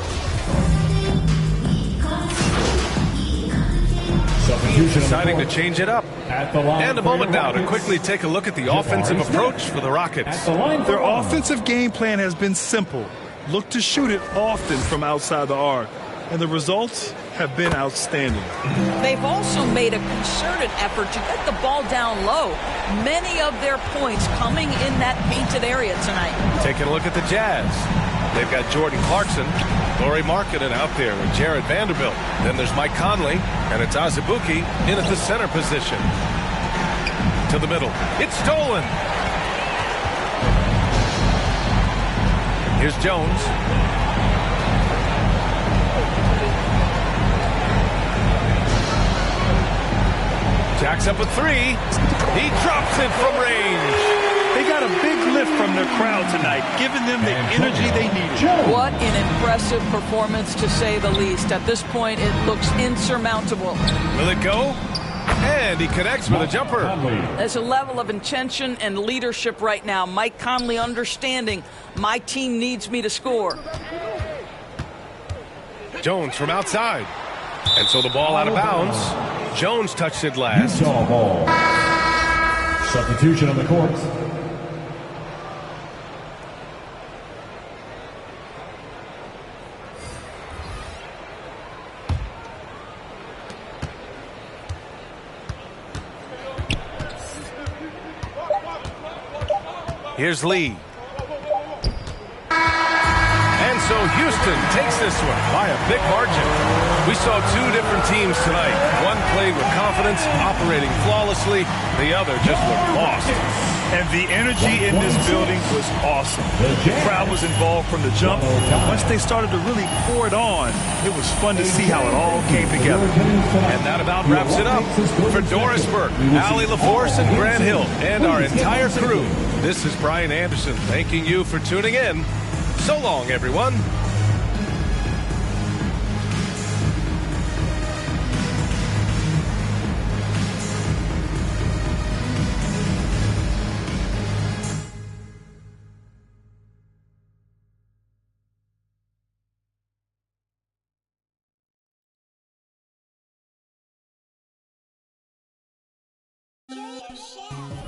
deciding to change it up. And a moment now to quickly take a look at the offensive approach for the Rockets. Their offensive game plan has been simple. Look to shoot it often from outside the arc. And the results have been outstanding. They've also made a concerted effort to get the ball down low. Many of their points coming in that painted area tonight. Taking a look at the Jazz. They've got Jordan Clarkson, Lauri Markkanen out there with Jared Vanderbilt. Then there's Mike Conley, and it's Azubuike in at the center position. To the middle. It's stolen. Here's Jones. Jacks up a 3. He drops it from range. They got a big lift from their crowd tonight, giving them the energy they needed. What an impressive performance, to say the least. At this point, it looks insurmountable. Will it go? And he connects with a jumper. There's a level of intention and leadership right now. Mike Conley understanding my team needs me to score. Jones from outside. And so the ball out of bounds. Jones touched it last. Utah ball. Substitution on the court. Here's Lee. And so Houston takes this one by a big margin. We saw two different teams tonight. One played with confidence, operating flawlessly. The other just looked lost. And the energy in this building was awesome. The crowd was involved from the jump. Once they started to really pour it on, it was fun to see how it all came together. And that about wraps it up. For Doris Burke, Allie LaForce, and Grant Hill, and our entire crew, this is Brian Anderson thanking you for tuning in. So long, everyone. Share.